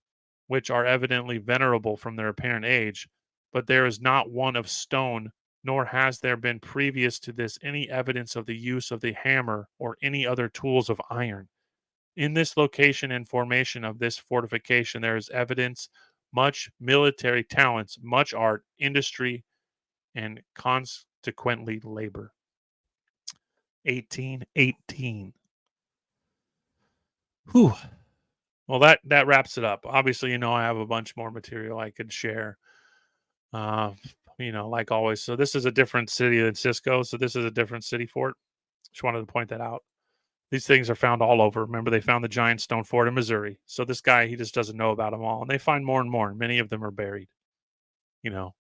which are evidently venerable from their apparent age, but there is not one of stone, nor has there been previous to this any evidence of the use of the hammer or any other tools of iron. In this location and formation of this fortification, there is evidence much military talents, much art, industry, and consequently labor. 1818. Whew. Well, that wraps it up. Obviously, I have a bunch more material I could share. Uh, like always. So this is a different city than Cisco. So this is a different city fort. Just wanted to point that out. These things are found all over. Remember, they found the giant stone fort in Missouri. So this guy, he just doesn't know about them all, and they find more and more. And many of them are buried. You know,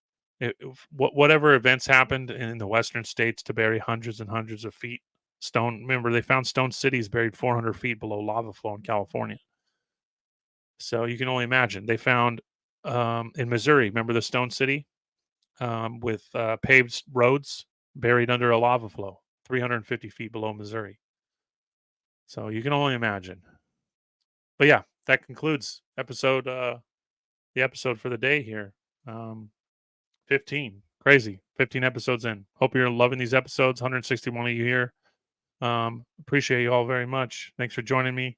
whatever events happened in the western states to bury hundreds and hundreds of feet stone. Remember, they found stone cities buried 400 feet below lava flow in California. So you can only imagine. They found in Missouri, remember the Stone City with paved roads buried under a lava flow, 350 feet below Missouri. So you can only imagine. But yeah, that concludes the episode for the day here. 15, crazy, 15 episodes in. Hope you're loving these episodes. 161 of you here. Appreciate you all very much. Thanks for joining me.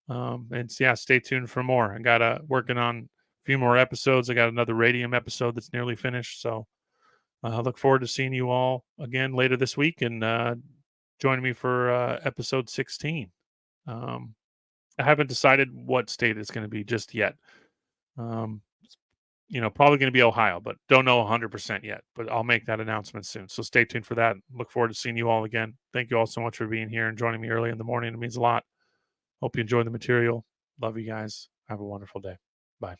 And yeah, stay tuned for more. I got working on a few more episodes. I got another Radium episode that's nearly finished. So I look forward to seeing you all again later this week and joining me for episode 16. I haven't decided what state it's going to be just yet. Probably going to be Ohio, but don't know 100% yet. But I'll make that announcement soon. So stay tuned for that. Look forward to seeing you all again. Thank you all so much for being here and joining me early in the morning. It means a lot. Hope you enjoy the material. Love you guys. Have a wonderful day. Bye.